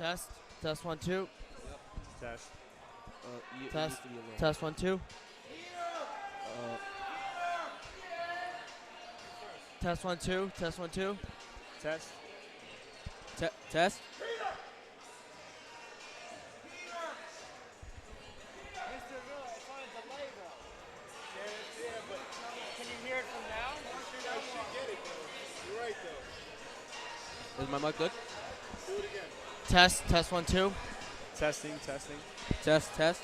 Test. Test 1 2. Test. Test. Test 1 2. Test 1 2. Test 1 2. Test. Test. Is my mic good? Do it again. Test. Test 1 2. Testing. Testing. Test. Test.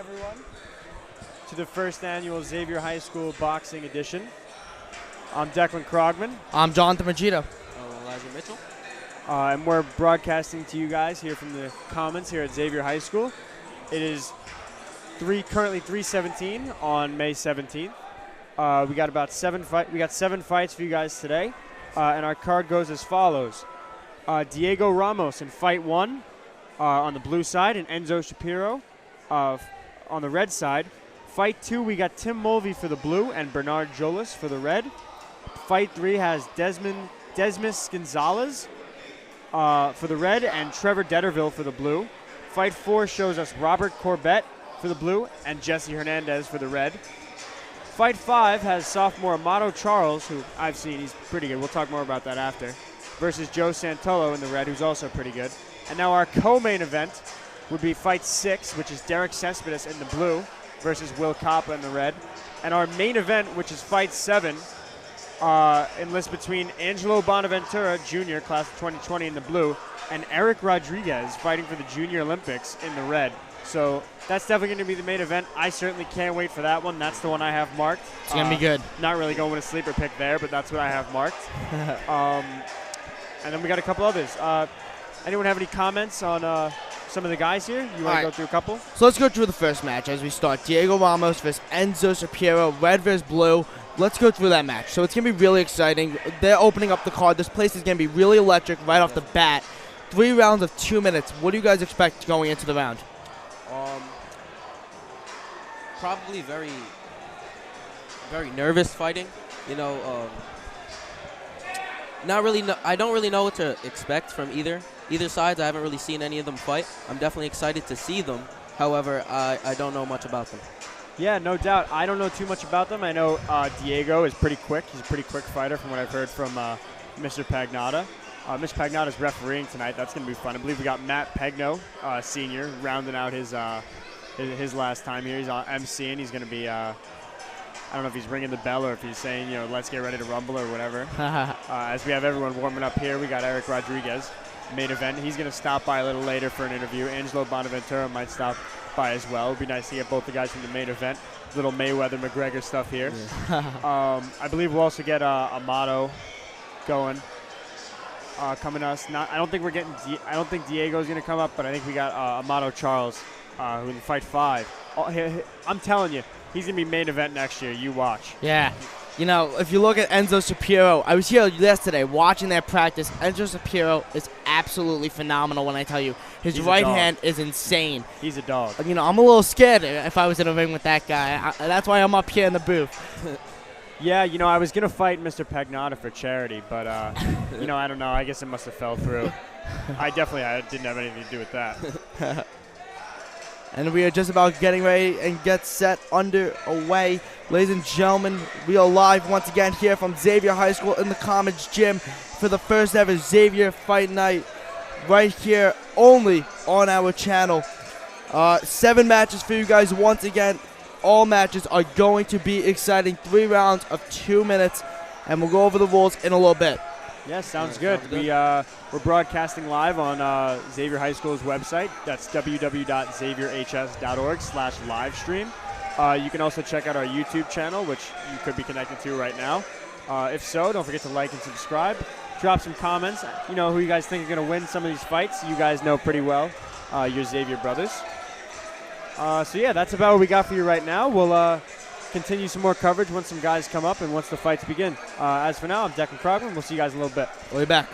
everyone, to the first annual Xavier High School Boxing Edition. I'm Declan Krogman. I'm Jonathan Magida. Elijah Mitchell. And we're broadcasting to you guys here from the Commons here at Xavier High School. It is currently 3:17 on May 17th. We got about seven fights for you guys today, and our card goes as follows: Diego Ramos in fight 1 on the blue side, and Enzo Shapiro on the red side. Fight 2, we got Tim Mulvey for the blue and Bernardo Yola for the red. Fight 3 has Desmos Gonzales for the red and Trevor for the blue. Fight 4 shows us Robert Corbett for the blue and Jesse Hernandez for the red. Fight 5 has sophomore Amato Charles, who I've seen, he's pretty good. We'll talk more about that after, versus Joe Santolo in the red, who's also pretty good. And now our co-main event would be Fight 6, which is Derek Cespedes in the blue versus Will Coppa in the red. And our main event, which is Fight 7, enlists between Angelo Bonaventura Jr., class of 2020 in the blue, and Eric Rodriguez fighting for the Junior Olympics in the red. So that's definitely going to be the main event. I certainly can't wait for that one. That's the one I have marked. It's going to be good. Not really going with a sleeper pick there, but that's what I have marked. And then we got a couple others. Anyone have any comments on some of the guys here? You want to go through a couple? So let's go through the first match as we start. Diego Ramos versus Enzo Shapiro, red versus blue. Let's go through that match. So it's going to be really exciting. They're opening up the card. This place is going to be really electric right off the bat. 3 rounds of 2 minutes. What do you guys expect going into the round? Probably very, very nervous fighting. You know, not really. I don't really know what to expect from either sides. I haven't really seen any of them fight. I'm definitely excited to see them. However, I don't know much about them. Yeah, no doubt. I don't know too much about them. I know Diego is pretty quick. He's a pretty quick fighter from what I've heard from Mr. Pagnotta. Mr. Pagnotta's refereeing tonight. That's going to be fun. I believe we got Matt Pegno, senior, rounding out his last time here. He's on MC, and he's going to be, I don't know if he's ringing the bell or if he's saying, you know, let's get ready to rumble or whatever. As we have everyone warming up here, we got Eric Rodriguez, main event. He's going to stop by a little later for an interview. Angelo Bonaventura might stop by as well. It would be nice to get both the guys from the main event. Little Mayweather-McGregor stuff here. Yeah. I believe we'll also get Amato going. Coming us. I don't think we're getting. I don't think Diego's going to come up, but I think we got Amato Charles, who in Fight 5. I'm telling you, he's going to be main event next year. You watch. Yeah. You know, if you look at Enzo Shapiro, I was here yesterday watching their practice. Enzo Shapiro is absolutely phenomenal when I tell you. His right hand is insane. He's a dog. You know, I'm a little scared if I was in a ring with that guy. That's why I'm up here in the booth. Yeah, you know, I was going to fight Mr. Pagnotta for charity, but, you know, I don't know. I guess it must have fell through. I didn't have anything to do with that. And we are just about getting ready and get set underway. Ladies and gentlemen, we are live once again here from Xavier High School in the Commons Gym for the first ever Xavier Fight Night right here only on our channel. 7 matches for you guys once again. All matches are going to be exciting. 3 rounds of 2 minutes, and we'll go over the rules in a little bit. Yeah, sounds good. We're broadcasting live on Xavier High School's website. That's www.xavierhs.org/livestream. You can also check out our YouTube channel, which you could be connected to right now. If so, don't forget to like and subscribe. Drop some comments. You know who you guys think are going to win some of these fights. You guys know pretty well. Your Xavier brothers. So, yeah, that's about what we got for you right now. We'll continue some more coverage once some guys come up and once the fights begin. As for now, I'm Declan Krogman. We'll see you guys in a little bit. We'll be back.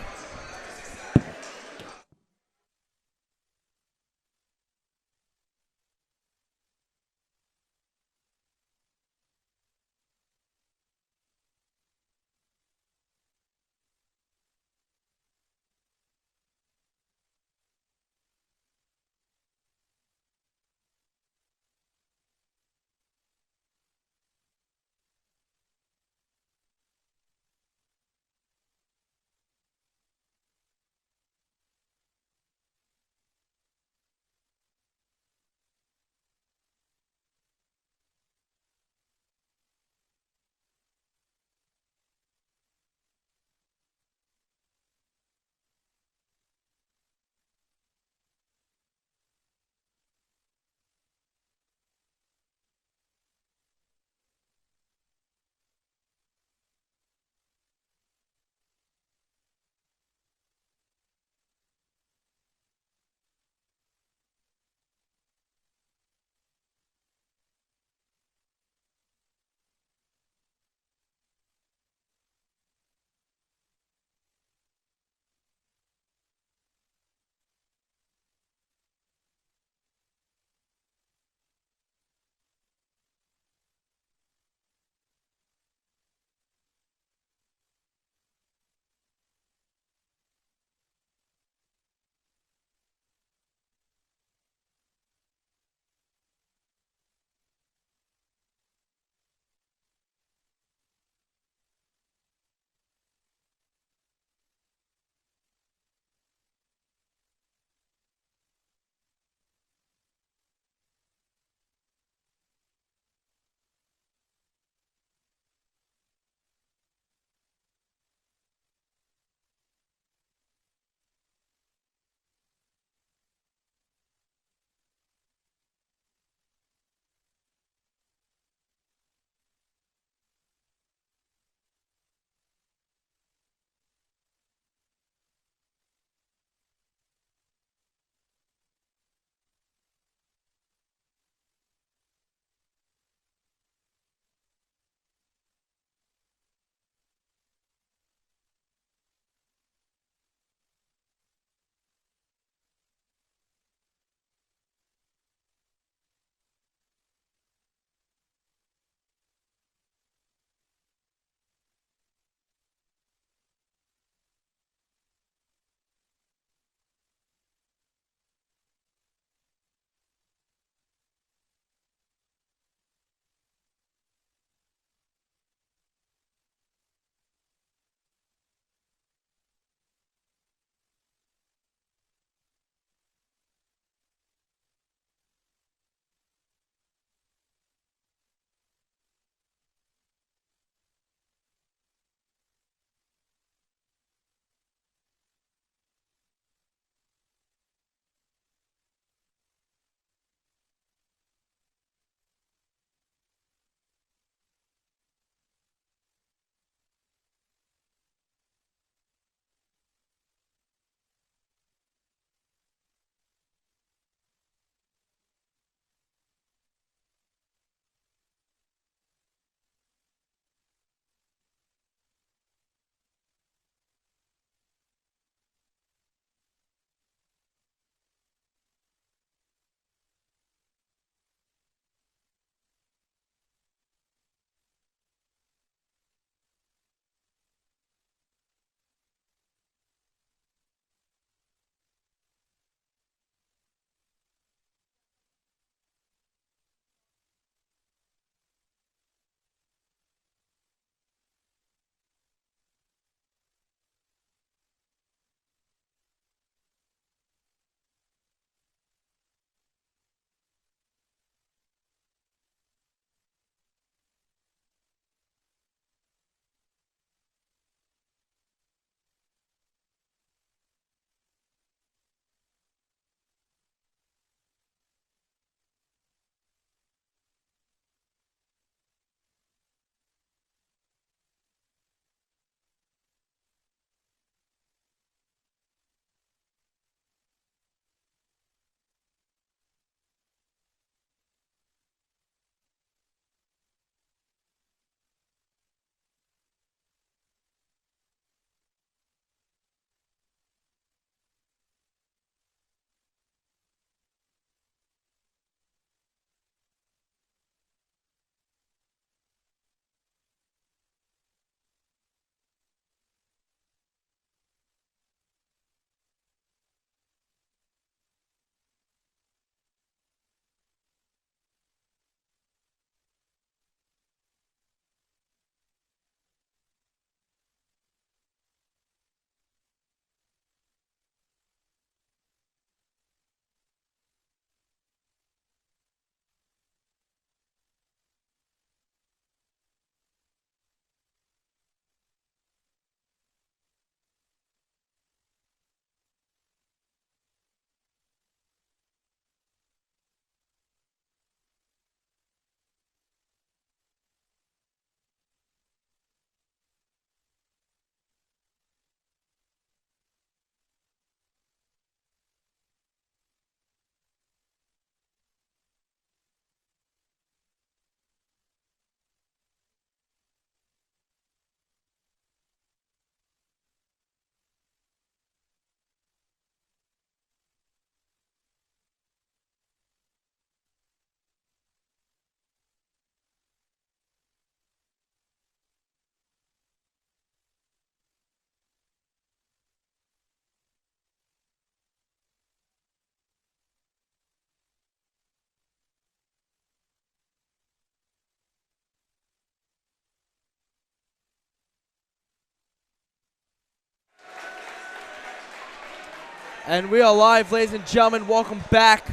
And we are live, ladies and gentlemen. Welcome back.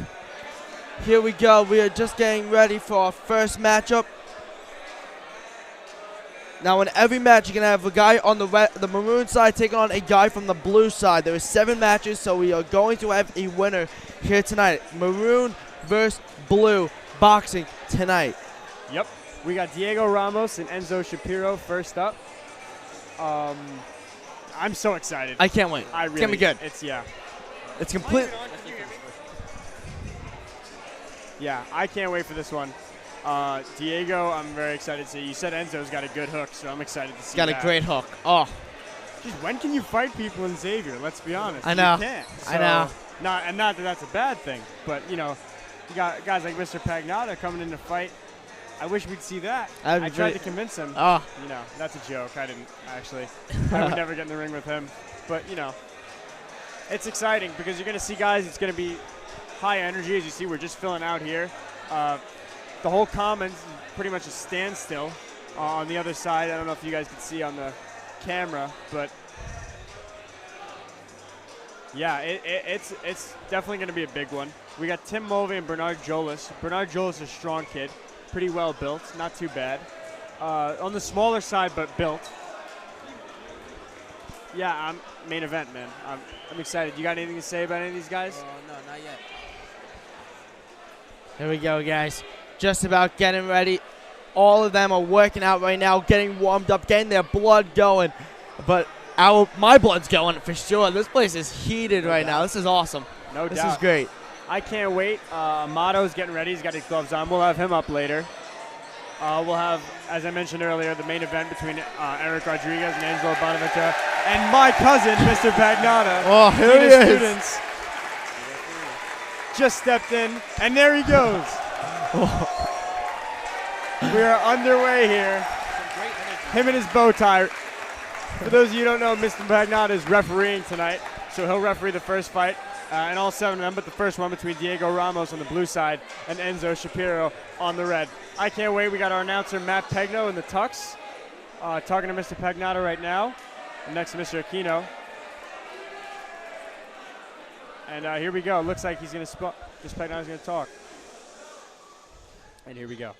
Here we go. We are just getting ready for our first matchup. Now, in every match, you're going to have a guy on the maroon side taking on a guy from the blue side. There are 7 matches, so we are going to have a winner here tonight. Maroon versus blue boxing tonight. Yep. We got Diego Ramos and Enzo Shapiro first up. I'm so excited. I can't wait. It's going to be good. It's complete. Yeah, I can't wait for this one. Diego, I'm very excited to see. You said Enzo's got a good hook, so I'm excited to see Got a great hook. Oh. Jeez, when can you fight people in Xavier? Let's be honest. I know. You can't. So, I know. Not that that's a bad thing, but, you know, you got guys like Mr. Pagnotta coming in to fight. I wish we'd see that. I tried to convince him. Oh. You know, that's a joke. I didn't, actually. I would never get in the ring with him. But, you know, it's exciting because you're going to see guys, it's going to be high energy. As you see, we're just filling out here. The whole commons is pretty much a standstill on the other side. I don't know if you guys can see on the camera, but yeah, it's definitely going to be a big one. We got Tim Mulvey and Bernardo Yola. Bernardo Yola is a strong kid, pretty well built, not too bad. On the smaller side, but built. Yeah, I'm main event, man. I'm excited. You got anything to say about any of these guys? No, not yet. Here we go, guys. Just about getting ready. All of them are working out right now, getting warmed up, getting their blood going. But my blood's going for sure. This place is heated right now. This is awesome. No doubt. This is great. I can't wait. Amato's getting ready. He's got his gloves on. We'll have him up later. We'll have, as I mentioned earlier, the main event between Eric Rodriguez and Angelo Bonaventura and my cousin, Mr. Pagnotta. Oh, here he is. Students just stepped in, and there he goes. We are underway here. Him and his bow tie. For those of you who don't know, Mr. Pagnotta is refereeing tonight, so he'll referee the first fight, and all 7 of them, but the first one between Diego Ramos on the blue side and Enzo Shapiro on the red. I can't wait. We got our announcer, Matt Pegno, in the tux, talking to Mr. Pagnotta right now, next to Mr. Aquino. And here we go. Looks like he's going to Mr. Pagnotta's going to talk. And here we go.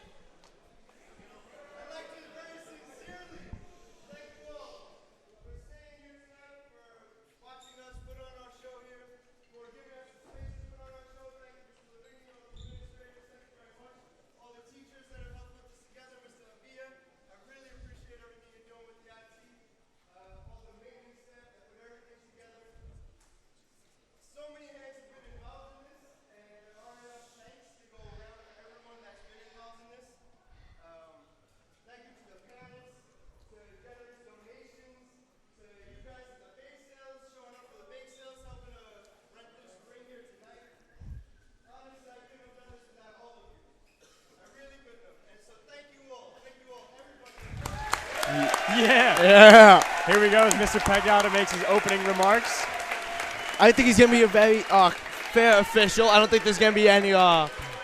Yeah. Here we go as Mr. Pagnotta makes his opening remarks. I think he's going to be a very fair official. I don't think there's going to be any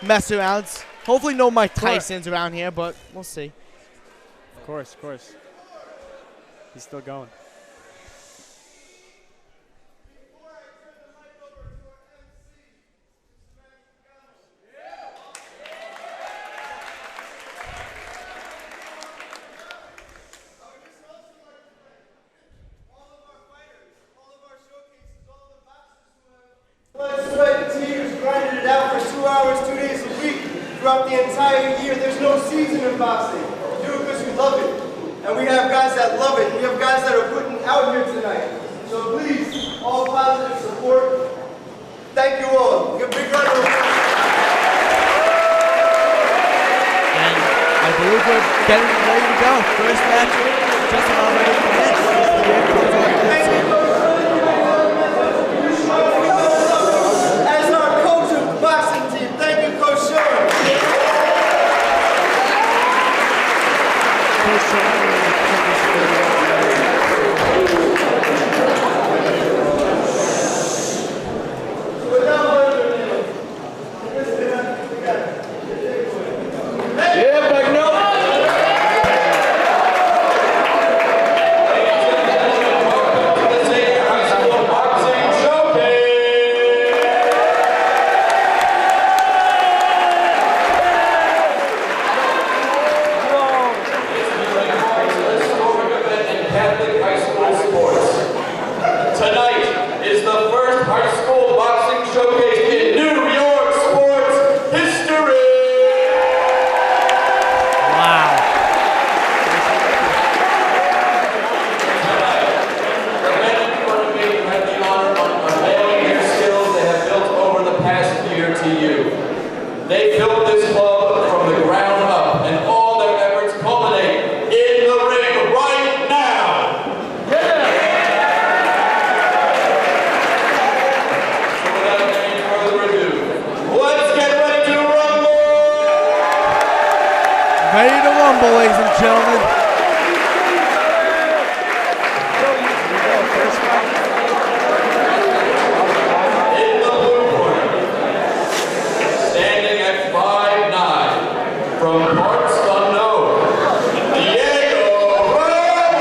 mess arounds. Hopefully no Mike Tyson's around here, but we'll see. Of course, of course. He's still going. Throughout the entire year, there's no season in boxing. We do it because we love it. And we have guys that love it. We have guys that are putting out here tonight. So please, all positive support. Thank you all. Give a big round of applause. And I believe we're getting ready to go. First match, just about ready to finish. As our coach of the boxing team, thank you, Coach Sean. Rumble, ladies and gentlemen. Standing at 5'9", from parts unknown, Diego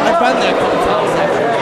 I've been there a couple times, actually.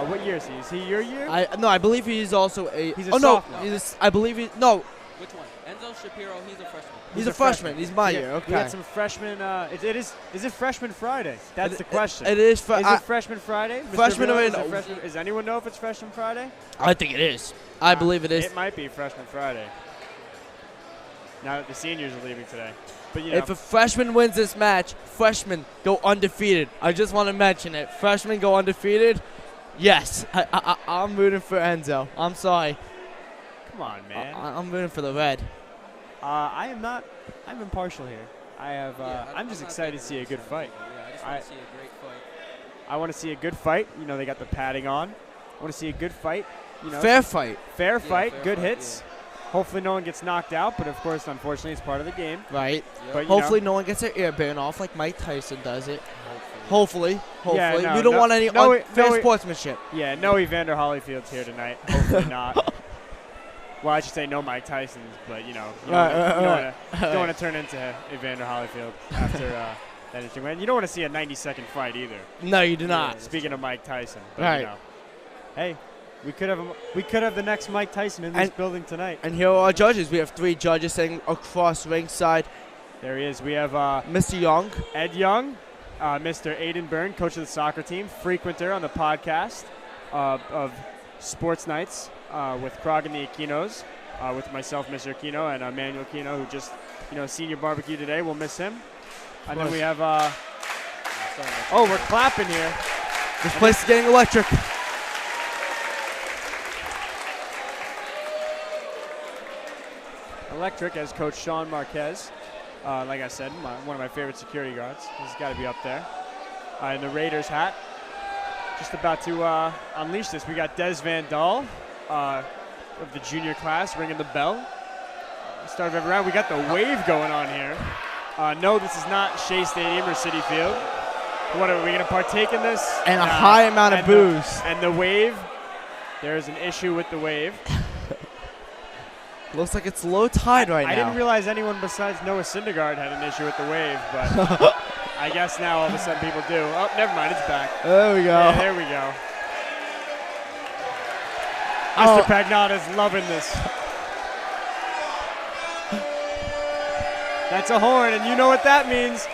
What year is he? Is he your year? No, I believe he's also a. He's a oh no, sophomore. I believe he. No, Which one? Enzo Shapiro, he's a freshman. he's a freshman. He's my Yeah, year. Okay. We had some freshmen. Is it Freshman Friday? That's the question. It is. Is it Freshman Friday? Mr. Freshman Villa, or is in- it freshman? Does anyone know if it's Freshman Friday? I think it is. I believe it is. It might be Freshman Friday. Now that the seniors are leaving today. But you know, If a freshman wins this match, freshmen go undefeated. I just want to mention it. Freshmen go undefeated. Yes, I'm rooting for Enzo. I'm sorry. come on, man. I'm rooting for the red. I am not. I'm impartial here. I have. Yeah, I'm just not excited to big see a on good Enzo, fight. but yeah, I just I- want to see a great fight. I want to see a good fight. You know, they got the padding on. I want to see a good fight. You know, Fair fight, fair Yeah, fight, fair good fight, hits. Hopefully, no one gets knocked out. But of course, unfortunately, it's part of the game. right? Yep. But you Hopefully, know, no one gets their ear bitten off like Mike Tyson does it. Hopefully. Hopefully. Yeah, no, we don't no- want any no, unfair no, sportsmanship. yeah, no Evander Holyfield's here tonight. Hopefully not. Well, I should say no Mike Tyson's, but you know, you don't want to turn into Evander Holyfield after that interesting win. You don't want to see a 90-second fight either. No, you do not. Speaking of Mike Tyson, but Right. you know, hey, we could have the next Mike Tyson in this And- building tonight. And here are our judges. We have 3 judges sitting across ringside. There he is. We have Mr. Young, Ed Young, Mr. Aiden Byrne, coach of the soccer team, frequenter on the podcast of Sports Nights with Krog and the Aquinos, with myself, Mr. Aquino, and Manuel Aquino, who just, senior barbecue today. We'll miss him. And then we have, we're clapping here. this place is getting electric. Electric as Coach Sean Marquez. Like I said, one of my favorite security guards. He's got to be up there. In the Raiders hat. Just about to unleash this. We got Des Van Dahl of the junior class ringing the bell. Start of every round. We got the wave going on here. No, this is not Shea Stadium or Citi Field. What are we going to partake in this? And a high amount of booze. And the wave. There is an issue with the wave. Looks like it's low tide right now. I didn't realize anyone besides Noah Syndergaard had an issue with the wave, but I guess now all of a sudden people do. Oh, never mind, it's back. There we go. Yeah, there we go. Oh. Mr. Pagnotta's loving this. That's a horn, and you know what that means.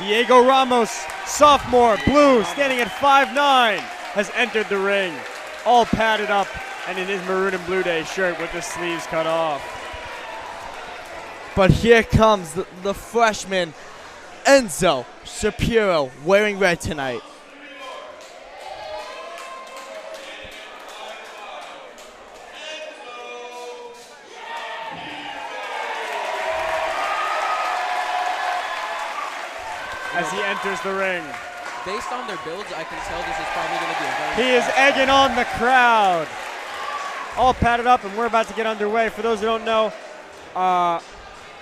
Diego Ramos, sophomore, blue, standing at 5'9", has entered the ring, all padded up and in his maroon and blue day shirt with the sleeves cut off. But here comes the freshman, Enzo Shapiro, wearing red tonight. As he enters the ring. Based on their builds, I can tell this is probably going to be a very He is fast egging on the crowd. All padded up, and we're about to get underway. For those who don't know,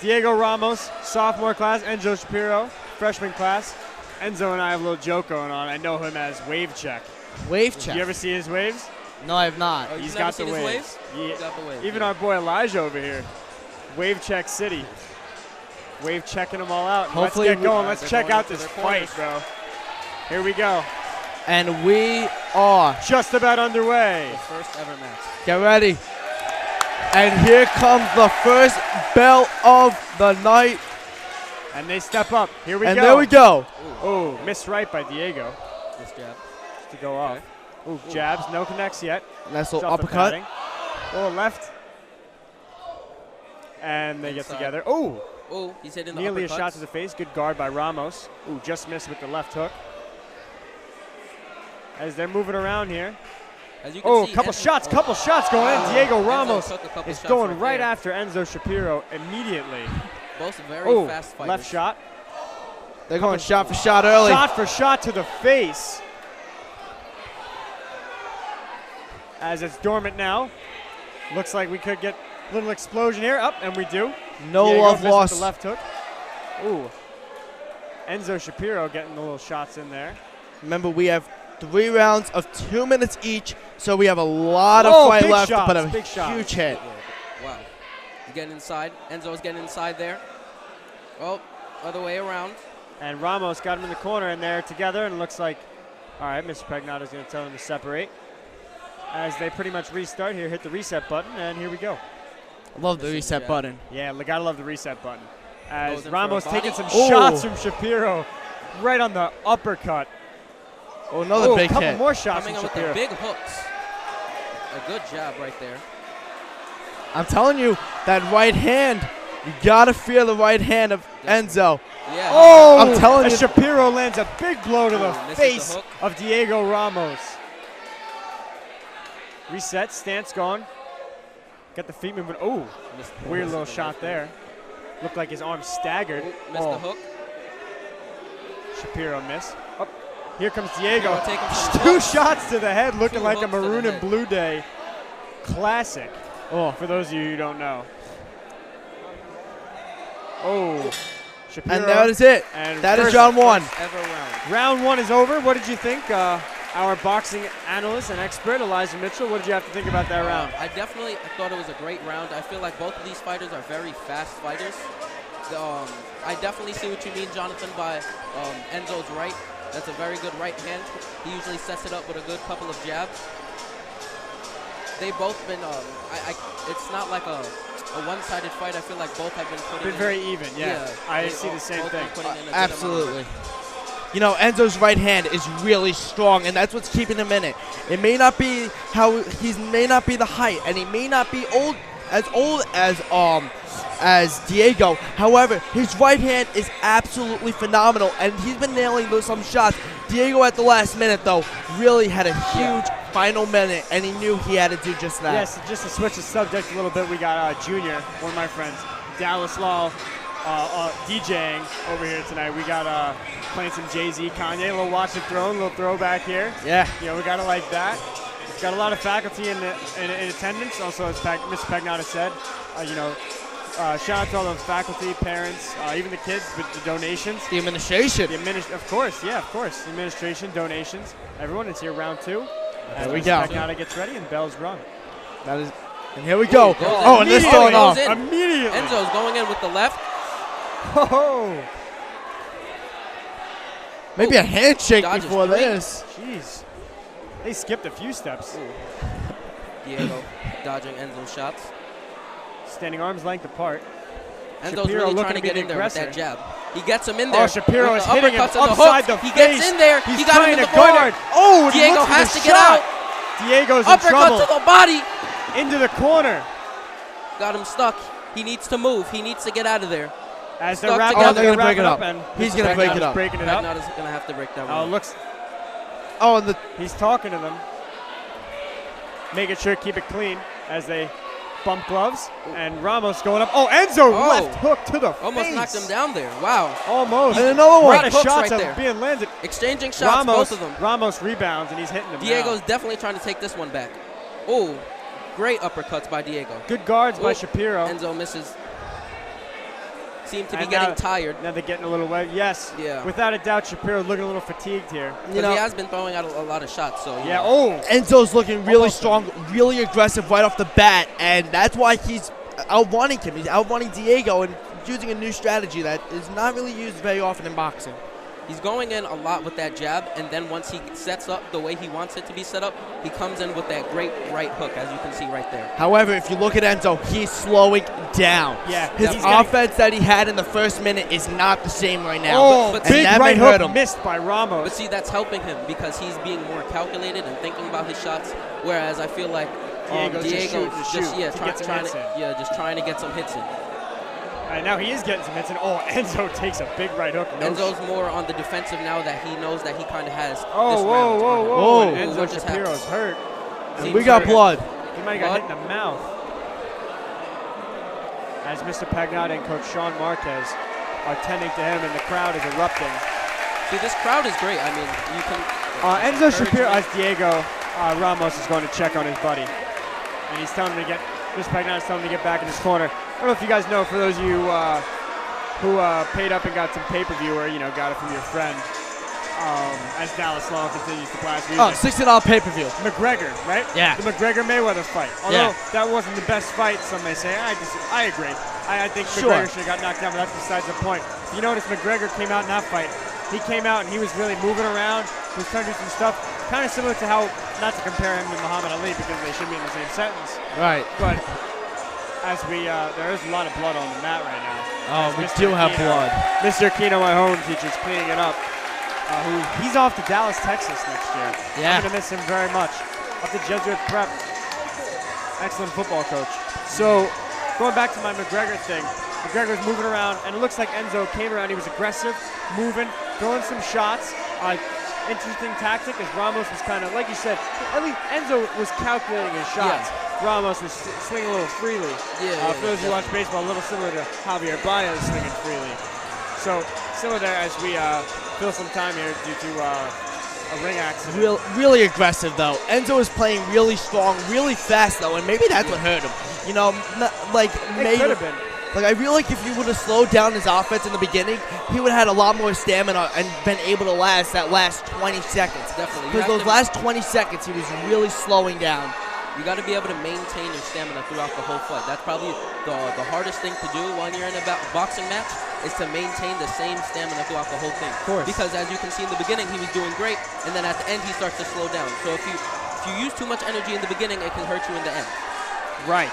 Diego Ramos, sophomore class, Enzo Shapiro, freshman class. Enzo and I have a little joke going on. I know him as Wave Check. Wave Did check. you ever see his waves? No, I have not. Oh, you've He's never got the seen his waves. waves? He's got the waves. Even yeah. our boy Elijah over here. Wave check city. Wave checking them all out. Hopefully Let's get going. we- Let's they're check going out into this their fight, corners. bro. Here we go. And we are. Just about underway. The first ever match. Get ready. And here comes the first bell of the night. And they step up. Here we And go. there we go. Oh, missed right by Diego This jab. to go off. Ooh, jabs, no connects yet. Nice It's little off the uppercut. padding. Oh, left. And they get Inside. together. Oh, Oh, he's hitting the nearly a uppercuts. shot to the face. Good guard by Ramos. Ooh, just missed with the left hook. As they're moving around here. As you can Oh, see, couple Enzo- shots, oh. couple shots going in. Diego Enzo Ramos took a couple is shots going right there. after Enzo Shapiro immediately. Both very Oh, fast fighters. left shot. They're going shot for shot early. Shot for shot to the face. As it's dormant now. Looks like we could get a little explosion here. Up, and we do. No Diego love missed with lost. the left hook. Ooh. Enzo Shapiro getting the little shots in there. Remember, we have 3 rounds of 2 minutes each, so we have a lot of Oh, fight big left shots, to put a big shots. huge hit. Wow. He's getting inside. Enzo's getting inside there. Oh, other way around. And Ramos got him in the corner, and they're together, and it looks like, all right, Mr. Pagnato's going to tell him to separate. As they pretty much restart here, hit the reset button, and here we go. Love the This is reset jab. button. Yeah, gotta love the reset button. As Goes in for a Ramos body. taking some Oh. shots from Shapiro right on the uppercut. Oh, another Oh, big a couple hit. more shots Coming from in with the Shapiro. big hooks. A good jab right there. I'm telling you, that right hand, you gotta feel the right hand of Enzo. Yeah. Oh, I'm telling as you. Shapiro lands a big blow to the Misses the face hook. of Diego Ramos. Reset, stance gone. Got the feet moving. Oh, Missed- weird missed little the shot left there. Looked like his arm staggered. hook. Missed Oh, the hook. Shapiro missed. Up. Here comes Diego. Shapiro taking some Two hooks. shots to the head, looking Two like a hooks to the maroon and head. blue day. Classic. Oh, For those of you who don't know. Oh, Shapiro. and that is it. And That is first- round 1. Ever round. Round 1 is over. What did you think? Our boxing analyst and expert, Elijah Mitchell, what did you have to think about that round? I definitely thought it was a great round. I feel like both of these fighters are very fast fighters. I definitely see what you mean, Jonathan, by Enzo's right. That's a very good right hand. He usually sets it up with a good couple of jabs. They've both been, it's not like a one-sided fight. I feel like both have been putting Been in. very even, yeah. I They've see the same both been thing. putting in a good Absolutely. amount of You know, Enzo's right hand is really strong, and that's what's keeping him in it. It may not be may not be the height, and he may not be old as Diego. However, his right hand is absolutely phenomenal, and he's been nailing some shots. Diego at the last minute, though, really had a huge final minute, and he knew he had to do just that. Yes, just to switch the subject a little bit, we got Junior, one of my friends, Dallas Law, DJing over here tonight. We got playing some Jay-Z, Kanye, a little Watch the Throne, a little throwback here. Yeah. You know, we got it like that. Got a lot of faculty in attendance. Also, as Mr. Pagnotta said, shout out to all the faculty, parents, even the kids with the donations. The administration. Of course. The administration, donations. Everyone, it's here round 2. There we Mr. go. Pagnotta gets ready and bells rung. That is, and here we go. goes in. Oh, and this Immediately going off. goes in. Immediately. Enzo's going in with the left. Oh, Maybe a handshake Dodges before 3. this. jeez. They skipped a few steps. Diego dodging Enzo's shots. Standing arms length apart. Enzo's Shapiro really looking trying to to be get the in there with that aggressor. jab. He gets him in there. Oh, Shapiro with is the hitting him uppercuts and the upside hooks. the He face. gets in there. He's He got him trying in the to guard corner. it. Oh, and he Diego looks for has the to get shot. out. Diego's in Uppercut trouble. to the body. Into the corner. Got him stuck. He needs to move. He needs to get out of there. As they're Stuck wrapping together. up, they're gonna break it up. And He's Mr. gonna break it Pagnotto's up. breaking it up. Pagnotta's going to have to break that Oh, one. looks. Oh, and He's talking to them, making sure to keep it clean as they bump gloves. And Ramos going up. Oh, Enzo Oh. left hook to the Almost face. knocked him down there. Wow. Almost. And another A one. lot of Hooks shots right are there. being landed. Exchanging shots, both of them. Ramos rebounds and he's hitting them. Diego's now. definitely trying to take this one back. Oh, great uppercuts by Diego. Good guards by Ooh. Shapiro. Enzo misses. seem to be And getting now- tired. Now they're getting a little wet. Yes. Yeah. Without a doubt, Shapiro looking a little fatigued here. Because he has been throwing out a lot of shots. So Yeah. Oh. Enzo's looking really Almost. strong, really aggressive right off the bat, and that's why he's outrunning him. He's outrunning Diego and using a new strategy that is not really used very often in boxing. He's going in a lot with that jab, and then once he sets up the way he wants it to be set up, he comes in with that great right hook, as you can see right there. However, if you look at Enzo, he's slowing down. Yeah. His he's getting- offense that he had in the first minute is not the same right now. Oh, But- and big that right may hurt hook him. missed by Ramos. But see, that's helping him because he's being more calculated and thinking about his shots, whereas I feel like Diego's just shooting to just shoot to get some trying hits to in. just trying to get some hits in. And now he is getting some hits in. Oh, Enzo takes a big right hook. No Enzo's more on the defensive now that he knows that he kind of has Oh, this whoa, round. whoa, whoa. Whoa. And Ooh, Enzo what just Shapiro's hurt. And Seems we got hurt. blood. He might have got hit in the mouth. As Mr. Pagnotta and Coach Sean Marquez are tending to him, and the crowd is erupting. See, this crowd is great. I mean, you can. Enzo encourage Shapiro, me. as Diego Ramos is going to check on his buddy. And he's telling him to get, Mr. Pagnotta is telling him to get back in his corner. I don't know if you guys know, for those of you who paid up and got some pay-per-view or, got it from your friend, as Dallas Long continues to blast music. Oh, $60 pay-per-view. McGregor, right? Yeah. The McGregor-Mayweather fight. Although Yeah. that wasn't the best fight, some may say. I agree. I think Sure. McGregor should have got knocked down, but that's besides the point. If you notice, McGregor came out in that fight. He came out and he was really moving around. He was trying to do some stuff, kind of similar to how, not to compare him to Muhammad Ali because they should be in the same sentence, Right. but as there is a lot of blood on the mat right now. Oh, As we Mr. do have Aquino- blood. Mr. Aquino, my home teacher's cleaning it up. He's off to Dallas, Texas next year. Yeah. I'm going to miss him very much. Up to Jesuit Prep. Excellent football coach. So, going back to my McGregor thing, McGregor was moving around, and it looks like Enzo came around. He was aggressive, moving, throwing some shots. Interesting tactic, as Ramos was kind of, like you said, at least Enzo was calculating his shots. Ramos was swinging a little freely. For those who watch baseball, a little similar to Javier Baez swinging freely. So, similar there as we fill some time here due to a ring accident. Really aggressive, though. Enzo is playing really strong, really fast, though, and maybe that's what hurt him. It maybe. could have been. Like, I feel like if you would have slowed down his offense in the beginning, he would have had a lot more stamina and been able to last that last 20 seconds. Definitely. Because those last 20 seconds, he was really slowing down. You got to be able to maintain your stamina throughout the whole fight. That's probably the hardest thing to do when you're in a boxing match, is to maintain the same stamina throughout the whole thing. Of course. Because as you can see in the beginning, he was doing great, and then at the end he starts to slow down. So if you use too much energy in the beginning, it can hurt you in the end. Right.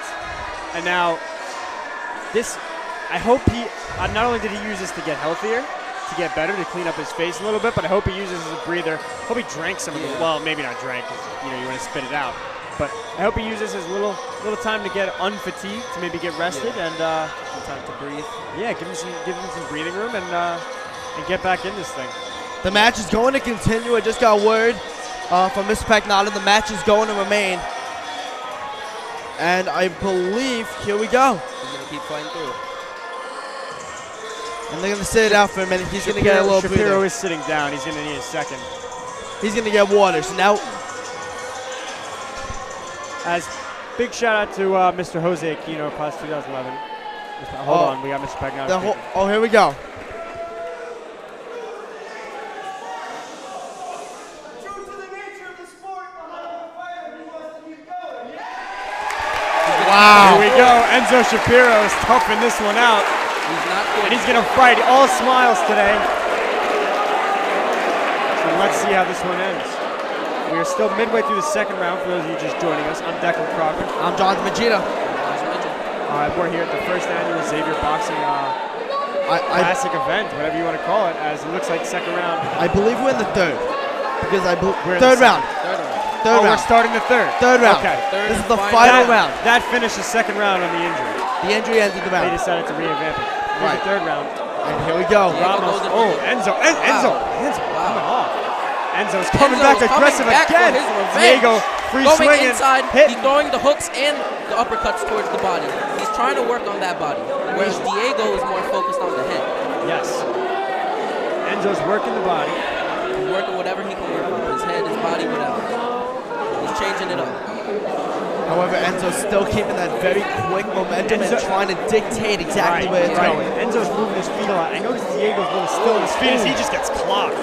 And now, I hope not only did he use this to get healthier, to get better, to clean up his face a little bit, but I hope he uses this as a breather. I hope he drank some of the, well, maybe not drank, 'cause, you want to spit it out. But I hope he uses his little time to get unfatigued, to maybe get rested, and Some time to breathe. give him some breathing room and get back in this thing. The match is going to continue. I just got word from Mr. Pagnotta. The match is going to remain. And I believe, here we go. He's going to keep fighting through it. And they're going to sit it out for a minute. He's going to get a little Shapiro breather. is sitting down. He's going to need a second. He's going to get water. So now, As big shout out to Mr. Jose Aquino, class 2011. Hold on, we got Mr. Pagnotta. Here we go. True to the nature of the sport, behind the fighter, he wants to keep going. Here we go. Enzo Shapiro is toughing this one out. He's not good. And he's going to fight all smiles today. So let's see how this one ends. We are still midway through the second round for those of you just joining us. I'm Declan Crawford. I'm Jonathan Magida. We're here at the first annual Xavier Boxing Classic event, whatever you want to call it, as it looks like second round. I believe we're in the third. Because We're in third the round. Third round. Third We're round. starting the third. Third round. Okay. Third This is and the final. final round. That finished the second round on the injury. The injury ended the They round. decided to revamp it. Here's Right. the third round. And here we go. Yeah. Ramos. goes in Oh, for the- Enzo. Enzo coming off. Enzo's coming Enzo's back aggressive coming back again. for his revenge. Diego free Going swinging. inside, Hit. he's throwing the hooks and the uppercuts towards the body. He's trying to work on that body, whereas Diego is more focused on the head. Yes. Enzo's working the body. He's working whatever he can work on. His head, his body, whatever. He's changing it up. However, Enzo's still keeping that very quick momentum and trying to dictate exactly where it's going. Enzo's moving his feet a lot. I noticed Diego's a little still in his feet as he just gets clocked.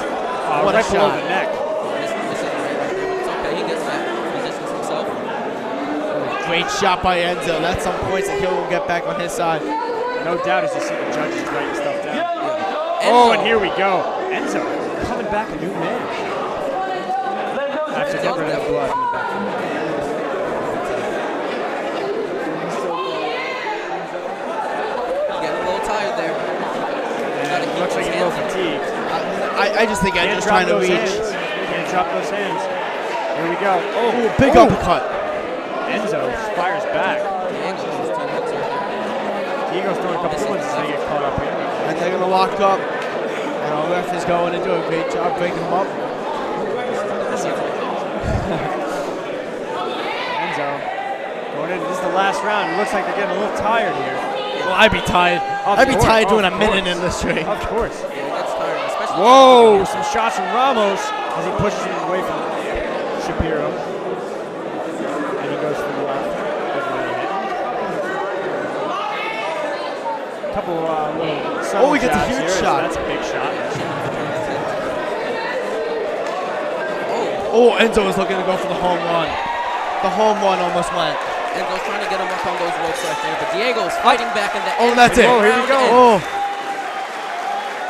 What a right below shot. the neck. This is great right there, but it's okay. He gets that. Positions himself. Great shot by Enzo. That's some points that he'll get back on his side. No doubt as you see the judges writing stuff down. Yeah. Oh, and here we go. Enzo coming back a new man. After getting rid of the blood. Getting a little tired there. And it looks like he's a little fatigued. I just think Enzo's trying to reach. Can't drop those hands. Here we go. Oh, big uppercut. Enzo fires back. Diego's throwing a couple ones as they get caught up here. And they're going to lock up. And our ref is going to do a great job breaking them up. Enzo going in. This is the last round. It looks like they're getting a little tired here. Well, I'd be tired. I'd be tired doing a minute in this ring. Of course. Yeah, he gets tired, especially. Whoa! Some shots from Ramos as he pushes him away from Shapiro. And he goes for the left. A couple little subtle he gets a jabs huge here. shot. That's a big shot. Oh, Enzo is looking to go for the home run. The home run almost went. Enzo's trying to get him up on those ropes right there, but Diego's fighting back in the end. That's it. Oh, here we go. Oh.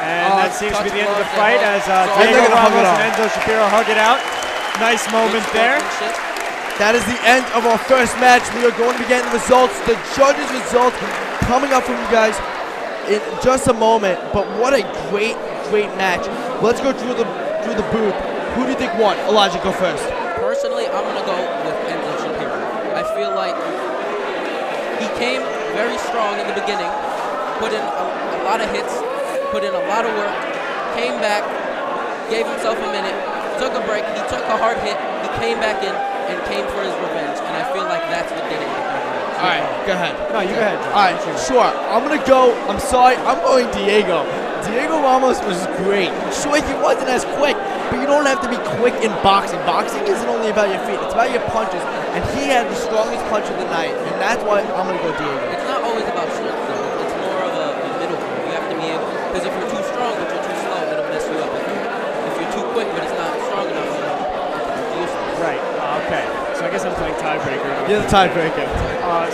And that seems to be the end of the touch fight blood, as they're Diego gonna hug it Ramos out. and Enzo Shapiro hug it out. Nice moment there. That is the end of our first match. We are going to be getting the results, the judges' results coming up from you guys in just a moment. But what a great match. Let's go through the booth. Who do you think won? Elijah, go first. Personally, I'm going to go with Enzo Shapiro. I feel like he came very strong in the beginning, put in a lot of hits, put in a lot of work, came back, gave himself a minute, took a break, he took a hard hit, he came back in and came for his revenge, and I feel like that's what did it. All right, go ahead. No, you go ahead. All right, sure. I'm going to go. I'm sorry. I'm going Diego. Diego Ramos was great. Sure, he wasn't as quick, but you don't have to be quick in boxing. Boxing isn't only about your feet. It's about your punches, and he had the strongest punch of the night, and that's why I'm going to go Diego. It's not always about strength, though. It's more of a middle ground. You have to be able, because if you're too strong but you're too slow, it'll mess you up. If you're too quick but it's not strong enough, it's useless. Right. Okay. So I guess I'm playing tiebreaker. You're the tiebreaker.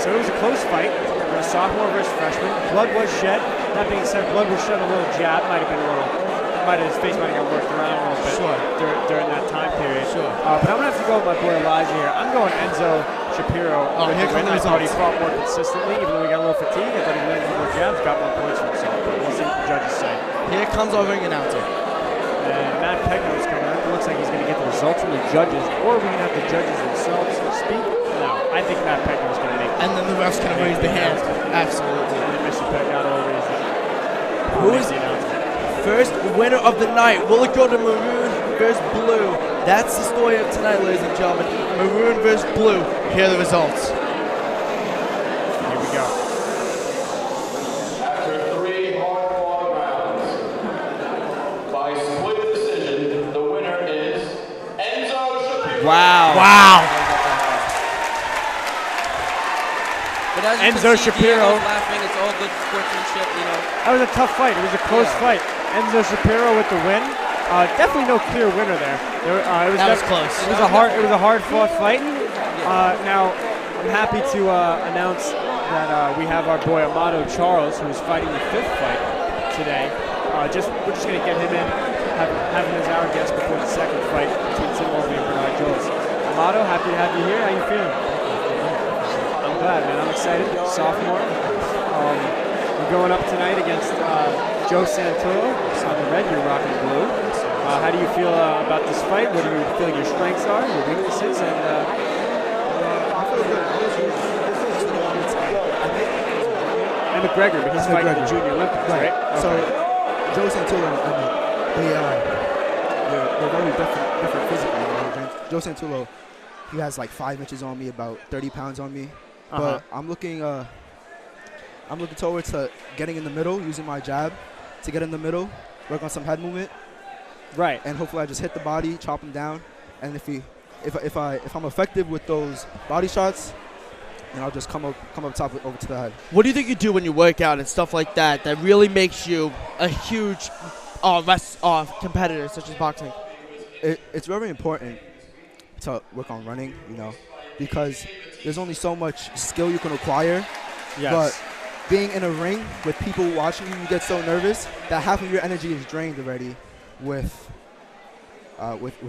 So it was a close fight. A sophomore versus freshman. Blood was shed. That being said, blood was shed a little jab. His face might have got worked around a little bit during that time period. Sure. But I'm going to have to go with my boy Elijah here. I'm going Enzo Shapiro. Here comes the I thought he results. fought more consistently, even though he got a little fatigued. I thought he landed more jabs, got more points for himself. But we'll see what the judges say. Here comes our ring announcer. And Matt Pegno's coming up. It looks like he's going to get the results from the judges, or we can have the judges themselves speak. No, I think Matt Pegno's going to make it. And then the refs can raise the hands. Absolutely. And then Mr. Pegno will raise it. Who is the announcement? first winner of the night? Will it go to maroon versus blue? That's the story of tonight, ladies and gentlemen. Maroon versus blue. Here are the results. Here we go. After 3 hard-fought rounds, by split decision, the winner is Enzo Shapiro. Wow. But as you Enzo can see, Shapiro. Diego's laughing. It's all good sportsmanship, you know. That was a tough fight. It was a close fight. Enzo Shapiro with the win. Definitely no clear winner there. That was close. It was a hard fought fight. Now I'm happy to announce that we have our boy Amado Charles, who is fighting the 5th fight today. We're just gonna get him in, have him as our guest before the 2nd fight between Tim Mulvey and Bernardo Yola. Amado, happy to have you here. How you feeling? I'm glad, man. I'm excited. Sophomore. We're going up tonight against Joe Santoro on the red. You're rocking blue. How do you feel about this fight? What do you feel your strengths are, your weaknesses, and I feel good. and McGregor, because he's fighting the Junior Olympics, right? So, Okay. Joe Santoro, they're very different physically. You know? Joe Santoro, he has like 5 inches on me, about 30 pounds on me. But I'm looking towards to getting in the middle, using my jab to get in the middle, work on some head movement, Right. and hopefully I just hit the body, chop him down. And if I'm effective with those body shots, and I'll just come up top over to the head. What do you think you do when you work out and stuff like that that really makes you a huge competitor such as boxing? It's very important to work on running, because there's only so much skill you can acquire. Yes. But being in a ring with people watching you, you get so nervous that half of your energy is drained already with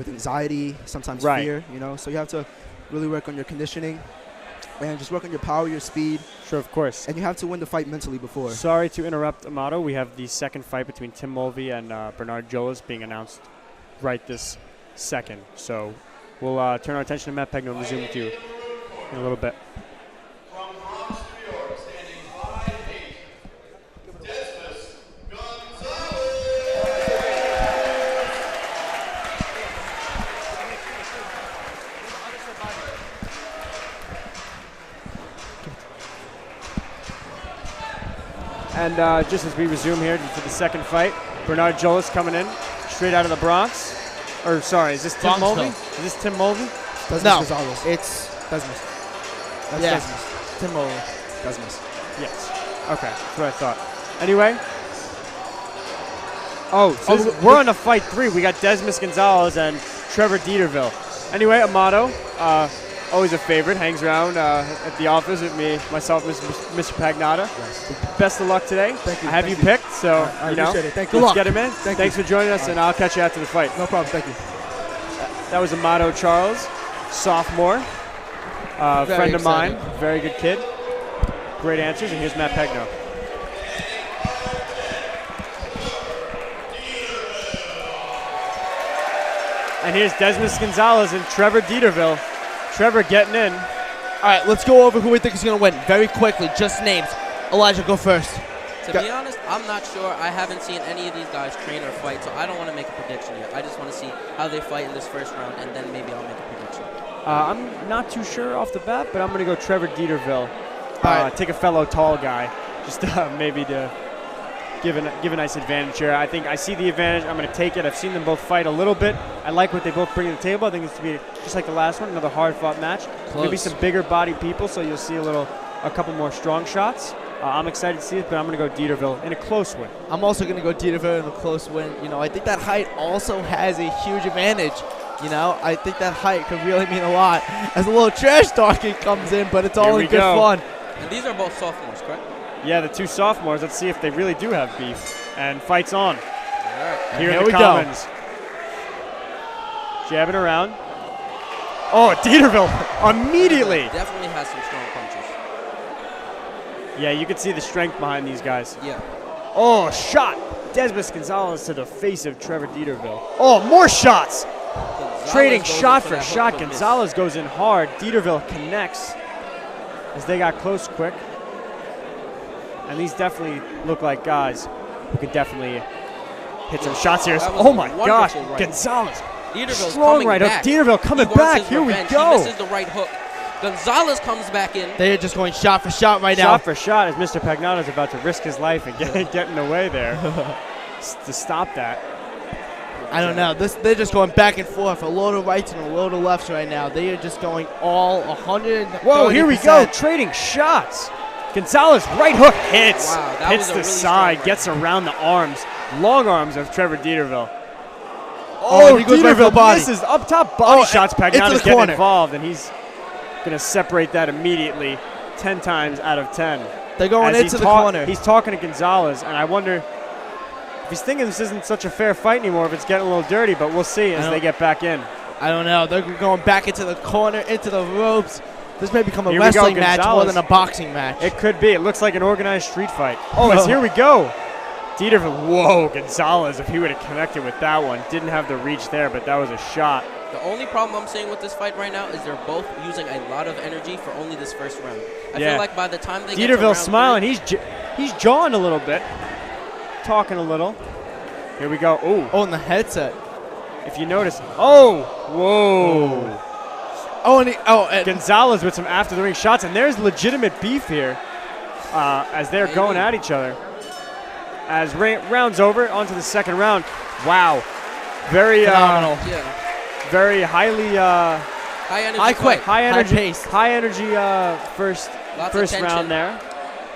anxiety, sometimes fear, So you have to really work on your conditioning and just work on your power, your speed. Sure, of course. And you have to win the fight mentally before. Sorry to interrupt, Amato. We have the second fight between Tim Mulvey and Bernardo Yola being announced right this second. So we'll turn our attention to Matt Pegno and resume with you in a little bit. From Ramos, New York, standing 5'8", Desmos, Gonzales. And just as we resume here for the second fight, Bernardo Yola coming in straight out of the Bronx. Or sorry, is this Tim Mulvey? Is this Tim Mulvey? Desmos No, Gonzales. it's Desmos. That's Yeah. Desmos. Tim Mulvey. Desmos. Yes. Okay, that's what I thought. Anyway. Oh, so we're on to fight 3. We got Desmos Gonzales and Trevor Dieterville. Anyway, Amato, always a favorite, hangs around at the office with me, myself, Mr. Pagnata. Yes. Best of luck today. Thank you. I have you picked, so I appreciate it. Thank you. let's get him in. Thank Thanks you. for joining us, All and I'll catch you after the fight. No problem. Thank you. That was Amato Charles, sophomore, friend of mine, very good kid. Great answers, and here's Matt Pegno. And here's Desmos Gonzales and Trevor Dieterville. Trevor getting in. All right, let's go over who we think is going to win very quickly. Just names. Elijah, go first. To be honest, I'm not sure. I haven't seen any of these guys train or fight, so I don't want to make a prediction yet. I just want to see how they fight in this first round, and then maybe I'll make a prediction. I'm not too sure off the bat, but I'm going to go Trevor Dieterville. Right. Take a fellow tall guy, just maybe to give a nice advantage here. I think I see the advantage. I'm going to take it. I've seen them both fight a little bit. I like what they both bring to the table. I think it's to be just like the last one, another hard-fought match. Maybe some bigger body people, so you'll see a couple more strong shots. I'm excited to see it, but I'm going to go Dieterville in a close win. I'm also going to go Dieterville in a close win. I think that height also has a huge advantage. I think that height could really mean a lot as a little trash talking comes in, but it's all in good fun. And these are both sophomores, correct? Yeah, the two sophomores. Let's see if they really do have beef. And fight's on. All right. Here in the Commons. Jabbing around. Oh, Dieterville immediately. Definitely has some strong punches. Yeah, you can see the strength behind these guys. Yeah. Oh, shot. Desmos Gonzales to the face of Trevor Dieterville. Oh, more shots. Gonzales Trading goes shot in for that hook, shot. but missed. Gonzales goes in hard. Dieterville connects as they got close quick. And these definitely look like guys who could definitely hit some shots here. That was Oh, my a gosh. wonderful right. Gonzales. Dieterville's Strong coming right back. hook. Dieterville coming He wants back. his Here we revenge. go. He misses the right hook. Gonzales comes back in. They are just going shot for shot right now. Shot for shot as Mr. Pagnata is about to risk his life and getting away there to stop that. I don't know. They're just going back and forth, a load of rights and a load of lefts right now. They are just going all 100. Whoa, here we go. Trading shots. Gonzales right hook hits. Wow, that hits was a the really side, strong gets around the arms, long arms of Trevor Dieterville. Oh, he goes right for the Dieterville body. misses up top body Oh, shots. into Pagnata's the getting corner. involved, and he's going to separate that immediately 10 times out of 10. They're going As into the corner. He's talking to Gonzales, and I wonder if he's thinking this isn't such a fair fight anymore, if it's getting a little dirty, but we'll see as they get back in. I don't know. They're going back into the corner, into the ropes. This may become a Here we go, wrestling match more Gonzales. than a boxing match. It could be. It looks like an organized street fight. Oh, it's here we go. Dieterville, whoa, Gonzales, if he would have connected with that one. Didn't have the reach there, but that was a shot. The only problem I'm seeing with this fight right now is they're both using a lot of energy for only this first round. I feel like by the time they get to Dieterville round smiling. 3, He's jawing a little bit, talking a little. Here we go. Ooh. Oh, in the headset. If you notice. Oh, whoa. Oh, and Gonzales with some after the ring shots, and there's legitimate beef here as they're going at each other. As round's over, onto the second round. Wow, very phenomenal. yeah. very highly High energy. High quick. High energy. pace. High energy first Lots of tension. round there.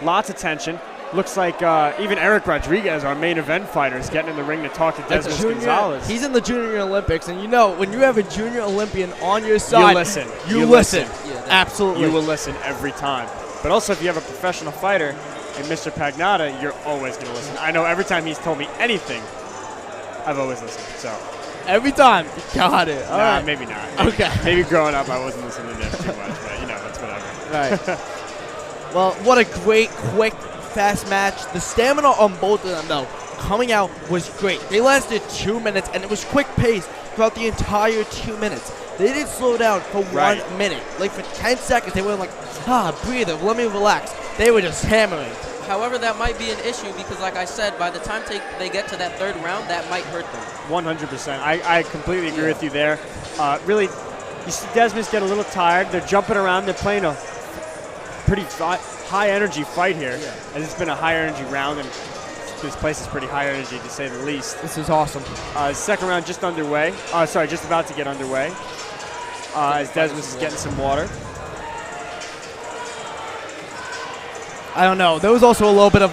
Lots of tension. Looks like even Eric Rodriguez, our main event fighter, is getting in the ring to talk to Desmos Gonzales. He's in the Junior Olympics, and you know when you have a Junior Olympian on your side, you listen. You listen. Yeah, Absolutely. You will listen every time. But also, if you have a professional fighter and Mr. Pagnotta, you're always going to listen. I know every time he's told me anything, I've always listened. So Every time. Got it. All nah, right. maybe not. Okay. Maybe growing up, I wasn't listening to him too much, but you know, that's whatever. Right. Well, what a great, quick, fast match. The stamina on both of them, though, coming out was great. They lasted 2 minutes, and it was quick pace throughout the entire 2 minutes. They didn't slow down for 1 minute. Like, for 10 seconds, they were like, breathe, let me relax. They were just hammering. However, that might be an issue because, like I said, by the time they get to that third round, that might hurt them. 100%. I completely agree with you there. Really, you see Desmos get a little tired. They're jumping around. They're playing a pretty high energy fight here. Yeah. And it's been a high energy round, and this place is pretty high energy to say the least. This is awesome. Second round just underway. Just about to get underway. As Desmos is getting some water. I don't know. There was also a little bit of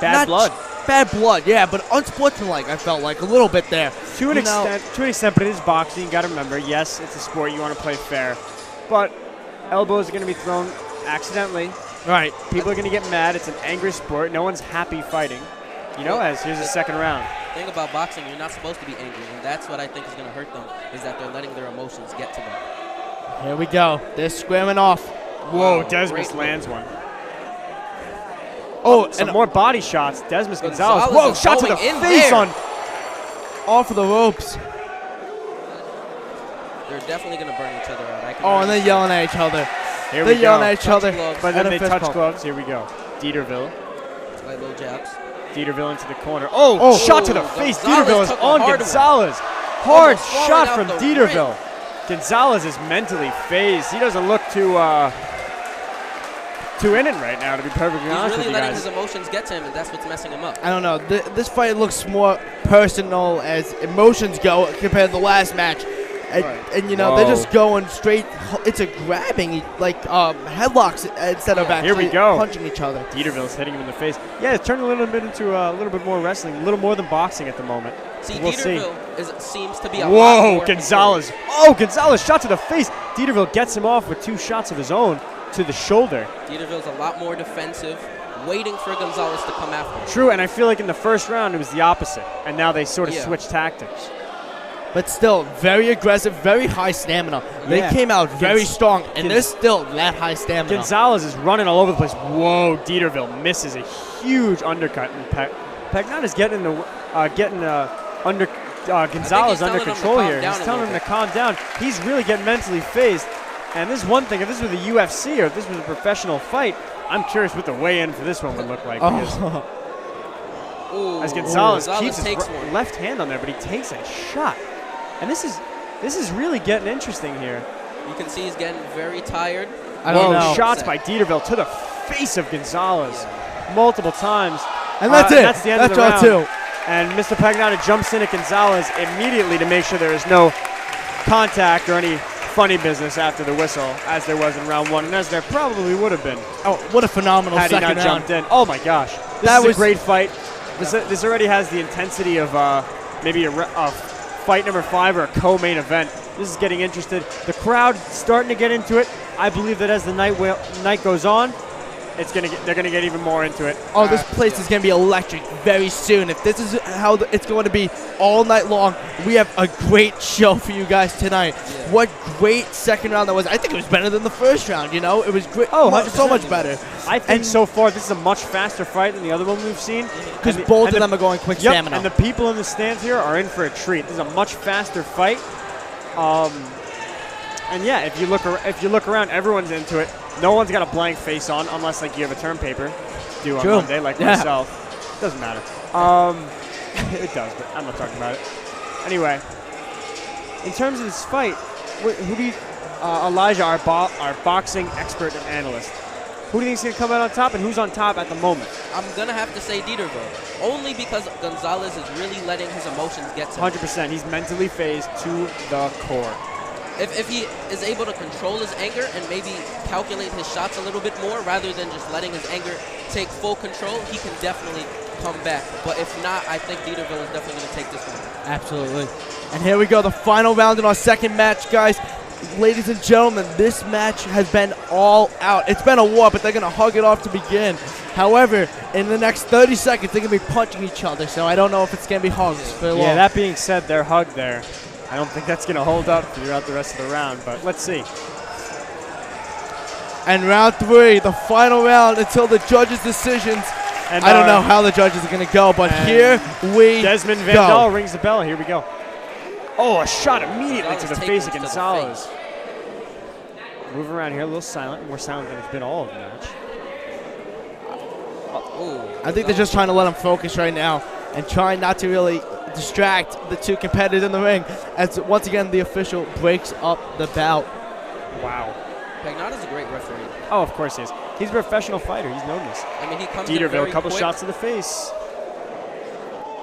Bad blood. Bad blood, yeah, but unsportsmanlike, I felt like a little bit there. To an extent, but it is boxing. You got to remember, yes, it's a sport. You want to play fair. But elbows are going to be thrown accidentally. Right. People are going to get mad. It's an angry sport. No one's happy fighting. You know, as here's the second round. The thing about boxing, you're not supposed to be angry, and that's what I think is going to hurt them, is that they're letting their emotions get to them. Here we go. They're squaring off. Whoa, Wow, Desmos great lands one. Oh, Some and more body shots. Desmos Gonzales. Gonzales Whoa, is shot to the going in face there. on. off of the ropes. They're definitely going to burn each other out. Oh, and they're yelling at each other. Here They're we yelling go. at each other. gloves. But then And a they fist touch bump. gloves. Here we go. Dieterville. Like little jabs. Dieterville into the corner. Oh, shot to the face. Gonzales Dieterville is took a on hard one. Gonzales. Hard Almost falling shot out from the Dieterville. Gonzales is mentally phased. He doesn't look too in it right now, to be perfectly He's honest really with you letting guys. his emotions get to him, and that's what's messing him up. I don't know. This fight looks more personal as emotions go compared to the last match. And you know, they're just going straight. It's a grabbing, like headlocks instead of actually Here we go. punching each other. Dieterville's hitting him in the face. Yeah, it's turning a little bit into a little bit more wrestling, a little more than boxing at the moment. See, We'll see. Dieterville seems to be a lot Whoa, more Gonzales. Oh, Gonzales shot to the face. Dieterville gets him off with 2 shots of his own to the shoulder. Dieterville's a lot more defensive, waiting for Gonzales to come after him. True, and I feel like in the first round it was the opposite, and now they sort of Yeah. switched tactics. But still, very aggressive, very high stamina. They Yeah. came out very Gonz- strong, and Gonz- there's still that high stamina. Gonzales is running all over the place. Whoa, Dieterville misses a huge undercut, and Pagnotta's getting Gonzales under telling him to control calm here. down He's a telling him little to calm down. He's really getting mentally phased. And this is one thing, if this was the UFC or if this was a professional fight, I'm curious what the weigh-in for this one would look like. Because Ooh, as Gonzales keeps his takes one. left hand on there, but he takes a shot. And this is really getting interesting here. You can see he's getting very tired. I don't Whoa, know. shots by Dieterville to the face of Gonzales multiple times. And that's it. That's the end That's of the all round. too. And Mr. Pagnotta jumps in at Gonzales immediately to make sure there is no contact or any funny business after the whistle, as there was in round 1, and as there probably would have been Oh, what a phenomenal had he second not round. jumped in. Oh my gosh, this That is was- a great fight. This already has the intensity of maybe a fight number 5 or a co-main event. This is getting interested. The crowd starting to get into it. I believe that as the night goes on, they're gonna get even more into it. Oh, this place is going to be electric very soon. If this is how it's going to be all night long, we have a great show for you guys tonight. Yeah. What great second round that was. I think it was better than the first round, you know? It was great. Oh, so 100%. much better. I think And- so far this is a much faster fight than the other one we've seen. Because And the- both and of the- them are going quick Yep, stamina. and the people in the stands here are in for a treat. This is a much faster fight. And yeah, if you look around, everyone's into it. No one's got a blank face on, unless like you have a term paper due on True. Monday, like Yeah. myself. Doesn't matter. It does, but I'm not talking about it. Anyway, in terms of this fight, who do you, Elijah, our boxing expert and analyst, who do you think's gonna come out on top, and who's on top at the moment? I'm going to have to say Dieterville, only because Gonzales is really letting his emotions get to him. 100%. He's mentally phased to the core. if he is able to control his anger and maybe calculate his shots a little bit more rather than just letting his anger take full control, he can definitely come back. But if not, I think Dieterville is definitely going to take this one. Absolutely. And here we go, the final round in our second match, guys. Ladies and gentlemen, this match has been all out. It's been a war, but they're going to hug it off to begin. However, in the next 30 seconds, they're going to be punching each other, so I don't know if it's going to be hugs for long. Yeah, that being said, their hug there, I don't think that's going to hold up throughout the rest of the round, but let's see. And round 3, the final round until the judges' decisions. And I don't know how the judges are going to go, but here we Desmond Van go. Dahl rings the bell. Here we go. Oh, a shot immediately to the face of Gonzales. Move around here, a little silent, more silent than it's been all of the match. I think they're just trying to let him focus right now and trying not to really distract the two competitors in the ring as once again the official breaks up the bout. Wow. Pagnata's a great referee. Oh, of course he is. He's a professional fighter. He's known this. I mean, he comes in Dieterville, very a couple quick. shots to the face.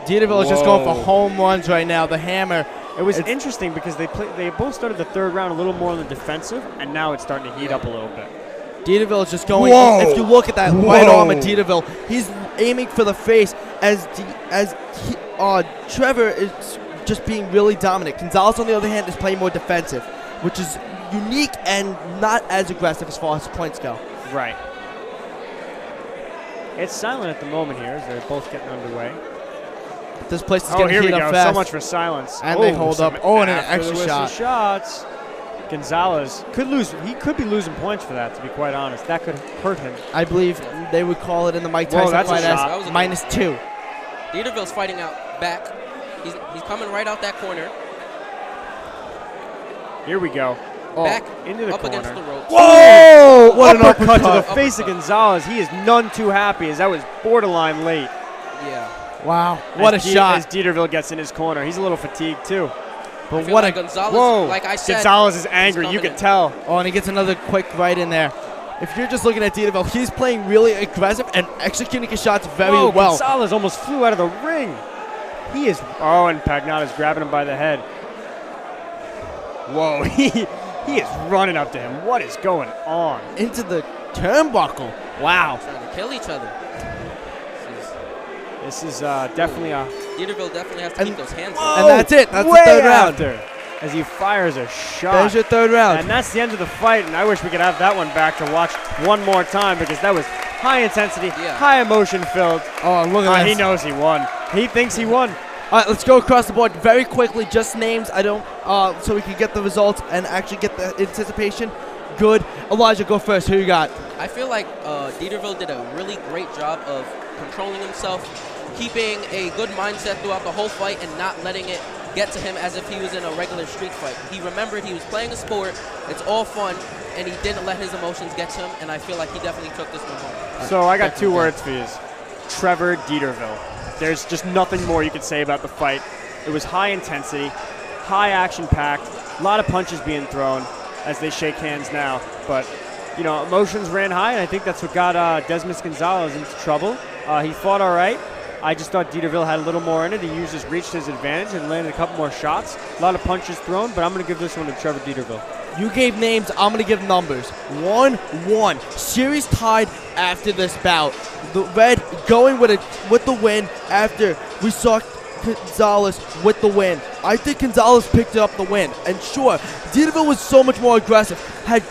Dieterville is just going for home runs right now. The hammer. It was interesting because they both started the third round a little more on the defensive, and now it's starting to heat up a little bit. Dieterville is just going. Whoa. If you look at that right arm of Dieterville, he's aiming for the face as Trevor is just being really dominant. Gonzales, on the other hand, is playing more defensive, which is unique and not as aggressive as far as points go. Right. It's silent at the moment here as they're both getting underway. This place is Oh, getting here we heat go. up fast. So much for silence. And they hold up. Oh, and an after the extra whistle shot. shots. Gonzales could lose. He could be losing points for that, to be quite honest. That could hurt him. I believe they would call it in the Mike Whoa, Tyson that's a fight shot. as -2. Dieterville's fighting out back. He's coming right out that corner. Here we go. Back into the up corner. against the ropes. Whoa! What an uppercut to the uppercut. face of Gonzales. He is none too happy as that was borderline late. Yeah. Wow, what a shot. As Dieterville gets in his corner. He's a little fatigued too. But feel what like a Gonzales, Whoa. like I said, Gonzales is angry. he's You coming can in. tell. Oh, and he gets another quick right in there. If you're just looking at Dieterville, he's playing really aggressive and executing his shots very Whoa, well. Gonzales almost flew out of the ring. He is. Oh, and Pagnata's grabbing him by the head. Whoa, he is running up to him. What is going on? Into the turnbuckle. Wow. Trying to kill each other. This is definitely a. Dieterville definitely has to keep those hands And that's it. That's the way third round. after, as he fires a shot. There's your third round. And that's the end of the fight, and I wish we could have that one back to watch one more time because that was high intensity, high emotion filled. Oh, look at He this. knows he won. He thinks he won. All right, let's go across the board very quickly. Just names. I don't, so we can get the results and actually get the anticipation. Good. Elijah, go first. Who you got? I feel like Dieterville did a really great job of controlling himself, keeping a good mindset throughout the whole fight and not letting it get to him as if he was in a regular street fight. He remembered he was playing a sport, it's all fun, and he didn't let his emotions get to him, and I feel like he definitely took this one home. So I got two words for you. Trevor Dieterville. There's just nothing more you could say about the fight. It was high intensity, high action packed, a lot of punches being thrown as they shake hands now. But, you know, emotions ran high, and I think that's what got Desmos Gonzales into trouble. He fought all right. I just thought Dieterville had a little more in it. He used his reach to his advantage and landed a couple more shots. A lot of punches thrown, but I'm going to give this one to Trevor Dieterville. You gave names. I'm going to give numbers. 1-1. Series tied after this bout. The Red going with the win after we saw Gonzales with the win. I think Gonzales picked up the win. And sure, Dieterville was so much more aggressive, had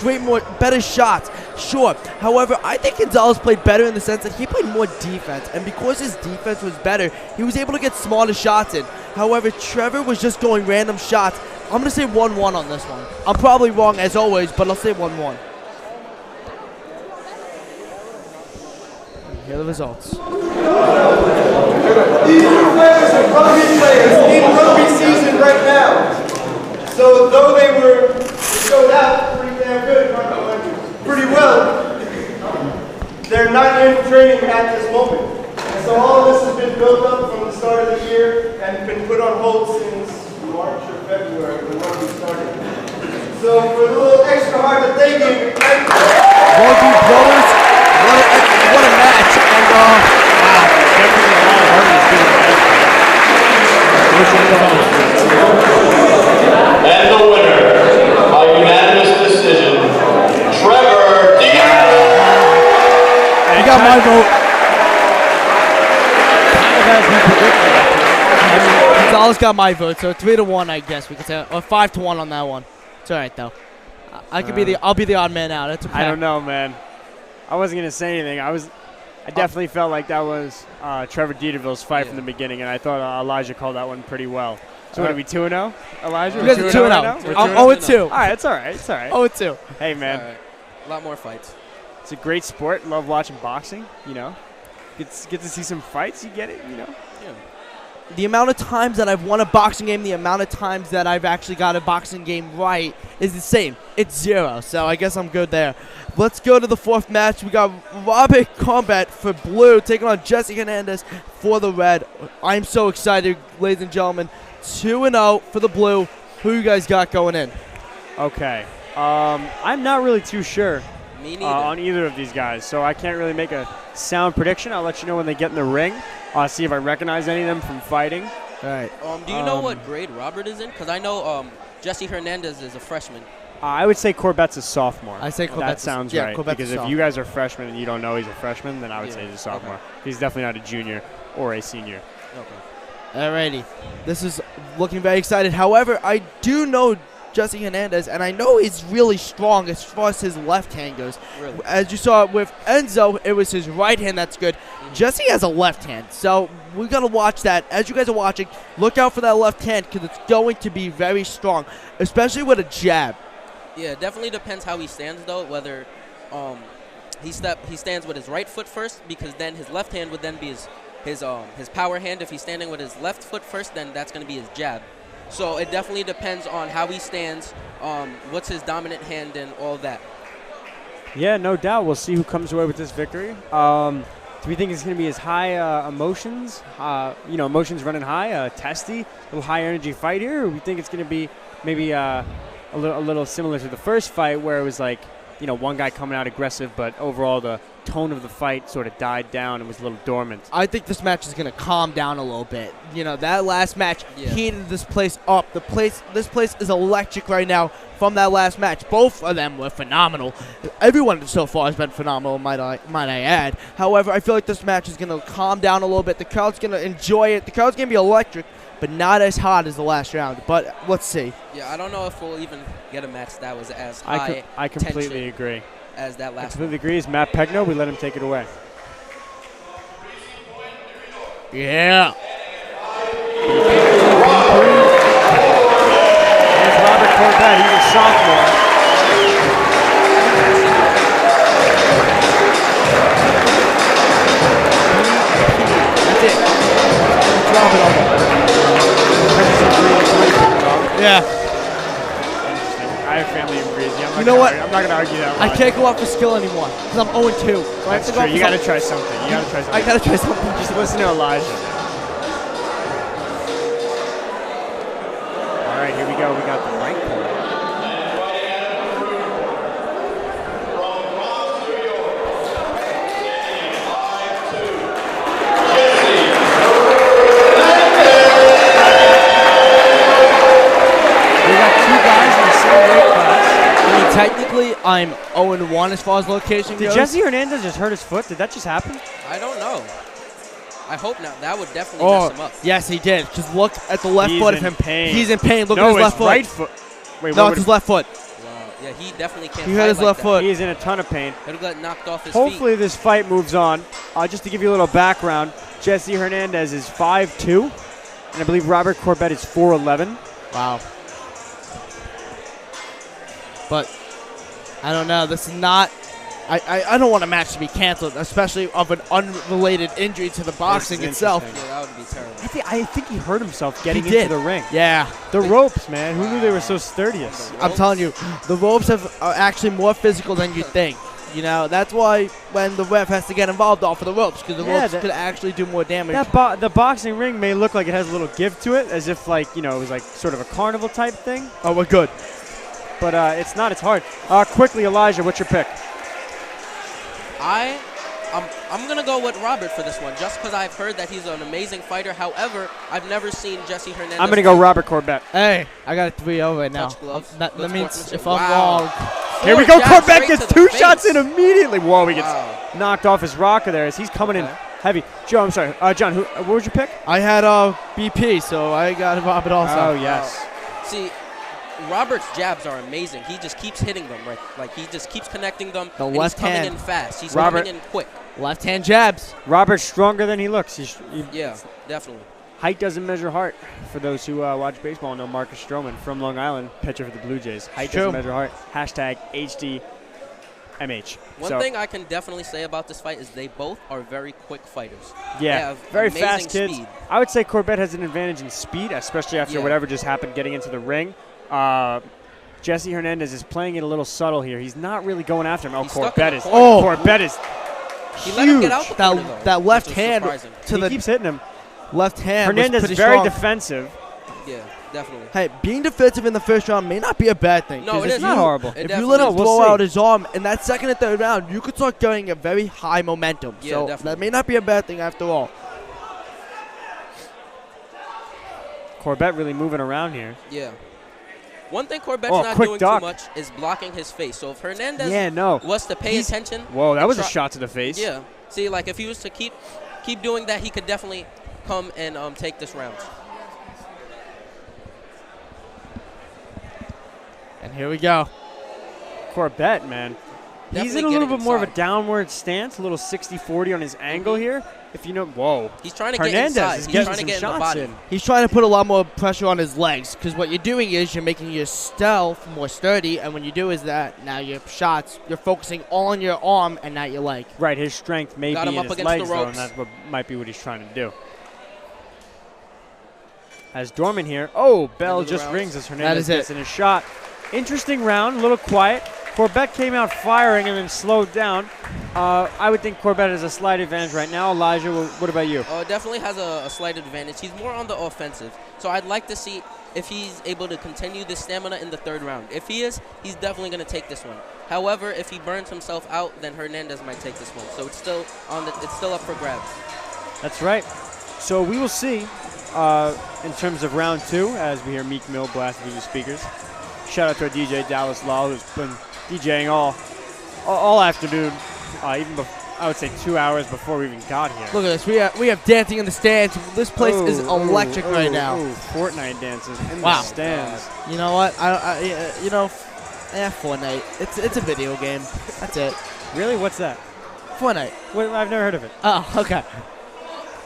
better shots. Sure. However, I think Gonzales played better in the sense that he played more defense. And because his defense was better, he was able to get smarter shots in. However, Trevor was just going random shots. I'm going to say 1-1 on this one. I'm probably wrong as always, but I'll say 1-1. Here are the results. These two players are rugby players in rugby season right now. So though they showed out pretty damn good, pretty well, they're not in training at this moment. And so all of this has been built up from the start of the year and been put on hold since March or February when rugby started. So for a little extra hard that they gave, Rugby brothers, what a match. And wow, Definitely a lot of hardness being And the winner my vote. Gonzales got my vote, so 3-1, I guess we could say, or 5-1 on that one. It's all right though. I'll be the odd man out. It's okay. I don't know, man. I wasn't gonna say anything. I definitely felt like that was Trevor Dieterville's fight from the beginning, and I thought Elijah called that one pretty well. So what are we 2-0? Elijah, You guys are 2-0. I'm 0-2. All right, it's all right. It's all right. 0-2. Hey, man. All right. A lot more fights. It's a great sport. Love watching boxing. You know, get to see some fights. You get it. You know. Yeah. The amount of times that I've won a boxing game, the amount of times that I've actually got a boxing game right is the same. It's 0. So I guess I'm good there. Let's go to the 4th match. We got Robert Combat for blue taking on Jesse Hernandez for the red. I'm so excited, ladies and gentlemen. 2-0 for the blue. Who you guys got going in? Okay. I'm not really too sure Me neither. on either of these guys, so I can't really make a sound prediction. I'll let you know when they get in the ring. See if I recognize any of them from fighting. All right. Do you know what grade Robert is in? Because I know Jesse Hernandez is a freshman. I would say Corbett's a sophomore. I say Corbett's that sounds yeah, right. Corbett's because a if you guys are freshmen and you don't know he's a freshman, then I would say he's a sophomore. Okay. He's definitely not a junior or a senior. Okay. Alrighty. This is looking very excited. However, I do know Jesse Hernandez, and I know he's really strong as far as his left hand goes. Really? As you saw with Enzo, it was his right hand that's good. Jesse has a left hand, so we got to watch that. As you guys are watching, look out for that left hand because it's going to be very strong, especially with a jab. Yeah, it definitely depends how he stands, though, whether he stands with his right foot first, because then his left hand would then be his power hand. If he's standing with his left foot first, then that's going to be his jab. So it definitely depends on how he stands, what's his dominant hand, and all that. Yeah, no doubt. We'll see who comes away with this victory. Do we think it's going to be as high emotions, emotions running high, testy, a little high energy fight here? Or we think it's going to be maybe a little similar to the first fight where it was like, one guy coming out aggressive, but overall the tone of the fight sort of died down and was a little dormant. I think this match is going to calm down a little bit. That last match heated this place up. This place is electric right now from that last match. Both of them were phenomenal. Everyone so far has been phenomenal, might I add. However, I feel like this match is going to calm down a little bit. The crowd's going to enjoy it. The crowd's going to be electric, but not as hot as the last round. But let's see. Yeah, I don't know if we'll even get a match that was as high I completely tension agree. as that I last completely agree. It's Matt Pegno. We let him take it away. Yeah. There's Robert Corbett. He's a sophomore. That's it. Drop it on. Yeah. I have family in Breezy. You know what? I'm not going to argue that. I can't go off for skill anymore because I'm 0-2. So I have to go You got to off try something. I got to try something. Just listen to Elijah. All right, here we go. We got the right corner. We got two guys in the same weight class. Technically, I'm 0-1 as far as location Did goes. Jesse Hernandez just hurt his foot? Did that just happen? I don't know. I hope not. That would definitely mess him up. Yes, he did. Just look at the left foot of him. Pain. He's in pain. Look at No, his left it's foot. right foot. Wait, No, what it's his left foot. Wow. Yeah, he definitely can't He fight hurt his like left that. foot. He is in a ton of pain. He'll get knocked off his Hopefully this fight moves on. Just to give you a little background, Jesse Hernandez is 5'2", and I believe Robert Corbett is 4'11". Wow. But I don't know. This is not. I don't want a match to be canceled, especially of an unrelated injury to the boxing itself. feet. Yeah, that would be terrible. I think he hurt himself getting He did. into the ring. Yeah. The ropes, man. Who knew they were so sturdious? I'm telling you, the ropes are actually more physical than you think. That's why when the ref has to get involved off of the ropes, because the ropes could actually do more damage. The boxing ring may look like it has a little give to it, as if it was like sort of a carnival type thing. Oh, we're good. But it's not. It's hard. Quickly, Elijah, what's your pick? I'm gonna go with Robert for this one, just because I've heard that he's an amazing fighter. However, I've never seen Jesse Hernandez. I'm gonna go Robert Corbett. Hey, I got a 3-0 right now. Touch gloves. That Good means sportsmanship. if I'm Wow. wrong, Here we go. jabs Corbett straight gets to the 2 face. shots in immediately. Whoa, he gets Wow. knocked off his rocker there as he's coming in heavy. Joe, I'm sorry. John, what was your pick? I had BP, so I got Robert also. Oh, yes. See, Robert's jabs are amazing. He just keeps hitting them, right? Like, he just keeps connecting them. The and left he's coming hand. in fast. He's Robert. coming in quick. Left hand jabs. Robert's stronger than he looks. Yeah, definitely. Height doesn't measure heart. For those who watch baseball, know Marcus Stroman from Long Island, pitcher for the Blue Jays. Height doesn't measure heart. Hashtag HDMH. One thing I can definitely say about this fight is they both are very quick fighters. They Yeah, have very amazing fast kids. speed. I would say Corbett has an advantage in speed, especially after Yeah. whatever just happened getting into the ring. Jesse Hernandez is playing it a little subtle here. He's not really going after him. Oh, He's stuck in Corbett the is. corner. Oh, Corbett is He let him huge. get out the corner, though, That left which is hand surprising. to He the keeps hitting him. left hand. Hernandez was is pretty very strong. defensive. Yeah, definitely. Hey, being defensive in the first round may not be a bad thing. No, 'cause it if is not horrible. It If you let him We'll blow see. out his arm in that second and third round, you could start getting a very high momentum. Yeah, so definitely. that may not be a bad thing after all. Corbett really moving around here. Yeah. One thing Corbett's Oh, not quick doing duck. too much is blocking his face. So if Hernandez Yeah, no. was to pay attention. Whoa, that and was a try- shot to the face. Yeah. See, like if he was to keep doing that, he could definitely come and take this round. And here we go. Corbett, man. He's Definitely in a little getting bit more of a inside. downward stance, a little 60-40 on his angle here. If you know, whoa. He's trying to Hernandez get inside. is He's getting trying to some get in the shots body. in. He's trying to put a lot more pressure on his legs because what you're doing is you're making your stealth more sturdy, and when you do is that now your shots, you're focusing all on your arm and not your leg. Right, his strength may Got be him in up his against the legs, though, and ropes. that's what might be what he's trying to do. As Dorman here. Oh, bell End of the just round. rings as Hernandez is it. gets in his shot. Interesting round, a little quiet. Corbett came out firing and then slowed down. I would think Corbett has a slight advantage right now. Elijah, what about you? Definitely has a slight advantage. He's more on the offensive. So I'd like to see if he's able to continue this stamina in the third round. If he is, he's definitely going to take this one. However, if he burns himself out, then Hernandez might take this one. So it's still up for grabs. That's right. So we will see in terms of round 2 as we hear Meek Mill blast through the speakers. Shout out to our DJ Dallas Law, who's been DJing all afternoon, even I would say 2 hours before we even got here. Look at this. We have dancing in the stands. This place is electric right now. Fortnite dances in Wow. the stands. You know what? Fortnite. It's a video game. That's it. Really? What's that? Fortnite. I've never heard of it. Oh, okay.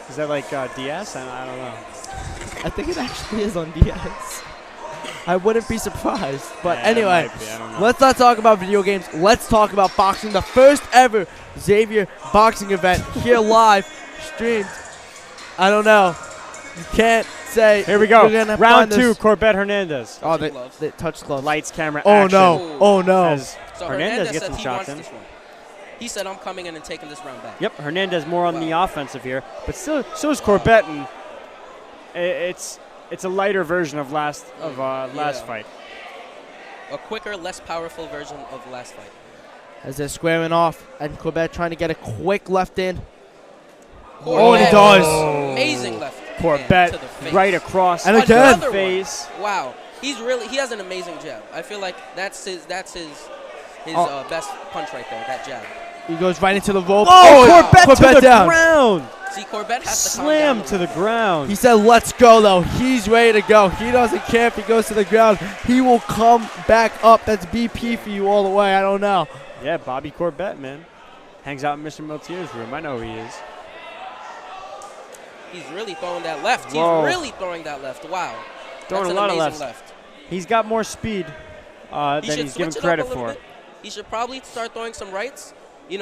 Is that like DS? I don't know. I think it actually is on DS. I wouldn't be surprised. But Yeah, it anyway, might be. I don't know. let's not talk about video games. Let's talk about boxing. The first ever Xavier boxing event here live, streamed. I don't know. You can't say. Here we go. We're gonna Round find 2, this- Corbett Hernandez. Oh, Gloves. they touched gloves. Lights, camera, Oh action. no! Oh no! As So Hernandez gets said some he shots wants in. this one. He said, I'm coming in and taking this round back. Yep, Hernandez more on the offensive here, but still, so is Corbett, and it's a lighter version of last fight. A quicker, less powerful version of the last fight. As they're squaring off, and Corbett trying to get a quick left in. Corbett, and he does. Amazing left hand Corbett to the face. right across And the again. Another face. one. Wow. He has an amazing jab. I feel like that's his Oh. best punch right there, that jab. He goes right into the rope. Oh, wow. Corbett to the down. ground. See, Corbett has to calm Slam down to the ground. He said, let's go, though. He's ready to go. He doesn't care if he goes to the ground. He will come back up. That's BP for you all the way. I don't know. Yeah, Bobby Corbett, man. Hangs out in Mr. Meltier's room. I know who he is. He's really throwing that left. Whoa. He's really throwing that left. Wow. Throwing That's a lot an of amazing lefts. left. He's got more speed than He should he's given switch it up credit a little for. bit. He should probably start throwing some rights.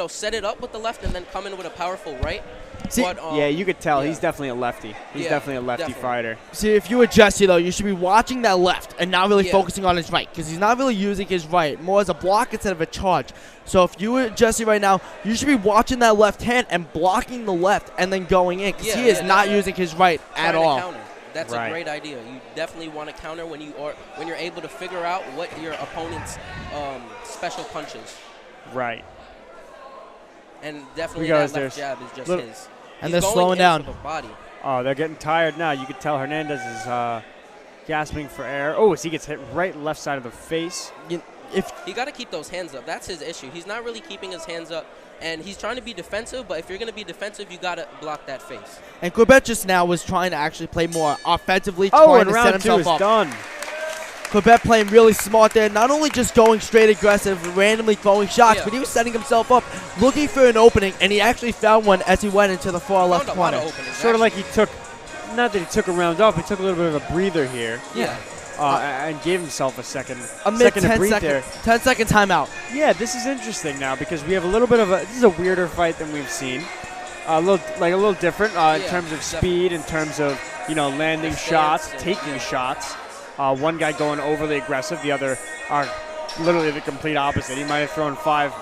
Set it up with the left and then come in with a powerful right. See, But, Yeah, you could tell yeah. he's definitely a lefty. He's Yeah, definitely a lefty definitely. fighter. See, if you were Jesse, though, you should be watching that left and not really Yeah. focusing on his right because he's not really using his right, more as a block instead of a charge. So if you were Jesse right now, you should be watching that left hand and blocking the left and then going in because he is not using his right at trying to all. counter. That's Right. a great idea. You definitely want to counter when you're able to figure out what your opponent's special punches. Right. And definitely Here we go, that left there's jab is just little- his. And He's they're going slowing in down. for the body. Oh, they're getting tired now. You could tell Hernandez is gasping for air. Oh, as he gets hit right left side of the face. He got to keep those hands up. That's his issue. He's not really keeping his hands up, and he's trying to be defensive, but if you're going to be defensive, you got to block that face. And Corbett just now was trying to actually play more offensively, Oh, trying and to set round 2 himself is up. done. Corbett playing really smart there, not only just going straight aggressive, randomly throwing shots, Yeah. but he was setting himself up, looking for an opening, and he actually found one as he went into the far left Found a lot corner. of openings, Sort of like actually. he took, not that he took a round off, he took a little bit of a breather here. Yeah. And gave himself a second A mid second to 10 breathe second, there. 10-second timeout. Yeah, this is interesting now because we have a little bit of a. This is a weirder fight than we've seen. A little different in Yeah, terms of definitely. speed, in terms of landing Their shots, stance, taking shots. One guy going overly aggressive, the other are literally the complete opposite. He might have thrown five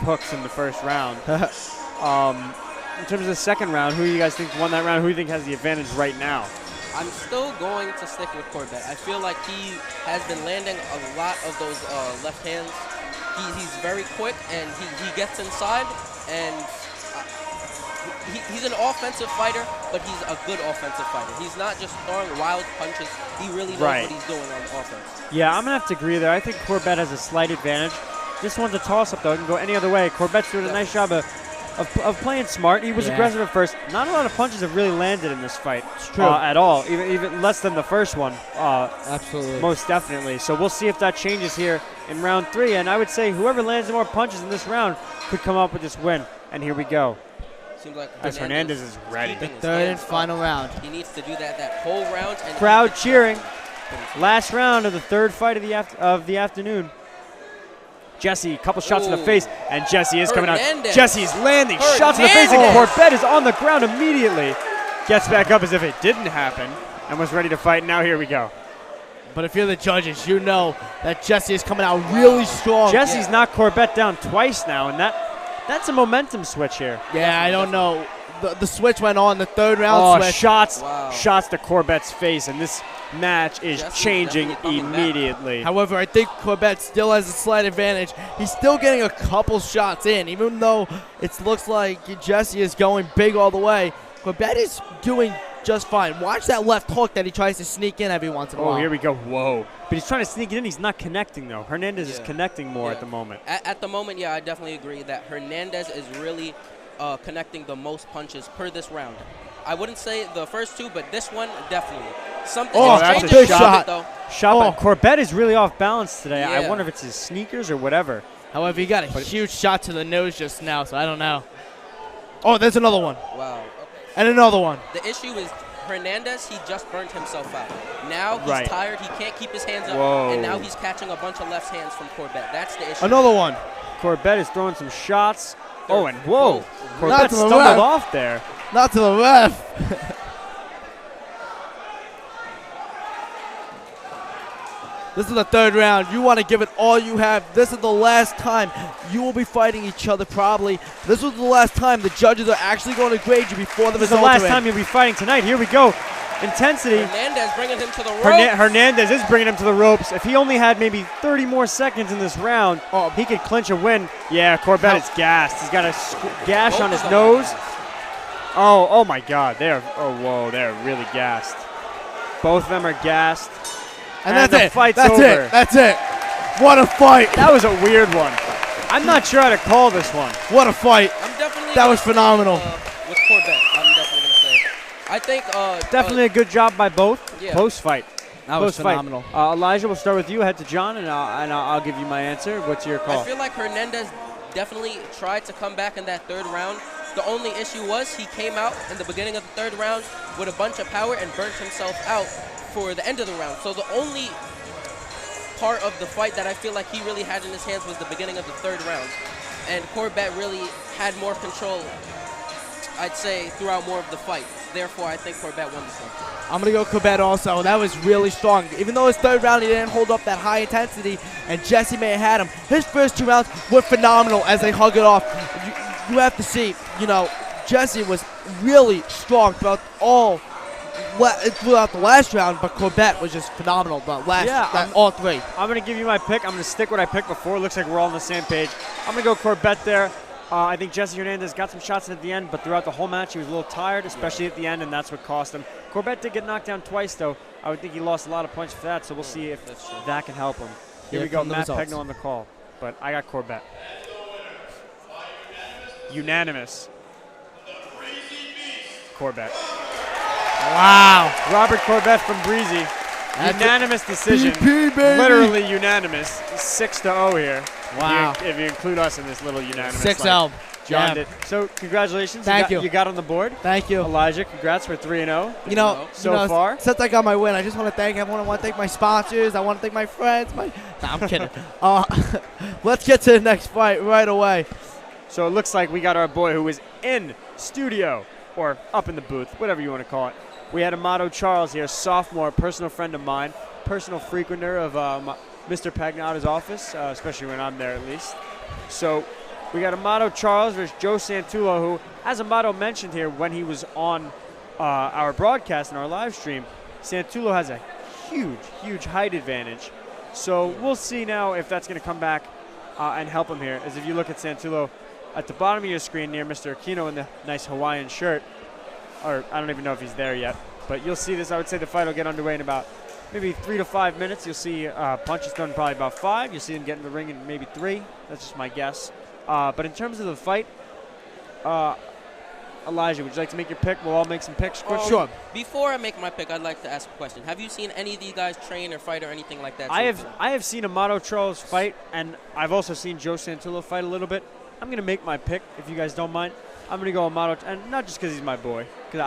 hooks in the first round. In terms of the second round, who do you guys think won that round? Who do you think has the advantage right now? I'm still going to stick with Corbett. I feel like he has been landing a lot of those left hands. He's very quick, and he gets inside, and he's an offensive fighter, but he's a good offensive fighter. He's not just throwing wild punches. He really knows what he's doing on offense. Yeah, I'm going to have to agree there. I think Corbett has a slight advantage. This one's a toss-up, though. It can go any other way. Corbett's doing a nice job of playing smart. He was aggressive at first. Not a lot of punches have really landed in this fight at all, even less than the first one. Absolutely. Most definitely. So we'll see if that changes here in round 3. And I would say whoever lands more punches in this round could come up with this win. And here we go. Seems like As Hernandez is ready. keeping his Third and hands final up. round. He needs to do that whole round. And Crowd cheering. Last round of the third fight of the afternoon. Jesse, couple shots in the face, and Jesse is coming out. Hernandez. Jesse's landing shots in the face, and Hernandez. Corbett is on the ground immediately. Gets back up as if it didn't happen, and was ready to fight. Now here we go. But if you're the judges, you know that Jesse is coming out really strong. Jesse's knocked Corbett down twice now, and that's a momentum switch here. Yeah, I don't know. The switch went on, the third round Oh, switch. shots to Corbett's face, and this match is Jesse's changing definitely coming back. immediately. However, I think Corbett still has a slight advantage. He's still getting a couple shots in, even though it looks like Jesse is going big all the way. Corbett is doing just fine. Watch that left hook that he tries to sneak in every once in a while. Oh, here we go. Whoa. But he's trying to sneak it in. He's not connecting, though. Hernandez is connecting more at the moment. At the moment, yeah, I definitely agree that Hernandez is really connecting the most punches per this round. I wouldn't say the first two, but this one, definitely. Something that's a changes big about it, shot. though. But Corbett is really off balance today. I Yeah. wonder if it's his sneakers or whatever. However, he got a huge shot to the nose just now, so I don't know. Oh, there's another one. Wow. Okay. And another one. The issue is Hernandez, he just burnt himself out. Now he's tired. He can't keep his hands up. Whoa. And now he's catching a bunch of left hands from Corbett. That's the issue. Another one. Corbett is throwing some shots. Oh, and whoa. Not Corbett to the stumbled left. off there. Not to the left. This is the third round. You want to give it all you have. This is the last time you will be fighting each other probably. This was the last time the judges are actually going to grade you before the This is the results last are in. time you'll be fighting tonight. Here we go. Intensity. Hernandez bringing him to the rope. Hernandez is bringing him to the ropes. If he only had maybe 30 more seconds in this round, he could clinch a win. Yeah, Corbett is gassed. He's got a gash Both on his of them are nose. gassed. Oh my God. They're really gassed. Both of them are gassed. And that's the it. fight's That's over. it. That's it. What a fight. That was a weird one. I'm not sure how to call this one. What a fight. I'm definitely That was gonna phenomenal. stick, with Corbett, I'm definitely going to say. I think Definitely a good job by both. Yeah. Post-fight. That was Post-fight. phenomenal. Elijah, we'll start with you. Head to John, and I'll give you my answer. What's your call? I feel like Hernandez definitely tried to come back in that third round. The only issue was he came out in the beginning of the third round with a bunch of power and burnt himself out for the end of the round. So the only part of the fight that I feel like he really had in his hands was the beginning of the third round. And Corbett really had more control, I'd say, throughout more of the fight. Therefore, I think Corbett won this one. I'm going to go Corbett also. That was really strong. Even though his third round, he didn't hold up that high intensity, and Jesse may have had him. His first two rounds were phenomenal as they hug it off. You have to see, Jesse was really strong throughout the last round, but Corbett was just phenomenal. All three. I'm going to give you my pick. I'm going to stick what I picked before. Looks like we're all on the same page. I'm going to go Corbett there. I think Jesse Hernandez got some shots in at the end, but throughout the whole match, he was a little tired, especially at the end, and that's what cost him. Corbett did get knocked down twice, though. I would think he lost a lot of points for that, so we'll see if that can help him. Here we go. Matt Pegno on the call, but I got Corbett. Unanimous. Corbett. Wow. Robert Corbett from Breezy. Unanimous decision. BP, baby. Literally unanimous. 6-0 here. Wow. If you include us in this little unanimous. 6-0. John did. So congratulations. Thank you. You got on the board. Thank you. Elijah, congrats for 3-0. So far. Since I got my win, I just want to thank everyone. I want to thank my sponsors. I want to thank my friends. No, I'm kidding. Let's get to the next fight right away. So it looks like we got our boy who is in studio or up in the booth, whatever you want to call it. We had Amato Charles here, sophomore, personal friend of mine, personal frequenter of Mr. Pagnata's office, especially when I'm there at least. So we got Amato Charles versus Joe Santullo, who, as Amato mentioned here when he was on our broadcast and our live stream, Santullo has a huge height advantage. So we'll see now if that's going to come back and help him here. As if you look at Santullo at the bottom of your screen near Mr. Aquino in the nice Hawaiian shirt, or I don't even know if he's there yet, but you'll see this. I would say the fight will get underway in about maybe 3 to 5 minutes. You'll see punches thrown probably about 5. You'll see him get in the ring in maybe 3. That's just my guess. But in terms of the fight, Elijah, would you like to make your pick? We'll all make some picks quick. Sure. Before I make my pick, I'd like to ask a question. Have you seen any of these guys train or fight or anything like that? I have seen Amato Charles fight, and I've also seen Joe Santullo fight a little bit. I'm going to make my pick, if you guys don't mind. I'm going to go Amato, and not just because he's my boy, because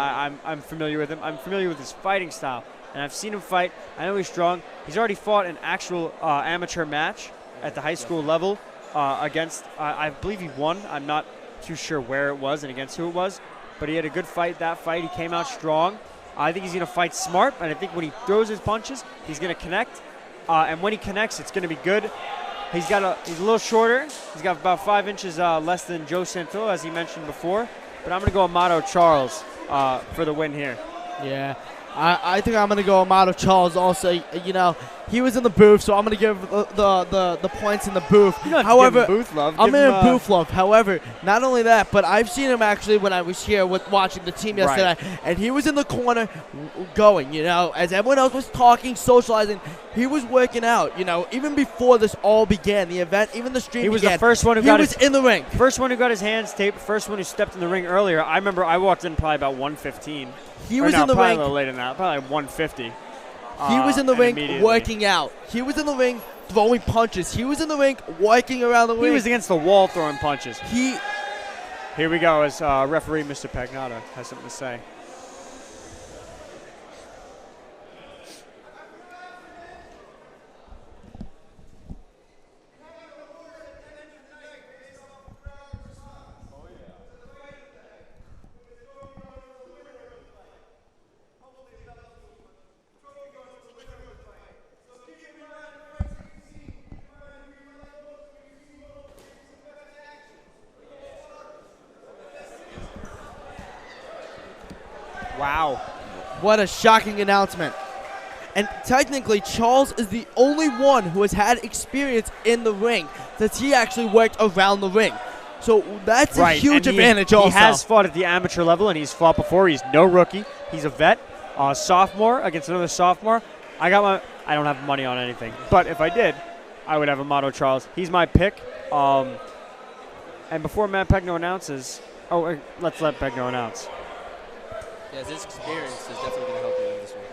I'm familiar with him. I'm familiar with his fighting style, and I've seen him fight. I know he's strong. He's already fought an actual amateur match at the high school level against, I believe he won. I'm not too sure where it was and against who it was, but he had a good fight that fight. He came out strong. I think he's going to fight smart, and I think when he throws his punches, he's going to connect, and when he connects, it's going to be good. He's a little shorter. He's got about 5 inches less than Joe Santullo, as he mentioned before. But I'm going to go Amato Charles for the win here. Yeah. I think I'm going to go Amato Charles also. You know, he was in the booth, so I'm going to give the points in the booth. However, booth love. I'm in booth love. However, not only that, but I've seen him actually when I was here watching the team yesterday, and he was in the corner going, you know, as everyone else was talking, socializing, he was working out, you know, even before this all began, the event, even the stream He was began, the first one who in the ring. First one who got his hands taped, first one who stepped in the ring earlier. I remember I walked in probably about 1:15. He was in the probably ring. a little later than that, probably like 1:50. He was in the ring working out. He was in the ring throwing punches. He was in the ring working around the ring. He was against the wall throwing punches. Here we go as referee Mr. Pagnata has something to say. Wow. What a shocking announcement. And technically, Charles is the only one who has had experience in the ring since he actually worked around the ring. So that's a huge advantage also. He has fought at the amateur level, and he's fought before. He's no rookie. He's a vet, sophomore against another sophomore. I don't have money on anything, but if I did, I would have Amato Charles. He's my pick. And before Matt Pegno announces, let's let Pegno announce. Yes, his experience is definitely going to help you in this one.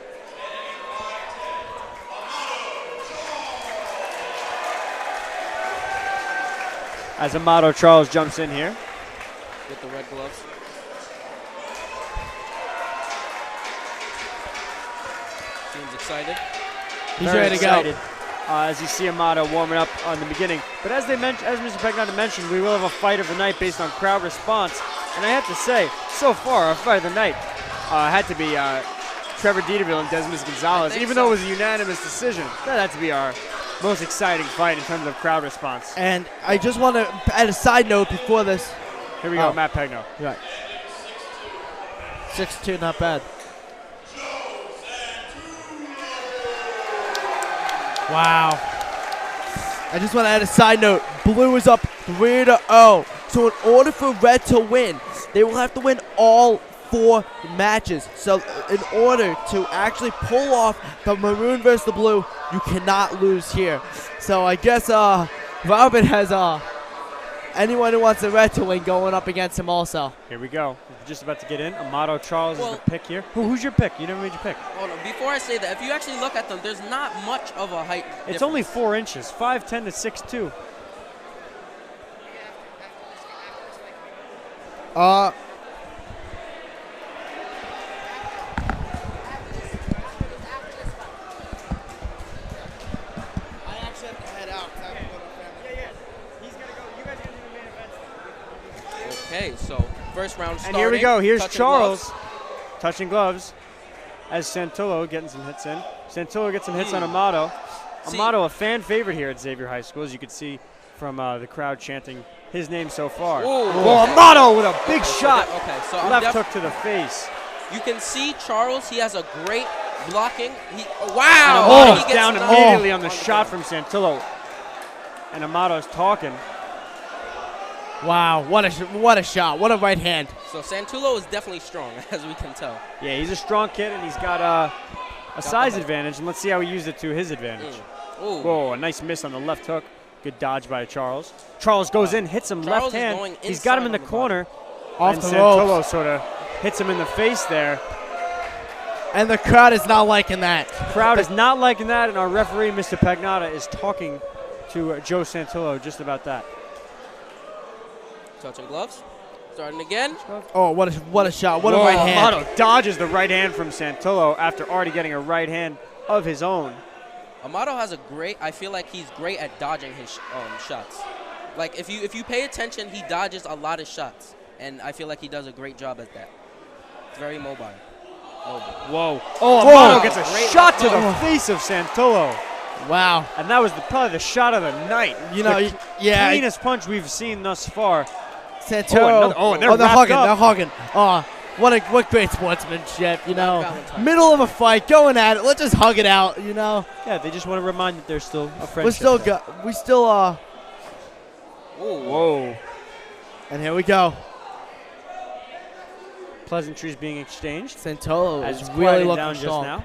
As Amato Charles jumps in here. With the red gloves. Seems excited. He's ready to go. As you see Amato warming up on the beginning. But as Mr. Pagnata mentioned, we will have a fight of the night based on crowd response. And I have to say, so far, our fight of the night had to be Trevor and Desmos Gonzales, even though it was a unanimous decision. That had to be our most exciting fight in terms of crowd response. And I just want to add a side note before this. Here we go, Matt Pegno. Right. 6'2", not bad. Wow. I just want to add a side note. Blue is up 3-0. So in order for red to win, they will have to win all 4 matches. So in order to actually pull off the maroon versus the blue, you cannot lose here. So I guess Robin has anyone who wants the red to win going up against him also. Here we go. We're just about to get in. Amato Charles is the pick here. Who's your pick? You never made your pick. Hold on. Before I say that, if you actually look at them, there's not much of a height difference. It's only 4 inches, 5'10" to 6'2". I actually have to head out. He's gonna go. You guys are gonna do the main event. Okay, so first round starting. And here we go. Here's touching Charles gloves. touching gloves as Santullo getting some hits in. Santullo gets some hits on Amato. Amato, a fan favorite here at Xavier High School, as you can see from the crowd chanting his name so far. Whoa, Amato with a big shot. Okay, so Left hook to the face. You can see Charles. He has a great blocking. Wow! Amato He is gets down knocked immediately on the the shot ground. from Santullo. And Amato's talking. Wow, what a shot. What a right hand. So Santullo is definitely strong, as we can tell. Yeah, he's a strong kid, and he's got a size advantage, and let's see how he used it to his advantage. Ooh. Whoa, a nice miss on the left hook. Good dodge by Charles. Charles goes in, hits him Charles left is hand. going He's got him in inside the on the corner. Off and the Santullo ropes. sort of hits him in the face there. And the crowd is not liking that. Crowd is not liking that, and our referee, Mr. Pagnotta, is talking to Joe Santullo just about that. Touching gloves. Starting again. Oh, what a shot. What a Whoa, right hand. Amato dodges the right hand from Santullo after already getting a right hand of his own. Amato has a great. I feel like he's great at dodging his shots. Like if you pay attention, he dodges a lot of shots, and I feel like he does a great job at that. It's very mobile. Whoa. Oh, Amato gets a shot to the face of Santullo. Wow. And that was probably the shot of the night. You know, the cleanest punch we've seen thus far. Santullo. And they're hugging. up. They're hugging. What great sportsmanship, you know. Middle of a fight, going at it. Let's just hug it out, you know. Yeah, they just want to remind that they're still a friendship. We still Whoa. And here we go. Pleasantries being exchanged. Santullo As is it's really quieted looking down strong. just now.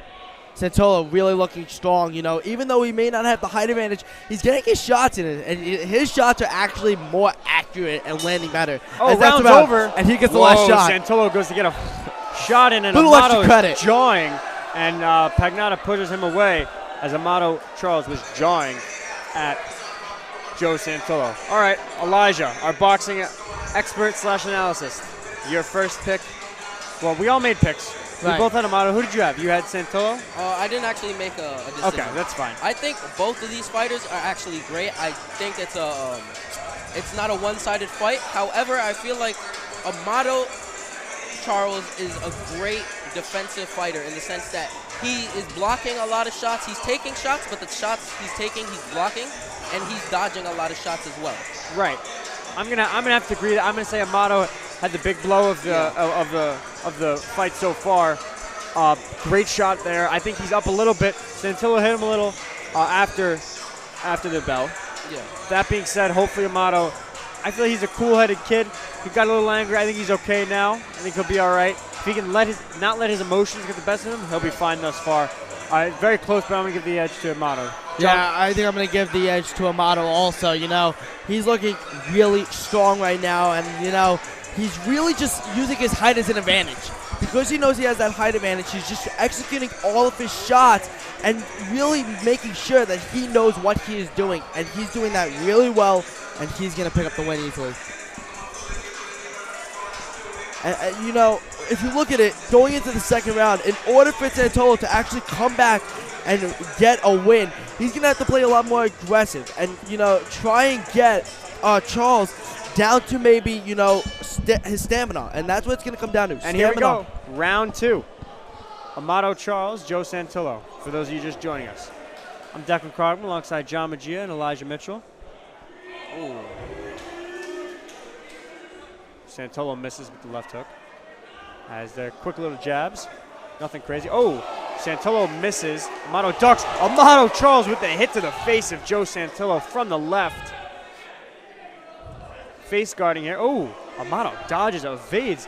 Santullo really looking strong, you know. Even though he may not have the height advantage, he's getting his shots in it, and his shots are actually more accurate and landing better. Oh, round's over. And he gets the last shot. Santullo goes to get a shot in, and Little extra Amato credit. is jawing, and Pagnotta pushes him away as Amato Charles was jawing at Joe Santullo. All right, Elijah, our boxing expert / analyst. Your first pick. Well, we all made picks. Right. We both had Amato. Who did you have? You had Santullo? I didn't actually make a decision. Okay, that's fine. I think both of these fighters are actually great. I think it's not a one-sided fight. However, I feel like Amato Charles is a great defensive fighter in the sense that he is blocking a lot of shots. He's taking shots, but the shots he's taking, he's blocking, and he's dodging a lot of shots as well. Right. I'm gonna have to agree that I'm gonna say Amato had the big blow of the fight so far. Great shot there. I think he's up a little bit. Santullo hit him a little after the bell. Yeah. That being said, hopefully Amato, I feel he's a cool-headed kid. He got a little angry. I think he's okay now. I think he'll be all right. If he can not let his emotions get the best of him, he'll be fine thus far. Very close, but I'm going to give the edge to Amato. Yeah, I think I'm going to give the edge to Amato also. You know, he's looking really strong right now, and, you know, he's really just using his height as an advantage. Because he knows he has that height advantage, he's just executing all of his shots and really making sure that he knows what he is doing. And he's doing that really well, and he's going to pick up the win easily. And, you know, if you look at it, going into the second round, in order for Santullo to actually come back and get a win, he's going to have to play a lot more aggressive and, you know, try and get Charles down to maybe, you know, his stamina. And that's what it's going to come down to. And here we go. Round 2. Amato Charles, Joe Santullo. For those of you just joining us. I'm Declan Krogman alongside John Magia and Elijah Mitchell. Ooh. Santullo misses with the left hook. As they're quick little jabs. Nothing crazy. Oh, Santullo misses. Amato ducks. Amato Charles with the hit to the face of Joe Santullo from the left. Face guarding here. Oh, Amato dodges, evades.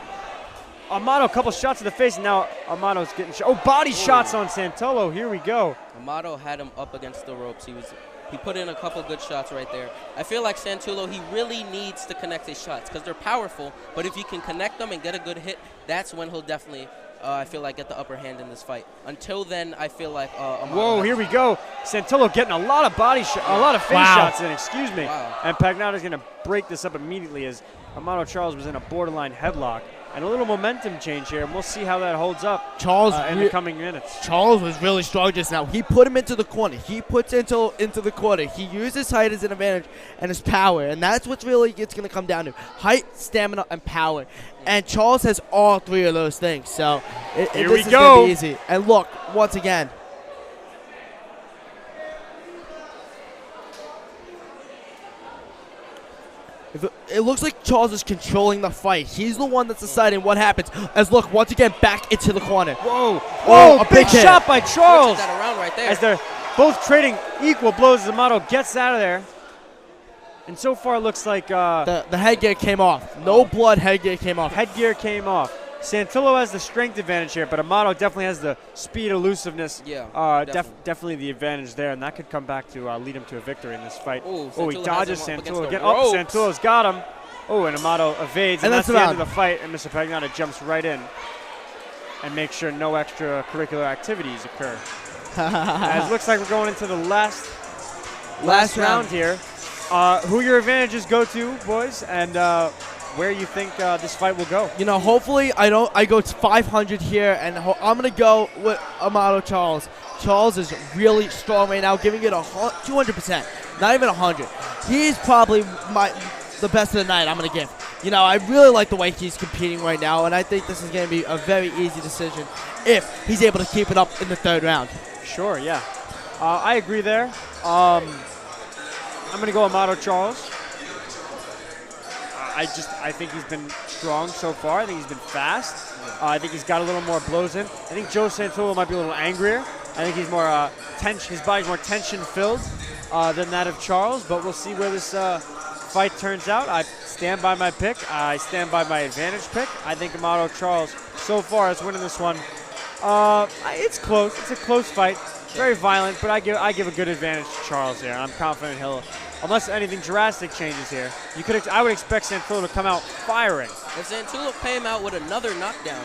Amato, a couple shots to the face, and now Amato's getting shot. Oh, body shots on Santolo. Here we go. Amato had him up against the ropes. He put in a couple good shots right there. I feel like Santolo, he really needs to connect his shots because they're powerful, but if he can connect them and get a good hit, that's when he'll definitely, I feel like, get the upper hand in this fight. Until then, I feel like Amato. Whoa, here we go. Santolo getting a lot of body shots, a lot of face shots in, excuse me. Wow. And Pagnato's going to break this up immediately as Amato Charles was in a borderline headlock. And a little momentum change here, and we'll see how that holds up in the coming minutes. Charles was really strong just now. He put him into the corner. He puts into the corner. He used his height as an advantage and his power, and that's what's really it's going to come down to. Height, stamina, and power. And Charles has all three of those things, so this is going to be easy. And look, once again, it looks like Charles is controlling the fight. He's the one that's deciding what happens. As look, once again, back into the corner. Whoa, whoa, big shot by Charles. That around right there. As they're both trading equal blows as Amato gets out of there. And so far it looks like the headgear came off. No blood, headgear came off. Headgear came off. Santolo has the strength advantage here, but Amato definitely has the speed, elusiveness. Yeah, definitely the advantage there, and that could come back to lead him to a victory in this fight. Oh, he dodges Santolo again. Oh, Santolo's got him. Oh, and Amato evades, and that's the end of the fight, and Mr. Pagnotta jumps right in and makes sure no extracurricular activities occur. As it looks like we're going into the last round here. Who your advantages go to, boys, and where you think this fight will go. You know, hopefully I go to 500 here, and I'm going to go with Amato Charles. Charles is really strong right now, giving it 200%, not even 100. He's probably the best of the night I'm going to give. You know, I really like the way he's competing right now, and I think this is going to be a very easy decision if he's able to keep it up in the third round. Sure, yeah. I agree there. I'm going to go Amato Charles. I think he's been strong so far. I think he's been fast. I think he's got a little more blows in. I think Joe Santolo might be a little angrier. I think he's more his body's more tension-filled than that of Charles, but we'll see where this fight turns out. I stand by my pick. I stand by my advantage pick. I think Amato Charles so far is winning this one. It's close. It's a close fight. Very violent, but I give a good advantage to Charles here. I'm confident he'll, unless anything drastic changes here. I would expect Santolo to come out firing. If Santolo came out with another knockdown,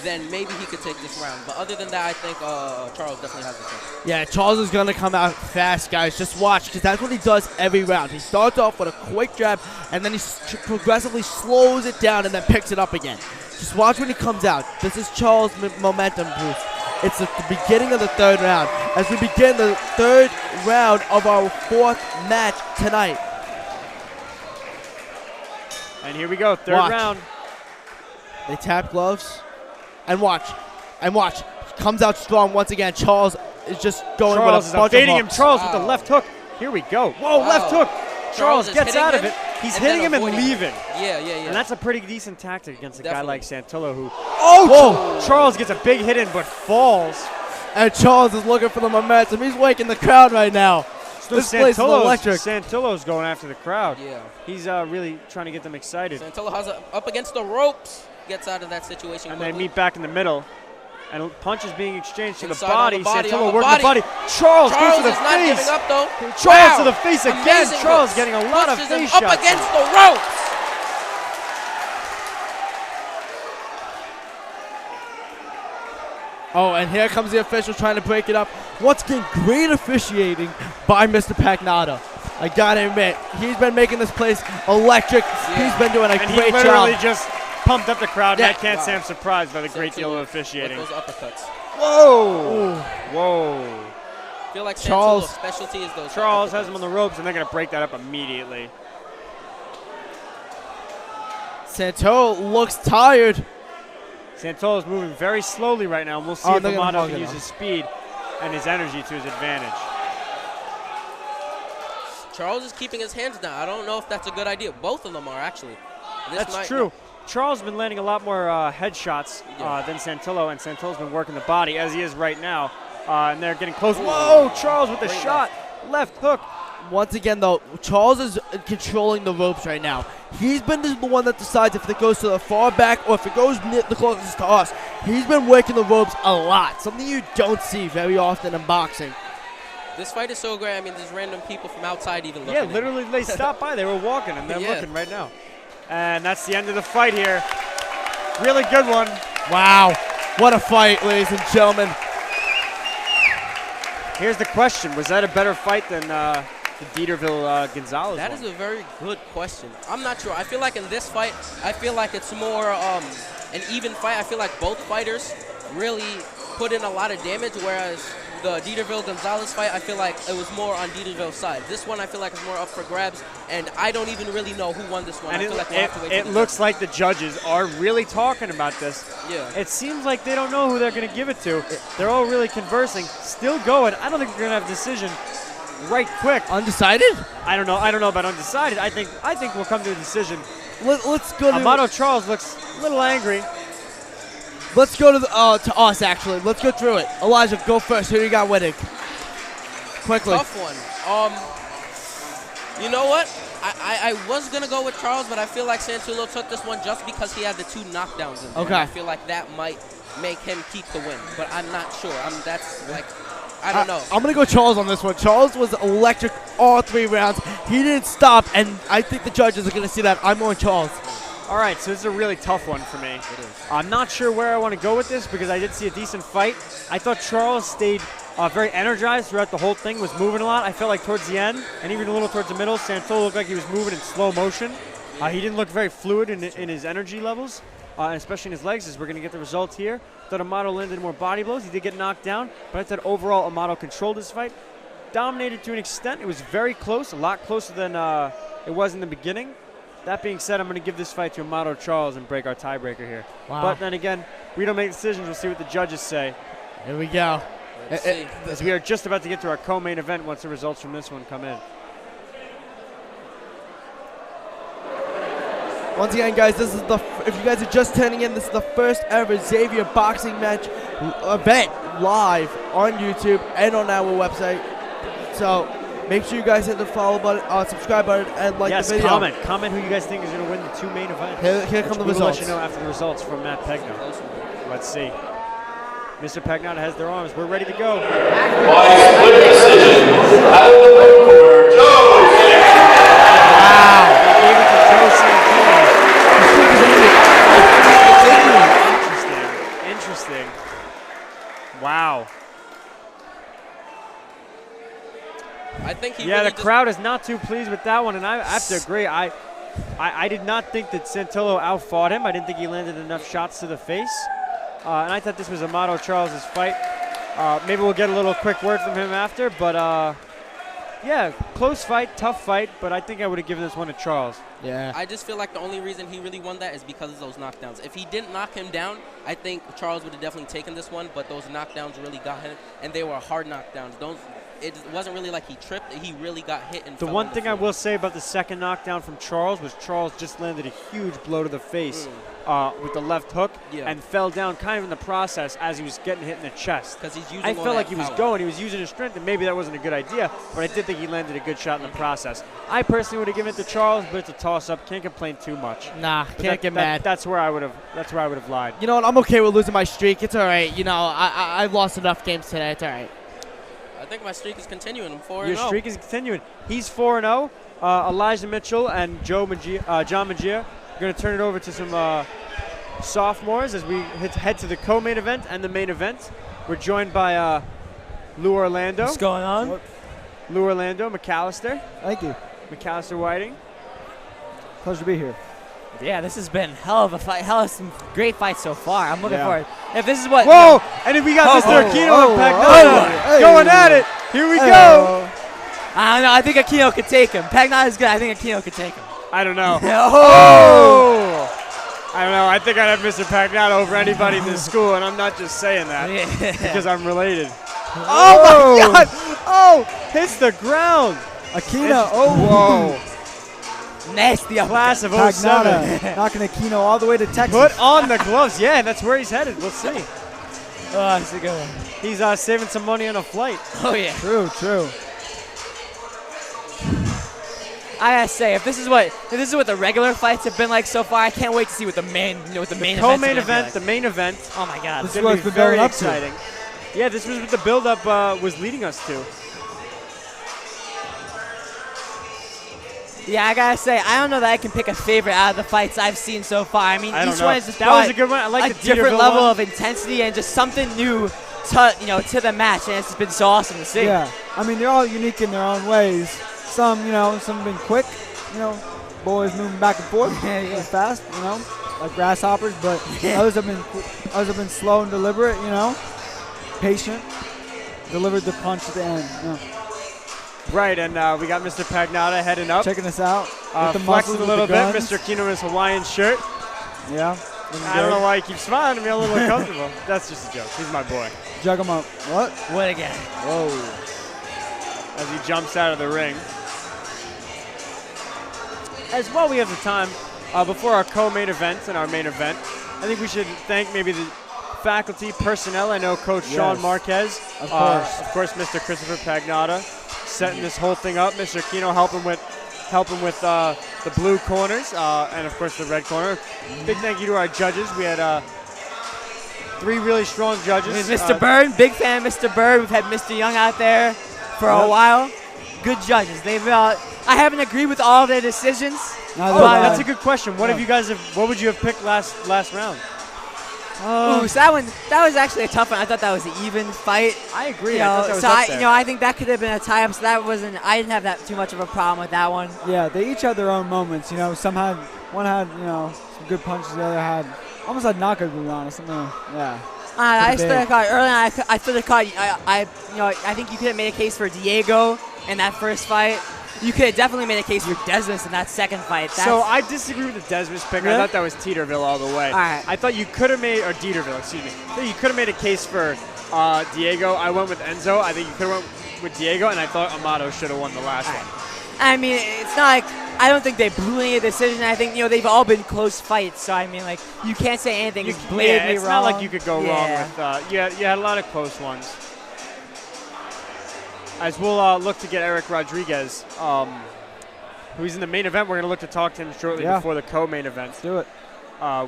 then maybe he could take this round. But other than that, I think Charles definitely has the chance. Yeah, Charles is going to come out fast, guys. Just watch, because that's what he does every round. He starts off with a quick jab, and then he progressively slows it down and then picks it up again. Just watch when he comes out. This is Charles' momentum boost. It's at the beginning of the third round. As we begin the third round of our fourth match tonight. And here we go, third round. They tap gloves. And watch. Comes out strong once again. Charles is just going with a bunch of hooks. Evading him. Charles with the left hook. Here we go. Whoa, left hook. Charles gets out of it. He's hitting him and leaving. Yeah. And that's a pretty decent tactic against a guy like Santolo who... Oh! Charles gets a big hit in but falls. And Charles is looking for the momentum. He's waking the crowd right now. This place is electric. Santolo's going after the crowd. Yeah. He's really trying to get them excited. Santolo has up against the ropes. Gets out of that situation. And they meet back in the middle. And punches being exchanged to the Inside body. on the body, Santolo on the working the body. Charles goes to the is not face. giving up, though. Charles to the face again. Amazing Charles hooks. getting a lot of Pushes face him shots. up against the ropes. Oh, and here comes the official trying to break it up. Once again, great officiating by Mr. Pagnotta. I gotta admit, he's been making this place electric. Yeah. He's been doing a And great he literally job. just pumped up the crowd. Yeah. And I can't say I'm surprised by the great deal of With officiating. those uppercuts. Whoa! Whoa! I feel like Charles- Santolo's specialty is those Charles uppercuts. has him on the ropes, and they're going to break that up immediately. Santolo looks tired. Santolo's moving very slowly right now, and we'll see if they're gonna Amato hug can it use up. his speed and his energy to his advantage. Charles is keeping his hands down. I don't know if that's a good idea. Both of them are, actually. That's true. Charles has been landing a lot more headshots than Santolo, and Santolo's been working the body, as he is right now. And they're getting close. Whoa! Charles with the shot. Left hook. Once again, though, Charles is controlling the ropes right now. He's been the one that decides if it goes to the far back or if it goes the closest to us. He's been working the ropes a lot, something you don't see very often in boxing. This fight is so great. I mean, there's random people from outside even looking. Yeah, literally, they stopped by. They were walking, and they're Yeah. looking right now. And that's the end of the fight here. Really good one. Wow. What a fight, ladies and gentlemen. Here's the question. Was that a better fight than the Dieterville-Gonzales That is a very good question. I'm not sure. I feel like in this fight, I feel like it's more an even fight. I feel like both fighters really put in a lot of damage, whereas the Dieterville-Gonzales fight, I feel like it was more on Dieterville's side. This one, I feel like is more up for grabs, and I don't even really know who won this one. And I feel like we'll have to wait it for the looks judges. like the judges are really talking about this. Yeah. It seems like they don't know who they're going to give it to. They're all really conversing, still going. I don't think they're going to have a decision right quick. Undecided? I don't know. I don't know about undecided. I think we'll come to a decision. Let's go to Amato Charles looks a little angry. Let's go to us, actually. Let's go through it. Elijah, go first. Who do you got winning? Quickly. Tough one. You know what? I was going to go with Charles, but I feel like Santulo took this one just because he had the 2 knockdowns in there. Okay. I feel like that might make him keep the win, but I'm not sure. That's like, I don't know. I'm going to go Charles on this one. Charles was electric all 3 rounds. He didn't stop, and I think the judges are going to see that. I'm going Charles. All right, so this is a really tough one for me. It is. I'm not sure where I want to go with this because I did see a decent fight. I thought Charles stayed very energized throughout the whole thing, was moving a lot. I felt like towards the end, and even a little towards the middle, Santulo looked like he was moving in slow motion. He didn't look very fluid in his energy levels, especially in his legs, as we're going to get the results here. Thought Amato landed more body blows. He did get knocked down, but I thought overall Amato controlled this fight. Dominated to an extent. It was very close, a lot closer than it was in the beginning. That being said, I'm going to give this fight to Amato Charles and break our tiebreaker here. Wow. But then again, we don't make decisions. We'll see what the judges say. Here we go. Let's see. As we are just about to get to our co-main event once the results from this one come in. Once again, guys, this is if you guys are just tuning in, this is the first ever Xavier boxing match event live on YouTube and on our website. So make sure you guys hit the follow button, subscribe button, and like the video. Yes, comment who you guys think is going to win the 2 main events. Here come the We'll results. let you know after the results from Matt Pegno. Let's see. Mr. Pegno has their arms. We're ready to go. By split decision, out of the ring corner, Joe. They gave it to Joe Santini. Interesting. Wow. I think he Yeah, really the crowd is not too pleased with that one, and I have to agree. I did not think that Santillo outfought him. I didn't think he landed enough shots to the face. And I thought this was Amato Charles' fight. Maybe we'll get a little quick word from him after, but yeah, close fight, tough fight, but I think I would have given this one to Charles. Yeah. I just feel like the only reason he really won that is because of those knockdowns. If he didn't knock him down, I think Charles would have definitely taken this one, but those knockdowns really got him, and they were hard knockdowns. It wasn't really like he tripped. He really got hit. And The fell one on thing the I floor. will say about the second knockdown from Charles was Charles just landed a huge blow to the face with the left hook and fell down kind of in the process as he was getting hit in the chest. Because he's using I all felt like that he was power. going. He was using his strength, and maybe that wasn't a good idea, but I did think he landed a good shot in the process. I personally would have given it to Charles, but it's a toss-up. Can't complain too much. Nah, But can't get mad. That's where I would have lied. You know what? I'm okay with losing my streak. It's all right. You know, I lost enough games today. It's all right. I think my streak is continuing. I'm 4-0. Your streak is continuing. He's 4-0. Elijah Mitchell and John Magia are going to turn it over to some sophomores as we head to the co-main event and the main event. We're joined by Lou Orlando. What's going on? Lou Orlando, McAllister. Thank you. McAllister Whiting. Pleasure to be here. Yeah, this has been hell of a fight. Hell of some great fights so far. I'm looking forward. If this is what. Whoa! And then we got Mr. Aquino and Pagnata going at it. Here we go. I don't know. I think Aquino could take him. Pagnata is good. I think Aquino could take him. I don't know. Oh! I don't know. I think I'd have Mr. Pagnata over anybody in this school, and I'm not just saying that because I'm related. Oh, my God! Oh, hits the ground. Aquino, Whoa. Nasty Class of Pagnata 07. knocking Aquino all the way to Texas. Put on the gloves. Yeah, that's where he's headed. We'll see. Oh, that's a good one. He's saving some money on a flight. Oh, yeah. True. I gotta say, if this is what the regular fights have been like so far, I can't wait to see what the main co-main event, the main event. Oh my God, this is going to be very exciting. Yeah, this was what the build-up was leading us to. Yeah, I gotta say, I don't know that I can pick a favorite out of the fights I've seen so far. I mean, each one is just that was a good one. I like the different Dieterville level one. of intensity and just something new to the match, and it's just been so awesome to see. Yeah, I mean, they're all unique in their own ways. Some have been quick, boys moving back and forth, fast, like grasshoppers. But others have been slow and deliberate, patient, delivered the punch at the end. Right, and we got Mr. Pagnotta heading up. Checking us out. Flexing a little bit. Mr. Kino in his Hawaiian shirt. Yeah. I don't know why he keeps smiling at me a little uncomfortable. That's just a joke. He's my boy. Jug him up. What? What again? Whoa. As he jumps out of the ring. As well, we have the time before our co-main event and our main event. I think we should thank maybe the faculty, personnel. I know Coach Sean Marquez. Of course, Mr. Christopher Pagnotta setting this whole thing up. Mr. Kino helping with the blue corners and, of course, the red corner. Big thank you to our judges. We had 3 really strong judges. Mr. Bird, big fan of Mr. Bird. We've had Mr. Young out there for a while. Good judges. They've I haven't agreed with all of their decisions. That's a good question. What would you have picked last round? So that was actually a tough one. I thought that was an even fight. I agree. I thought that was up there. I think that could have been a tie-up. So I didn't have that too much of a problem with that one. Yeah, they each had their own moments. One had some good punches. The other had almost had knockout, to be honest. I still caught early on. I still caught. I think you could have made a case for Diego in that first fight. You could have definitely made a case for Desmos in that second fight. So I disagree with the Desmos pick. Really? I thought that was Teeterville all the way. All right. I thought you could have made, or Dieterville, excuse me. I thought you could have made a case for Diego. I went with Enzo. I think you could have went with Diego, and I thought Amato should have won the last one. I mean, it's not like I don't think they blew any decision. I think they've all been close fights. So I mean, like you can't say anything is blatantly it's wrong. not like you could go wrong with. You had a lot of close ones. As we'll look to get Eric Rodriguez, who's in the main event. We're going to look to talk to him shortly before the co-main event. Let's do it.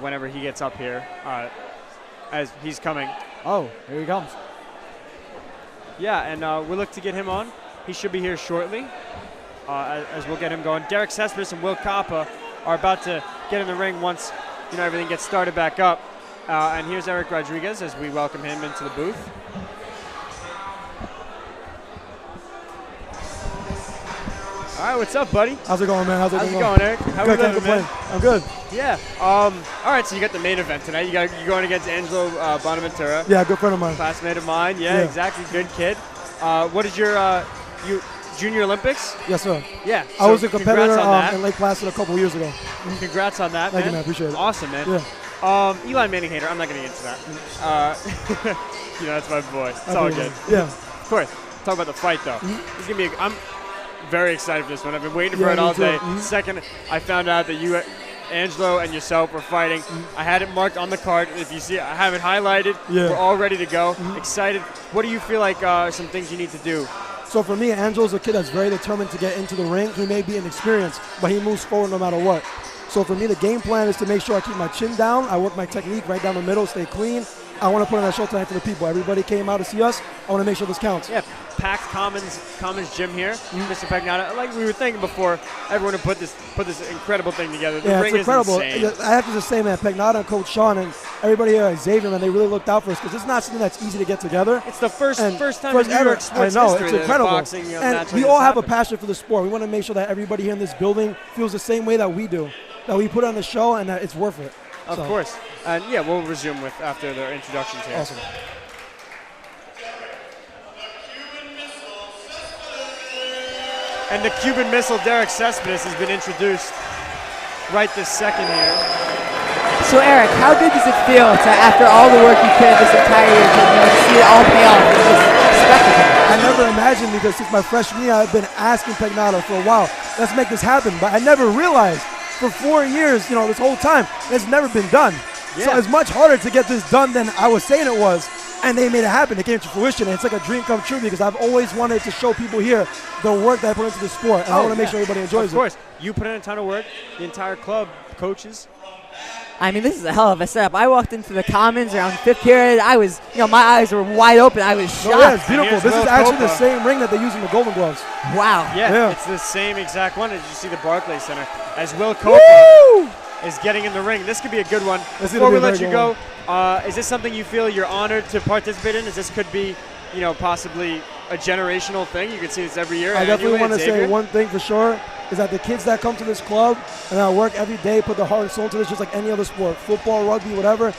Whenever he gets up here, as he's coming. Oh, here he comes. Yeah, and we'll look to get him on. He should be here shortly, as we'll get him going. Derek Cespedes and Will Coppa are about to get in the ring once everything gets started back up. And here's Eric Rodriguez as we welcome him into the booth. All right, what's up, buddy? How's it going, man? How's it going, Eric? How we living, man? I'm good. Yeah. All right, so you got the main event tonight. You're going against Angelo Bonaventura. Yeah, good friend of mine. Classmate of mine. Yeah, exactly. Good kid. What is your Junior Olympics? Yes, sir. Yeah. I was a competitor in in Lake Placid a couple years ago. Congrats on that, Thank you, man. Appreciate it. Awesome, man. Yeah. Eli Manning hater. I'm not going to get into that. That's my boy. It's all good. Yeah. Of course. Talk about the fight, though. It's going to be I'm very excited for this one. I've been waiting for it all day. Second, I found out that you, Angelo, and yourself were fighting. I had it marked on the card. If you see it, I have it highlighted. Yeah. We're all ready to go. Excited. What do you feel like are some things you need to do? So for me, Angelo's a kid that's very determined to get into the ring. He may be inexperienced, but he moves forward no matter what. So for me, the game plan is to make sure I keep my chin down. I work my technique right down the middle, stay clean. I want to put on that show tonight for the people. Everybody came out to see us. I want to make sure this counts. Yeah, packed Commons gym here, Mr. Pagnotta. Like we were thinking before, everyone put this incredible thing together. The ring it's incredible. Is insane. I have to just say, man, Pagnotta and Coach Sean and everybody here at Xavier, man, they really looked out for us because it's not something that's easy to get together. It's the first time in New ever. York sports I know, history it's incredible. Boxing, and we all have a passion for the sport. We want to make sure that everybody here in this building feels the same way that we do, that we put on the show and that it's worth it. Of course. And yeah, we'll resume after the introductions here. Awesome. And the Cuban missile, Derek Cespedes, has been introduced right this second here. So Eric, how good does it feel to, after all the work you put in this entire year, to see it all pay off in this spectacle? I never imagined, because since my freshman year, I've been asking Pagnotta for a while, let's make this happen. But I never realized for 4 years, this whole time, it's never been done. Yeah. So it's much harder to get this done than I was saying it was. and they made it happen. It came to fruition, and it's like a dream come true because I've always wanted to show people here the work that I put into the sport, and I want to make sure everybody enjoys it. Of course. You put in a ton of work. The entire club, coaches. I mean, this is a hell of a setup. I walked into the Commons around 5th period. I was, my eyes were wide open. I was shocked. Oh, yeah, it's beautiful. This is actually the Copa. same ring that they use in the Golden Gloves. Wow. Yeah, it's the same exact one as you see the Barclays Center. As Will Copa is getting in the ring. This could be a good one. Before we let you go, is this something you feel you're honored to participate in? Is this could be, possibly a generational thing? You can see this every year. I definitely want to say one thing for sure is that the kids that come to this club and I work every day, put their heart and soul into this, just like any other sport, football, rugby, whatever.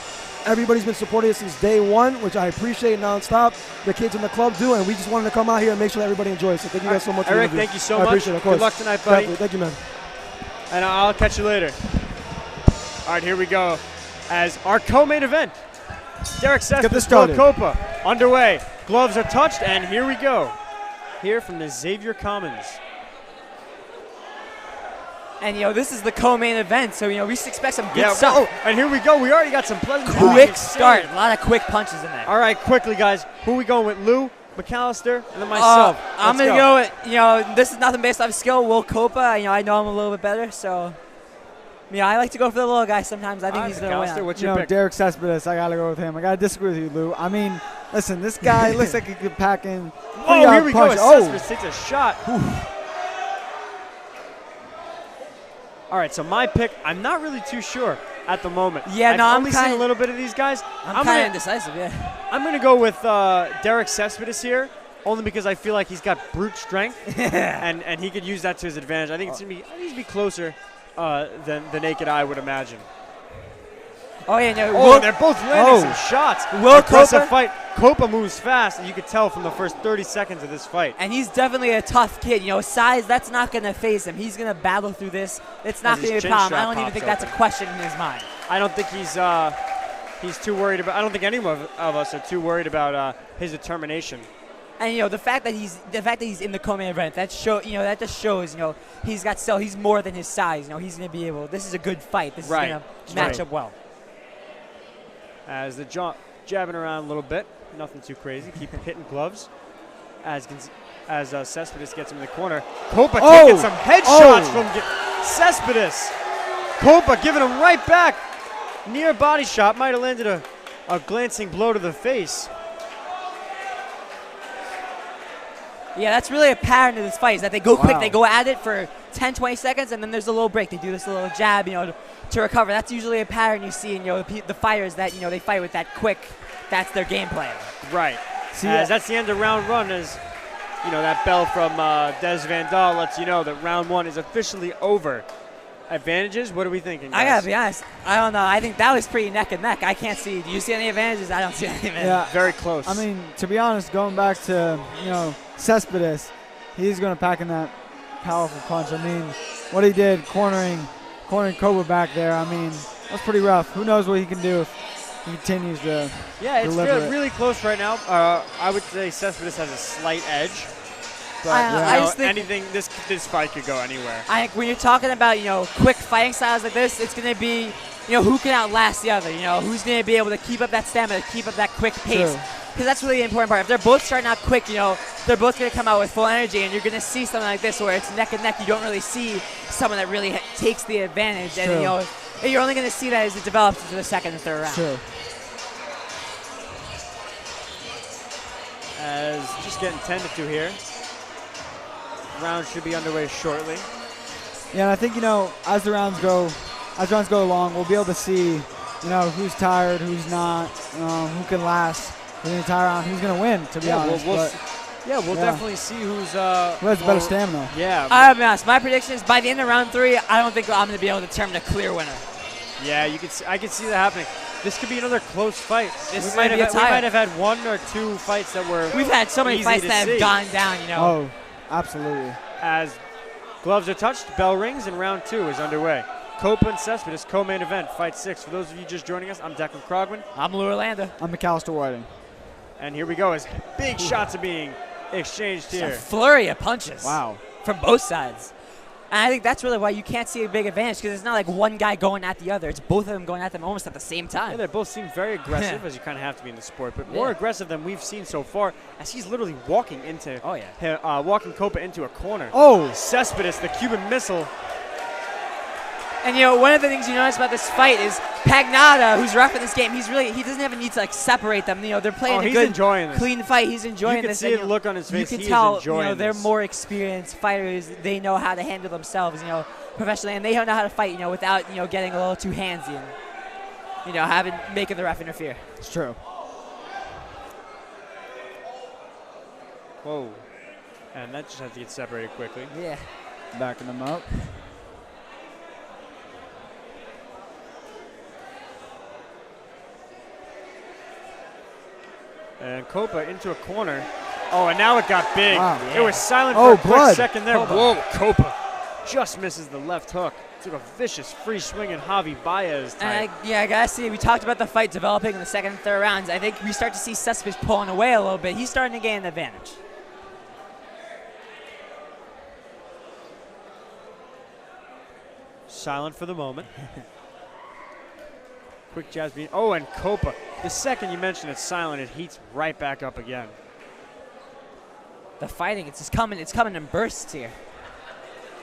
Everybody's been supporting us since day one, which I appreciate nonstop. The kids in the club do, and we just wanted to come out here and make sure that everybody enjoys. So thank you guys so much. Eric, thank you so much. I appreciate it, of course. Good luck tonight, buddy. Definitely. Thank you, man. And I'll catch you later. All right, here we go. As our co-main event, Derek Cespedes, Will Copa, underway. Gloves are touched, and here we go. Here from the Xavier Commons. And, this is the co-main event, so, we should expect some good stuff. Oh, and here we go. We already got some pleasant quick start. A lot of quick punches in there. All right, quickly, guys. Who are we going with? Lou, McAllister, and then myself. I'm going to go with, this is nothing based off skill. Will Copa, I know him a little bit better, so, I like to go for the little guy sometimes. I think he's going to win. What's your pick? Derek Cespedes, I got to go with him. I got to disagree with you, Lou. I mean, listen, this guy looks like he could pack in. Oh, here we go. Cespedes takes a shot. All right, so my pick, I'm not really too sure at the moment. Yeah, I've only seen a little bit of these guys. I'm kind of indecisive, yeah. I'm going to go with Derek Cespedes here, only because I feel like he's got brute strength, and he could use that to his advantage. I think it's going to be closer than the naked eye would imagine. Oh, yeah, no. Oh, they're both landing some shots. Will Copa fight. Copa moves fast, and you could tell from the first 30 seconds of this fight. And he's definitely a tough kid. Size, that's not going to phase him. He's going to battle through this. It's not going to be a problem. I don't even think that's a question in his mind. I don't think he's too worried about. I don't think anyone of us are too worried about his determination. And the fact that he's in the co-main event, that just shows he's got still, he's more than his size. He's going to be able. This is a good fight. This is going to match up well. As the jabbing around a little bit, nothing too crazy. Keep hitting gloves. As Cespedes gets him in the corner. Copa taking some headshots from Cespedes. Copa giving him right back. Near body shot. Might have landed a glancing blow to the face. Yeah, that's really a pattern of this fight is that they go quick. They go at it for 10, 20 seconds, and then there's a little break. They do this little jab, to recover. That's usually a pattern you see in the fighters that they fight with that quick. That's their game plan. Right. As that's the end of round one. As that bell from Des Van Dahl lets you know that round one is officially over. Advantages? What are we thinking, guys? I gotta be honest. I don't know. I think that was pretty neck and neck. I can't see. Do you see any advantages? I don't see any advantages. Yeah, very close. I mean, to be honest, going back to Cespedes, he's going to pack in that powerful punch. I mean, what he did cornering Copa back there. I mean, that's pretty rough. Who knows what he can do if he continues to it's really close right now. I would say Cespedes has a slight edge. But I just think anything, this fight could go anywhere. I think when you're talking about quick fighting styles like this, it's going to be who can outlast the other. Who's going to be able to keep up that stamina, keep up that quick pace. Because that's really the important part. If they're both starting out quick, they're both going to come out with full energy, and you're going to see something like this where it's neck and neck. You don't really see someone that really takes the advantage, and you're only going to see that as it develops into the second and third round. True. As just getting tended to here. Round should be underway shortly. Yeah, and I think as the rounds go along, we'll be able to see who's tired, who's not, who can last for the entire round, who's going to win. To be honest, we'll definitely see who has the better stamina. Yeah, I'll be honest. My prediction is by the end of round 3, I don't think I'm going to be able to determine a clear winner. Yeah, I can see that happening. This could be another close fight. We might have had 1 or 2 fights that were. We've had so many fights that have gone down. Oh, absolutely. As gloves are touched, bell rings, and round 2 is underway. Copa and Cespedes, co-main event, fight 6. For those of you just joining us, I'm Declan Krogman. I'm Lou Orlando. I'm McAllister Whiting. And here we go as big shots are being exchanged here. A flurry of punches. Wow. From both sides. And I think that's really why you can't see a big advantage, because it's not like one guy going at the other. It's both of them going at them almost at the same time. Yeah, they both seem very aggressive, as you kind of have to be in the sport, but more aggressive than we've seen so far, as he's literally walking into walking Copa into a corner. Oh! Cespedes, the Cuban missile. And, one of the things you notice about this fight is Pagnotta, who's ref in this game, he doesn't have a need to, separate them. They're playing a good, enjoying this. clean fight. He's enjoying this. You can see the look on his face. You can He tell, is enjoying they're this. more experienced fighters. They know how to handle themselves, professionally, and they know how to fight, without, getting a little too handsy and, making the ref interfere. It's true. Whoa. And that just has to get separated quickly. Yeah. Backing them up. And Copa into a corner. Oh, and now it got big. Wow. It was silent for a quick blood. second there. Whoa, Copa just misses the left hook. Took a vicious free swing in Javi Baez type. And I gotta see, we talked about the fight developing in the second and third rounds. I think we start to see Cespedes pulling away a little bit. He's starting to gain an advantage. Silent for the moment. Quick jabs being. Oh, and Copa. The second you mention it's silent, it heats right back up again. The fighting, it's coming in bursts here.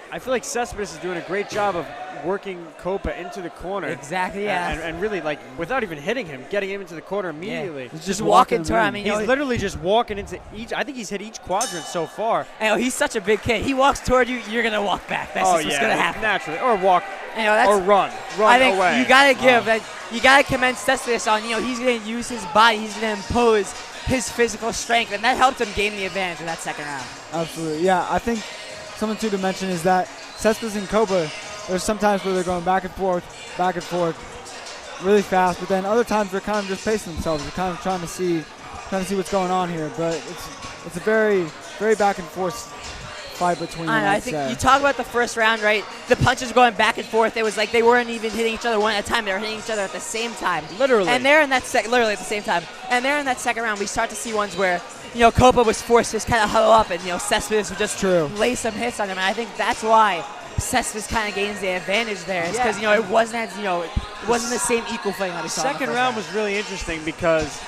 I feel like Cespedes is doing a great job of working Copa into the corner. Exactly, yeah. And really, without even hitting him, getting him into the corner immediately. Yeah. He's just walking to him. He's literally just walking into each. I think he's hit each quadrant so far. And he's such a big kid. He walks toward you, you're going to walk back. That's just what's going to happen. Naturally. Or walk. That's, or run. I think away. you got to give that. You got to commend Cespedes on, he's going to use his body. He's going to impose his physical strength. And that helped him gain the advantage in that second round. Absolutely. Yeah, I think something too to mention is that Cespedes and Copa, there's sometimes where they're going back and forth, really fast, but then other times they're kind of just pacing themselves. They're kind of trying to see what's going on here. But it's a very, very back and forth fight between them. I think you talk about the first round, right? The punches were going back and forth. It was like they weren't even hitting each other one at a time. They were hitting each other at the same time. Literally. And they're in that literally at the same time. And they're in that second round. We start to see ones where, Copa was forced to just kind of huddle up, and, Cespedes would just lay some hits on him. And I think that's why Cespedes kind of gains the advantage there. It's because, it wasn't as, it wasn't the same equal fighting that we saw. The second round was really interesting because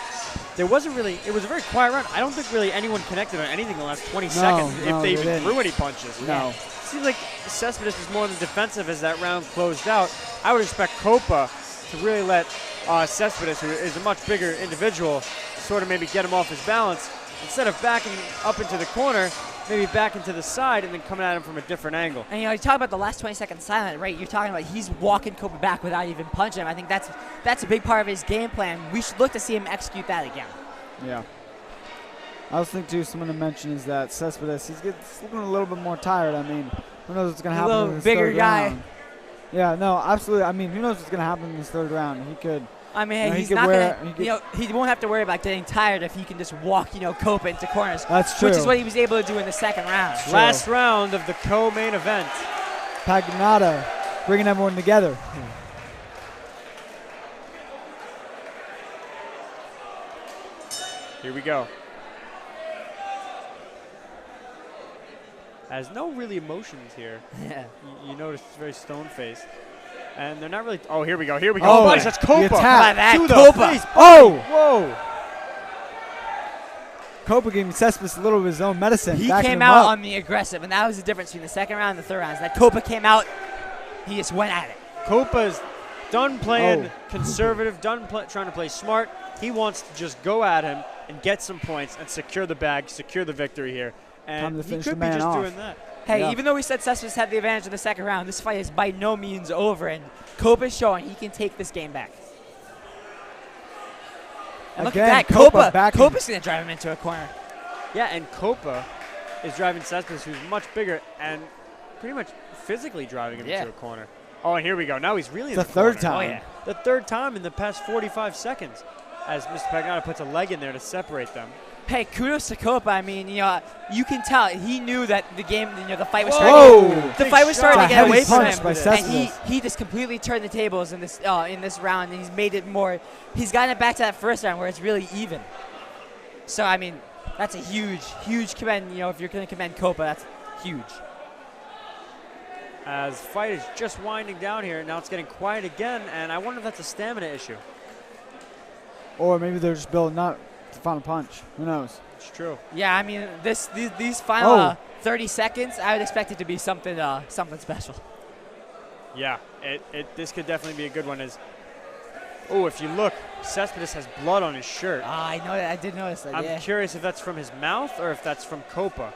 it was a very quiet round. I don't think really anyone connected on anything in the last 20 seconds, if they even threw any punches. No. It seems like Cespedes was more on the defensive as that round closed out. I would expect Copa to really let Cespedes, who is a much bigger individual, sort of maybe get him off his balance. Instead of backing up into the corner, maybe back into the side and then coming at him from a different angle. And, you talk about the last 20 seconds silent, right? You're talking about he's walking Copa back without even punching him. I think that's a big part of his game plan. We should look to see him execute that again. Yeah. I was thinking, too, something to mention is that Cespedes, he's looking a little bit more tired. I mean, who knows what's going to happen in this bigger third guy. round. Yeah, no, absolutely. I mean, who knows what's going to happen in this third round. He could. I mean, he's not going to, he won't have to worry about getting tired if he can just walk, Copa into corners. That's true. Which is what he was able to do in the second round. Last round of the co-main event. Pagnotta bringing everyone together. Here we go. Has no really emotions here. Yeah. You notice it's very stone-faced. And they're not really. Oh, here we go. Here we go. Oh, Buddies, that's Copa. That to Copa. The face. Oh! Whoa. Copa gave Cespedes a little of his own medicine. He backing came him out up. on the aggressive, and that was the difference between the second round and the third round. Is that Copa came out, he just went at it. Copa's done playing conservative, done trying to play smart. He wants to just go at him and get some points and secure the bag, secure the victory here. And he could be just doing that. Hey, even though we said Cespedes had the advantage in the second round, this fight is by no means over, and Copa's showing he can take this game back. And look at that, Copa's going to drive him into a corner. Yeah, and Copa is driving Cespedes, who's much bigger, and pretty much physically driving him into a corner. Oh, and here we go. Now he's really in the third corner. time. Oh, yeah. The third time in the past 45 seconds as Mr. Pagnotta puts a leg in there to separate them. Hey, kudos to Copa. I mean, you can tell he knew that the game, the fight was starting. The fight was starting to get away from him, and he just completely turned the tables in this round, and he's made it more. He's gotten it back to that first round where it's really even. So I mean, that's a huge commend. If you're going to commend Copa, that's huge. as fight is just winding down here. Now it's getting quiet again, and I wonder if that's a stamina issue. Or maybe they're just building up the final punch. Who knows? It's true. Yeah, I mean, these final 30 seconds, I would expect it to be something special. Yeah, this could definitely be a good one. If you look, Cespedes has blood on his shirt. I know that. I did notice that. I'm curious if that's from his mouth or if that's from Copa.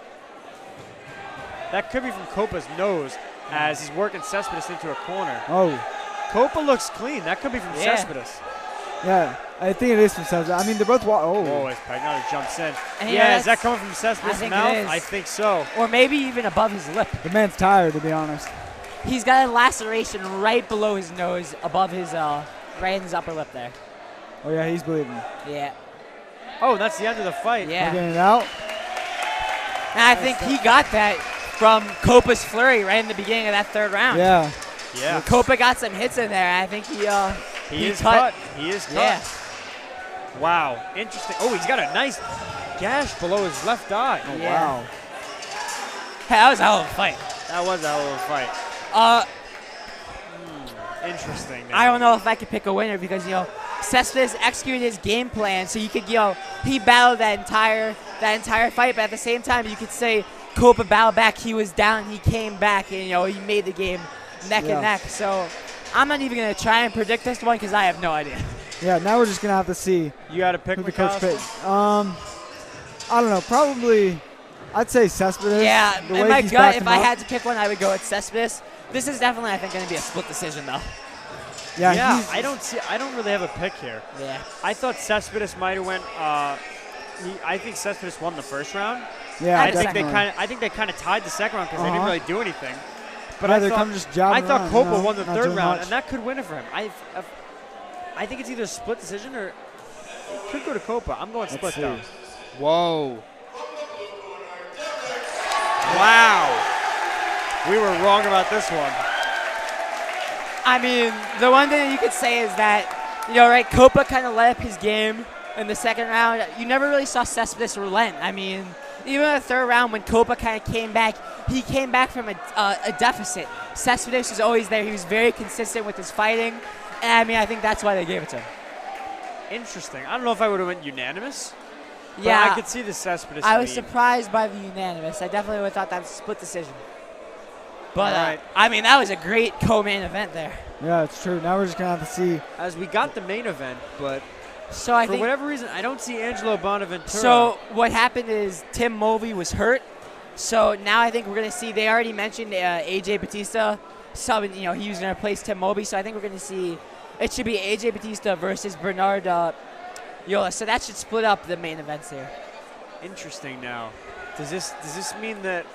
That could be from Copa's nose as he's working Cespedes into a corner. Oh. Copa looks clean. That could be from Cespedes. Yeah, I think it is from Cespedes. I mean, they're both as Pagnotta jumps in. And is that coming from Cespedes' mouth? I think so. Or maybe even above his lip. The man's tired, to be honest. He's got a laceration right below his nose, above his, right in his upper lip there. Oh, yeah, he's bleeding. Yeah. Oh, that's the end of the fight. Yeah. Getting it out. And I think he got that from Copa's flurry right in the beginning of that third round. Yeah. Yeah. Copa got some hits in there. I think he is cut. He is cut. Yeah. Wow. Interesting. Oh, he's got a nice gash below his left eye. Oh, wow. Hey, that was a hell of a fight. That was a hell of a fight. Interesting. I don't know if I could pick a winner because, Cespedes executed his game plan, so you could, he battled that entire fight, but at the same time, you could say Copa battled back. He was down, he came back, and, he made the game neck and neck. So I'm not even going to try and predict this one because I have no idea. Yeah, now we're just going to have to see. You got to pick the coach pick. I don't know. Probably, I'd say Cespedes. Yeah, in my gut, if I had to pick one, I would go with Cespedes. This is definitely, I think, going to be a split decision, though. Yeah, I don't really have a pick here. Yeah. I thought Cespedes might have went. I think Cespedes won the first round. Yeah, I think they kind of tied the second round because they didn't really do anything. But I thought Copa won the third round, much. and that could win it for him. I think it's either a split decision or it could go to Copa. I'm going split though. Whoa. Wow. We were wrong about this one. I mean, the one thing you could say is that, Copa kind of let up his game in the second round. You never really saw Cespedes relent. I mean, even in the third round when Copa kind of came back, he came back from a deficit. Cespedes was always there. He was very consistent with his fighting. And, I mean, I think that's why they gave it to him. Interesting. I don't know if I would have went unanimous. Yeah. But I could see the Cespedes I was lead. surprised by the unanimous. I definitely would have thought that was a split decision. But, I mean, that was a great co-main event there. Yeah, it's true. Now we're just going to have to see. As we got the main event, but for whatever reason, I don't see Angelo Bonaventura. So what happened is Tim Mulvey was hurt. So now I think we're going to see, they already mentioned AJ Batista. He was going to replace Tim Mulvey. So I think we're going to see, it should be AJ Batista versus Bernardo Yola. So that should split up the main events here. Interesting now. Does this mean that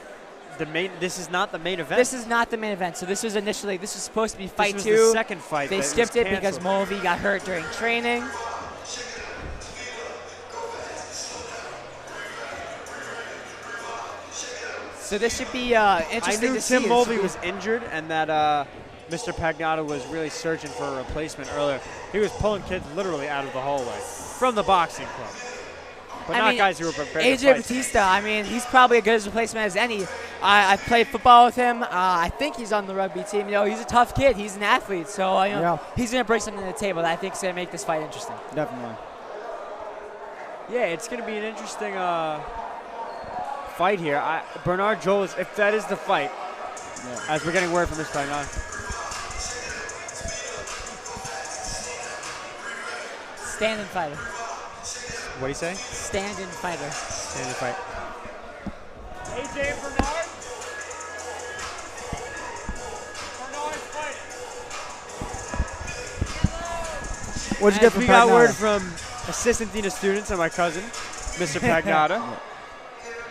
this is not the main event? This is not the main event. So this was supposed to be fight 2. This was the second fight. They skipped it because Mulvey got hurt during training. So this should be interesting to see. I knew Tim Mulvey was injured and that Mr. Pagnotta was really searching for a replacement earlier. He was pulling kids literally out of the hallway from the boxing club. But not guys who were prepared to AJ fight. Batista, I mean, he's probably as good a replacement as any. I've played football with him. I think he's on the rugby team. He's a tough kid. He's an athlete. So, he's going to bring something to the table that I think is going to make this fight interesting. Definitely. Yeah, it's going to be an interesting fight here. Bernard Yola, if that is the fight, as we're getting word from this fight on. Stand-in fighter. What do you say? Stand-in fighter. Stand-in fight. AJ and Bernard. Bernard's fighting. What'd you get from We got Pagnotta? word from assistant dean of students and my cousin, Mr. Pagnotta.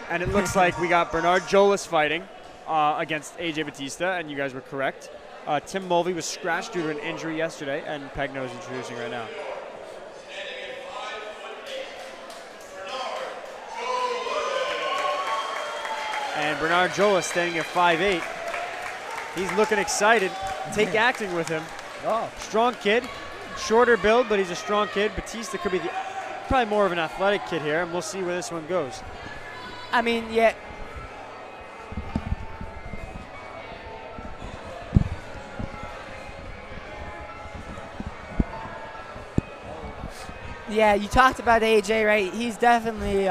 And it looks like we got Bernard Yolas fighting against AJ Batista, and you guys were correct. Tim Mulvey was scratched due to an injury yesterday, and Pagnotta is introducing right now. And Bernard Yola standing at 5'8". He's looking excited. Take acting with him. Strong kid. Shorter build, but he's a strong kid. Batista could be probably more of an athletic kid here, and we'll see where this one goes. I mean, yeah. Yeah, you talked about AJ, right? He's definitely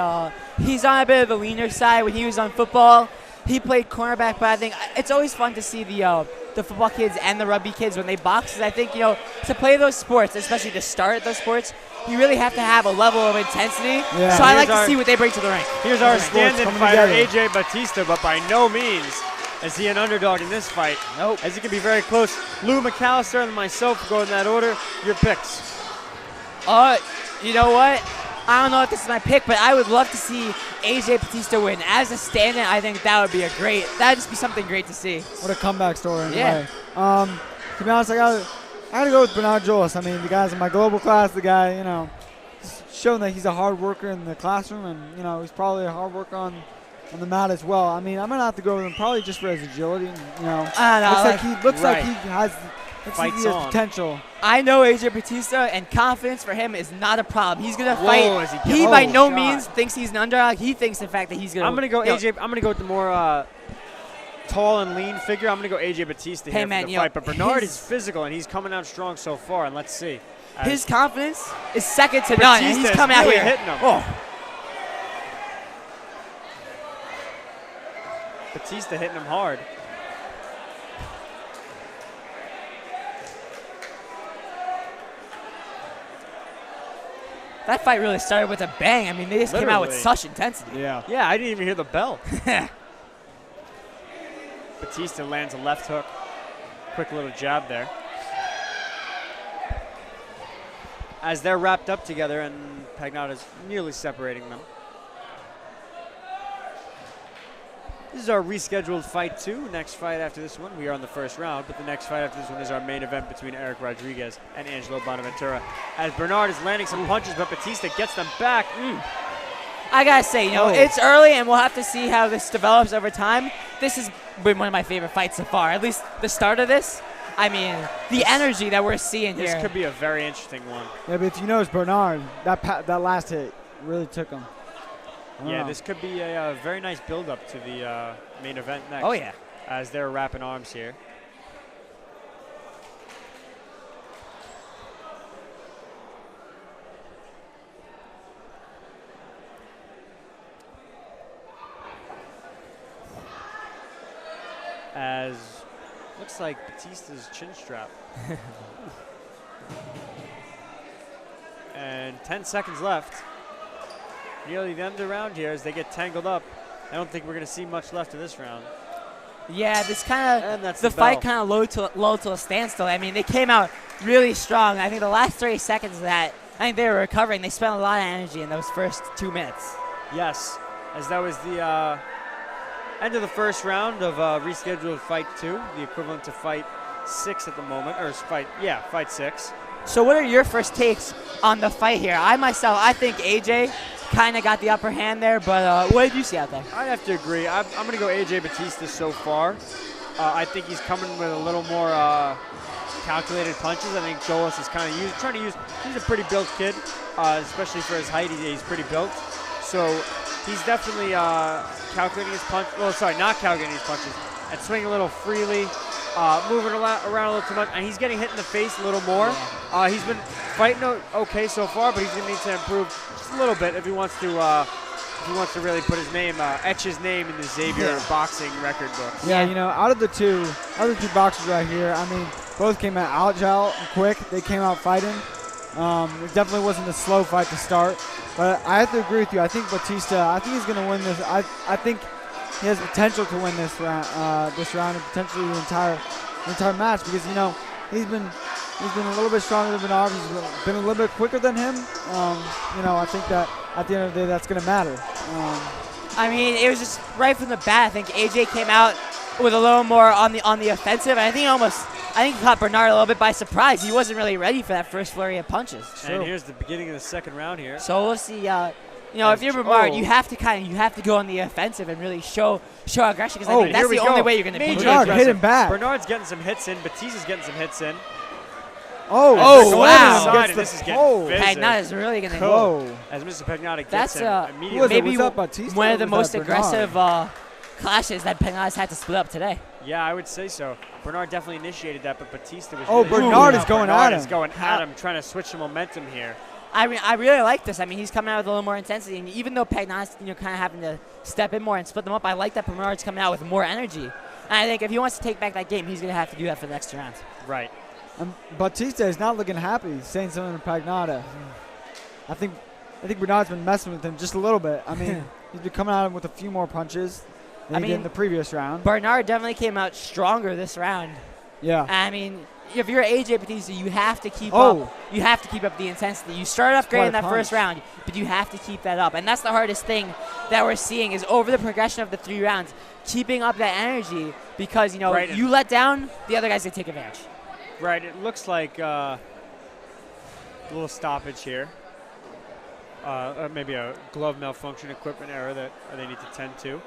he's on a bit of the leaner side. When he was on football, he played cornerback, but I think it's always fun to see the football kids and the rugby kids when they box. 'Cause I think, to play those sports, especially to start those sports, you really have to have a level of intensity. Yeah. So I like to see what they bring to the rink. Here's our Sports stand-in coming fighter, together. AJ Batista, but by no means is he an underdog in this fight. Nope. As it can be very close. Lou McAllister and myself go in that order. Your picks. You know what? I don't know if this is my pick, but I would love to see AJ Batista win. As a stand-in, I think that would be that'd just be something great to see. What a comeback story. In Yeah. a way. To be honest, I gotta go with Bernardo Yola. I mean, the guy's in my global class. The guy, showing that he's a hard worker in the classroom, and he's probably a hard worker on the mat as well. I mean, I'm gonna have to go with him probably just for his agility. And, looks like he has the potential. I know AJ Batista, and confidence for him is not a problem. He's gonna Whoa, fight. is He by no shot. means thinks he's an underdog. He thinks the fact that he's gonna. I'm gonna go AJ. I'm gonna go with the more tall and lean figure. I'm gonna go AJ Batista here for the fight. But Bernard is physical and he's coming out strong so far. And let's see. His confidence is second to none. And he's coming out really here. hitting him. Oh. Batista hitting him hard. That fight really started with a bang. I mean, they just came out with such intensity. Yeah. Yeah, I didn't even hear the bell. Batista lands a left hook. Quick little jab there. As they're wrapped up together and Pagnata's nearly separating them. This is our rescheduled fight 2. Next fight after this one, we are on the first round, but the next fight after this one is our main event between Eric Rodriguez and Angelo Bonaventura. As Bernard is landing some punches, but Batista gets them back. I gotta say, it's early, and we'll have to see how this develops over time. This has been one of my favorite fights so far. At least the start of this. I mean, the energy that we're seeing here. This could be a very interesting one. Yeah, but if you notice, Bernard, that last hit really took him. Yeah, this could be a very nice build-up to the main event next. Oh, yeah. As they're wrapping arms here. As looks like Batista's chin strap. And 10 seconds left. Nearly the end of the round here as they get tangled up. I don't think we're going to see much left of this round. Yeah, this kind of that's the fight kind of low to a standstill. I mean, they came out really strong. I think the last 30 seconds of that, I think they were recovering. They spent a lot of energy in those first 2 minutes. Yes, as that was the end of the first round of rescheduled fight 2, the equivalent to fight 6 at the moment, or fight 6. So what are your first takes on the fight here? I think AJ kind of got the upper hand there, but what did you see out there? I'd have to agree. I'm going to go AJ Batista so far. I think he's coming with a little more calculated punches. I think Jolas is kind of trying to use. He's a pretty built kid, especially for his height. He's pretty built. So he's definitely calculating his punch. Well, sorry, not calculating his punches and swinging a little freely, moving around a little too much, and he's getting hit in the face a little more. He's been fighting okay so far, but he's going to need to improve just a little bit if he wants to really put his name, etch his name in the Xavier boxing record book. Yeah, out of the two boxers right here, I mean, both came out agile and quick. They came out fighting. It definitely wasn't a slow fight to start, but I have to agree with you. I think Batista, he's going to win this. I think he has potential to win this round and potentially the entire match because he's been a little bit stronger than Bernard. He's been a little bit quicker than him. I think that at the end of the day, that's going to matter. I mean, it was just right from the bat. I think AJ came out with a little more on the offensive. I think he caught Bernard a little bit by surprise. He wasn't really ready for that first flurry of punches. And here's the beginning of the second round here. So we'll see. If you're Bernard, you have to go on the offensive and really show aggression because that's the only way you're going to beat Bernard hit him back. Bernard's getting some hits in. Batista's getting some hits in. Oh, wow. This is getting Pagnata's really going to go. As Mr. Pagnata gets him immediately. immediately. Maybe one of the most aggressive clashes that Pagnata's had to split up today. Yeah, I would say so. Bernard definitely initiated that, but Batista was Bernard is going at him. Bernard is going at him, trying to switch the momentum here. I really like this. I mean, he's coming out with a little more intensity, and even though Pagnot's kind of having to step in more and split them up, I like that Bernard's coming out with more energy. And I think if he wants to take back that game, he's going to have to do that for the next 2 rounds. Right. Batista is not looking happy. He's saying something to Pagnota. I think Bernard's been messing with him just a little bit. I mean, he's been coming at him with a few more punches than he did in the previous round. Bernard definitely came out stronger this round. Yeah. I mean, if you're AJ Batista, you have to keep up. You have to keep up the intensity. You started off great in that first round, but you have to keep that up. And that's the hardest thing that we're seeing is over the progression of the 3 rounds, keeping up that energy because, you let down, the other guys can take advantage. Right. It looks like a little stoppage here. Maybe a glove malfunction, equipment error that they need to tend to.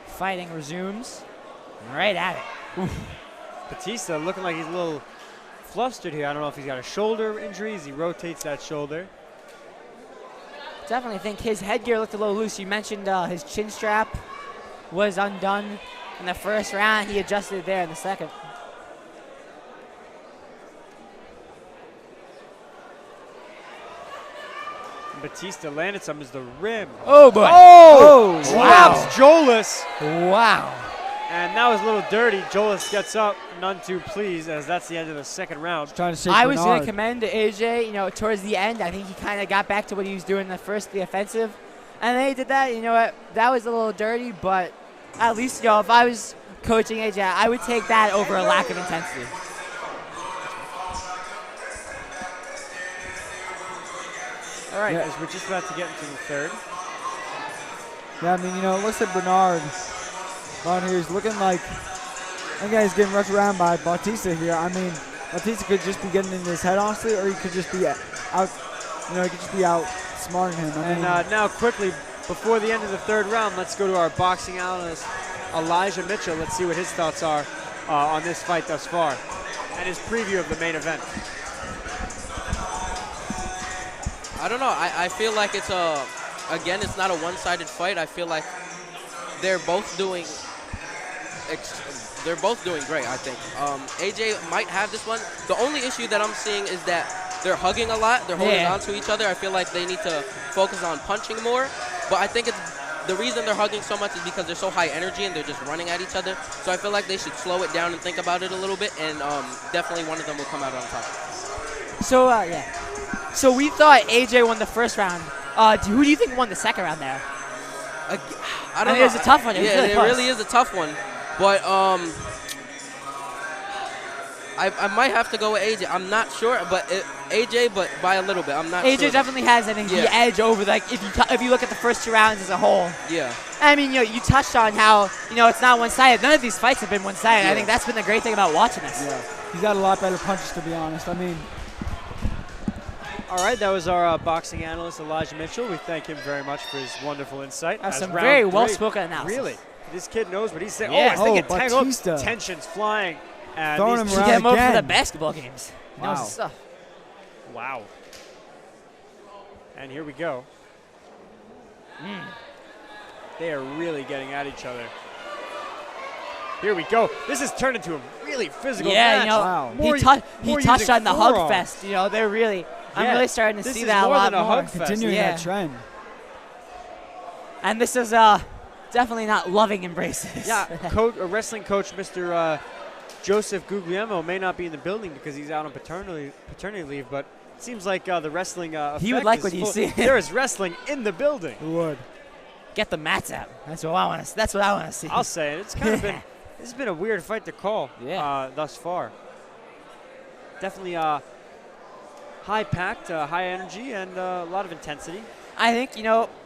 Fighting resumes. Right at it. Batista looking like he's a little flustered here. I don't know if he's got a shoulder injury as he rotates that shoulder. Definitely think his headgear looked a little loose. You mentioned his chin strap was undone in the first round. He adjusted there in the second. Batista landed some as the rim. Oh, boy. Oh! Wow. Drops Jolas. Wow. And that was a little dirty. Jolas gets up, none too pleased, as that's the end of the second round. I was going to commend AJ, towards the end. I think he kind of got back to what he was doing in the first, the offensive. And then he did that. You know what? That was a little dirty, but at least, if I was coaching AJ, I would take that over a lack of intensity. All right, guys, we're just about to get into the third. Yeah, I mean, it looks like Bernard on here is looking like, again, he's getting rushed around by Batista here. I mean, Batista could just be getting in his head, honestly, or he could just be out, he could just be out smarting him. And now quickly, before the end of the third round, let's go to our boxing analyst, Elijah Mitchell. Let's see what his thoughts are on this fight thus far and his preview of the main event. I don't know. I feel like it's again, it's not a one-sided fight. I feel like they're both doing great, I think. AJ might have this one. The only issue that I'm seeing is that they're hugging a lot. They're holding on to each other. I feel like they need to focus on punching more. But I think the reason they're hugging so much is because they're so high energy and they're just running at each other. So I feel like they should slow it down and think about it a little bit, and definitely one of them will come out on top. So, So we thought AJ won the first round. Who do you think won the second round there? I don't know. It was a tough one. It really is a tough one. But I might have to go with AJ. I'm not sure, but AJ, but by a little bit. I'm not sure. AJ definitely has, I think, the edge over, if you look at the first 2 rounds as a whole. Yeah. I mean, you touched on how, it's not one-sided. None of these fights have been one-sided. Yeah. I think that's been the great thing about watching this. Yeah. He's got a lot better punches, to be honest. I mean. All right, that was our boxing analyst, Elijah Mitchell. We thank him very much for his wonderful insight. That's some very well-spoken analysis. Really? This kid knows what he's saying. Yeah. As they get tangled up, tensions flying. And throwing him around get him over again. for the basketball games. Wow. Wow. And here we go. They are really getting at each other. Here we go. This has turned into a really physical match. Wow. He touched on the hug fest. They're really. I'm really starting to see that a lot more. Continuing that trend. And this is definitely not loving embraces. Yeah, wrestling coach Mr. Joseph Guglielmo may not be in the building because he's out on paternity leave, but it seems like the wrestling he would like what you see. There is wrestling in the building. He would. Get the mats out. That's what I want to see. I'll say it. It's kind of been. This has been a weird fight to call thus far. Definitely high-packed, high energy, and a lot of intensity. I think,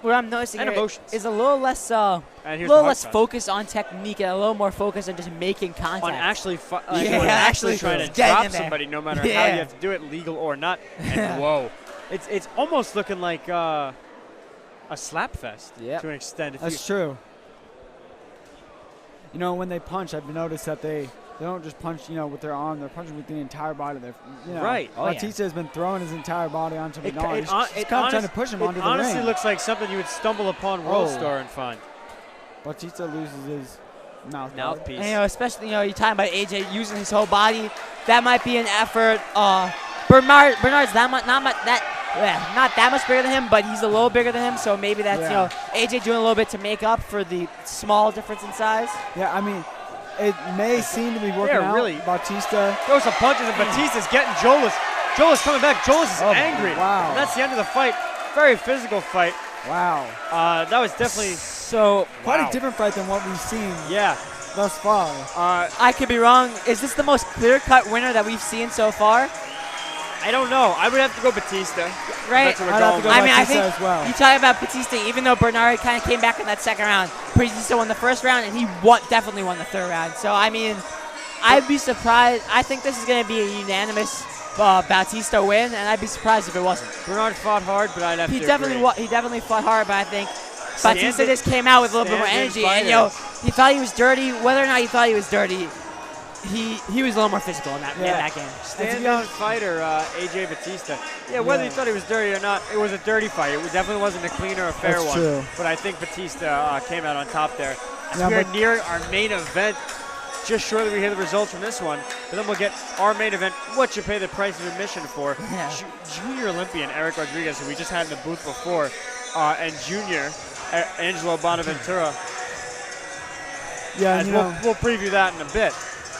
what I'm noticing and here emotions. is a little less focus on technique and a a more focus on just making contact. On actually trying to drop somebody no matter how you have to do it, legal or not. And whoa. It's almost looking like a slap fest to an extent. That's true. When they punch, I've noticed that they don't just punch, with their arm. They're punching with the entire body. Right. Batista has been throwing his entire body onto Bernard. He's kind of trying to push him onto the ring. It honestly looks like something you would stumble upon World Star and find. Batista loses his Mouthpiece. And, especially, you're talking about AJ using his whole body. That might be an effort. Bernard's not that much bigger than him, but he's a little bigger than him, so maybe that's, AJ doing a little bit to make up for the small difference in size. Yeah, I mean, it may seem to be working out. Really. Batista. Throw some punches, and Batista's getting Jolas. Jolas coming back. Jolas is angry. Wow. And that's the end of the fight. Very physical fight. Wow. That was definitely quite a different fight than what we've seen. Yeah. Thus far. I could be wrong. Is this the most clear-cut winner that we've seen so far? I don't know. I would have to go Batista. Right. That's what we're going with. I think as well. you talk about Batista, even though Bernard kind of came back in that second round, Batista won the first round, and he definitely won the third round. So, I mean, I'd be surprised. I think this is going to be a unanimous Batista win, and I'd be surprised if it wasn't. Bernard fought hard, but I'd have to agree. He definitely fought hard, but I think Batista just came out with a little bit more energy. And, he thought he was dirty. Whether or not he thought he was dirty, he was a little more physical in that game. Stand-down fighter, AJ Batista. Yeah, whether you thought he was dirty or not, it was a dirty fight. It definitely wasn't a clean or a fair one. True. But I think Batista came out on top there. As Yeah, we are near our main event, just shortly we hear the results from this one. But then we'll get our main event, what you pay the price of admission for. Yeah. Junior Olympian Eric Rodriguez, who we just had in the booth before, and junior Angelo Bonaventura. Yeah, we'll preview that in a bit.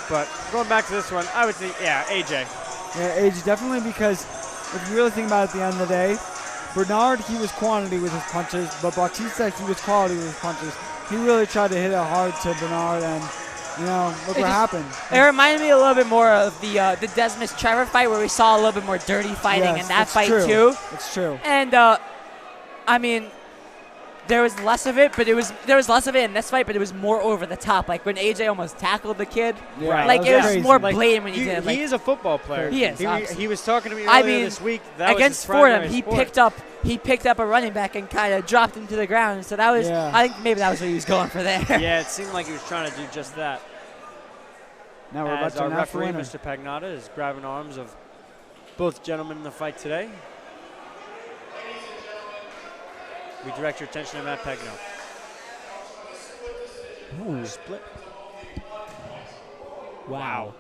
But going back to this one, I would think, AJ. Yeah, AJ, definitely, because if you really think about it at the end of the day, Bernard, he was quantity with his punches, but Batista, he was quality with his punches. He really tried to hit it hard to Bernard, and, look what happened. It reminded me a little bit more of the Desmos Trevor fight, where we saw a little bit more dirty fighting in that fight, too. It's true. And, I mean, there was less of it, but there was less of it in this fight, but it was more over the top. Like when AJ almost tackled the kid, Yeah, like it was crazy. more blatant when he did it. Like, He is a football player. He is, He was talking to me earlier this week. That against was his Fordham, primary he sport. picked up a running back and kind of dropped him to the ground. So that was, I think maybe that was what he was going for there. Yeah, it seemed like he was trying to do just that. Now we're about As to our announce the referee, winner. Mr. Pagnotta, is grabbing arms of both gentlemen in the fight today. We direct your attention to Matt Pagno. Ooh. Split. Wow.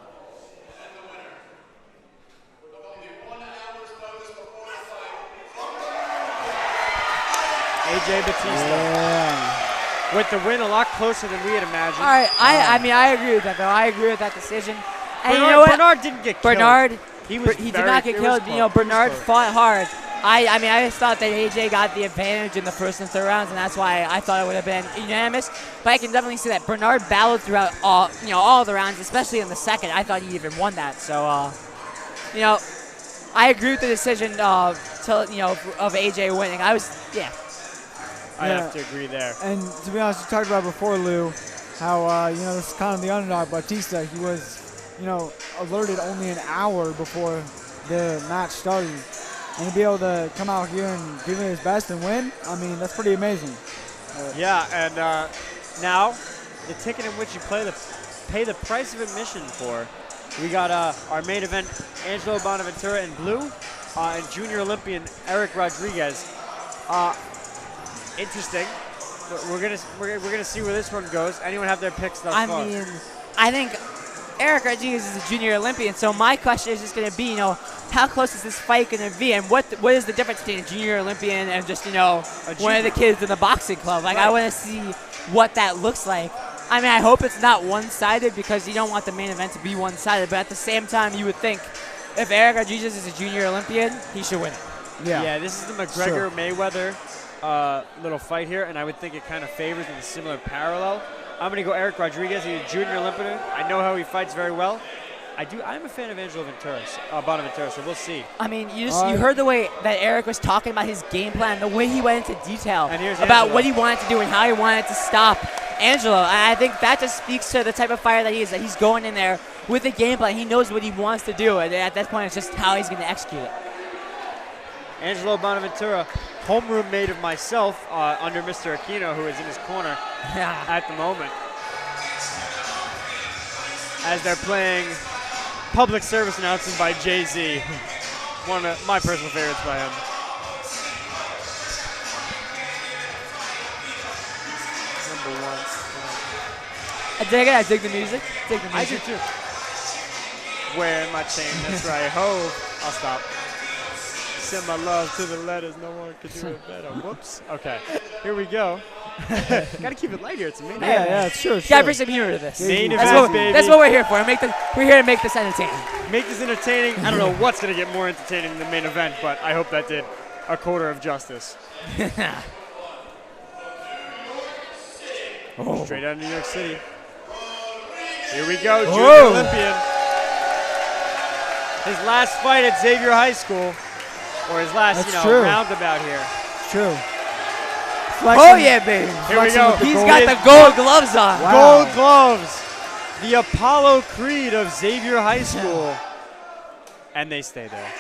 AJ Batista. Yeah. With the win a lot closer than we had imagined. All right, I mean, I agree with that, though. I agree with that decision. And you know what? Bernard didn't get killed. He did not get killed. Bernard fought hard. I mean, I just thought that AJ got the advantage in the first and third rounds, and that's why I thought it would have been unanimous. But I can definitely see that Bernard battled throughout all the rounds, especially in the second. I thought he even won that. So, I agree with the decision of AJ winning. I have to agree there. And to be honest, you talked about before, Lou, how, this is kind of the underdog. Batista, he was, alerted only an hour before the match started. And to be able to come out here and give it his best and win, I mean, that's pretty amazing. Yeah, and now the ticket in which you pay the price of admission for. We got our main event, Angelo Bonaventura in blue, and Junior Olympian Eric Rodriguez. Interesting. We're gonna see where this one goes. Anyone have their picks thus far? I mean, I think Eric Rodriguez is a junior Olympian, so my question is just going to be, how close is this fight going to be, and what is the difference between a junior Olympian and just, one of the kids in the boxing club? Like, I want to see what that looks like. I mean, I hope it's not one-sided because you don't want the main event to be one-sided, but at the same time, you would think if Eric Rodriguez is a junior Olympian, he should win it. Yeah, this is the McGregor-Mayweather little fight here, and I would think it kind of favors in a similar parallel. I'm going to go Eric Rodriguez. He's a junior Olympian. I know how he fights very well. I'm a fan of Angelo Bonaventura, so we'll see. I mean, you heard the way that Eric was talking about his game plan, the way he went into detail about Angelo. what he wanted to do and how he wanted to stop Angelo. And I think that just speaks to the type of fighter that he is, that he's going in there with a game plan. He knows what he wants to do, and at that point, it's just how he's going to execute it. Angelo Bonaventura, homeroom mate of myself, under Mr. Aquino, who is in his corner at the moment. As they're playing public service announcement by Jay-Z, one of my personal favorites by him. dig it. I dig the music. Dig the I do music. too. Wearing my chain, that's right. Ho. I'll stop. Send my love to the letters, no one could do it better. Whoops. Okay, here we go. Gotta keep it light here. It's a main event. Yeah, it's true. Gotta bring some humor to this. Main That's event, what, baby. that's what we're here for. We're here to make this entertaining. Make this entertaining. I don't know what's gonna get more entertaining than the main event, but I hope that did a quarter of justice. Straight out of New York City. Here we go, Junior Olympian. His last fight at Xavier High School, or his last, roundabout here. It's true. Oh yeah, baby. Here we go. He's got the gold gloves on. Wow. Gold gloves. The Apollo Creed of Xavier High School. And they stay there.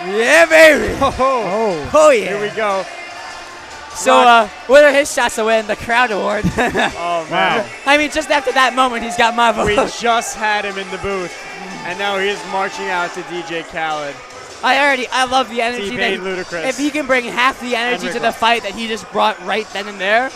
Yeah, baby. Oh yeah. Here we go. So, what are his shots to win the crowd award? Oh, man. I mean, just after that moment, he's got my vote. We just had him in the booth, and now he is marching out to DJ Khaled. I love the energy. T-Pain, Ludacris. If he can bring half the energy to the fight that he just brought right then and there,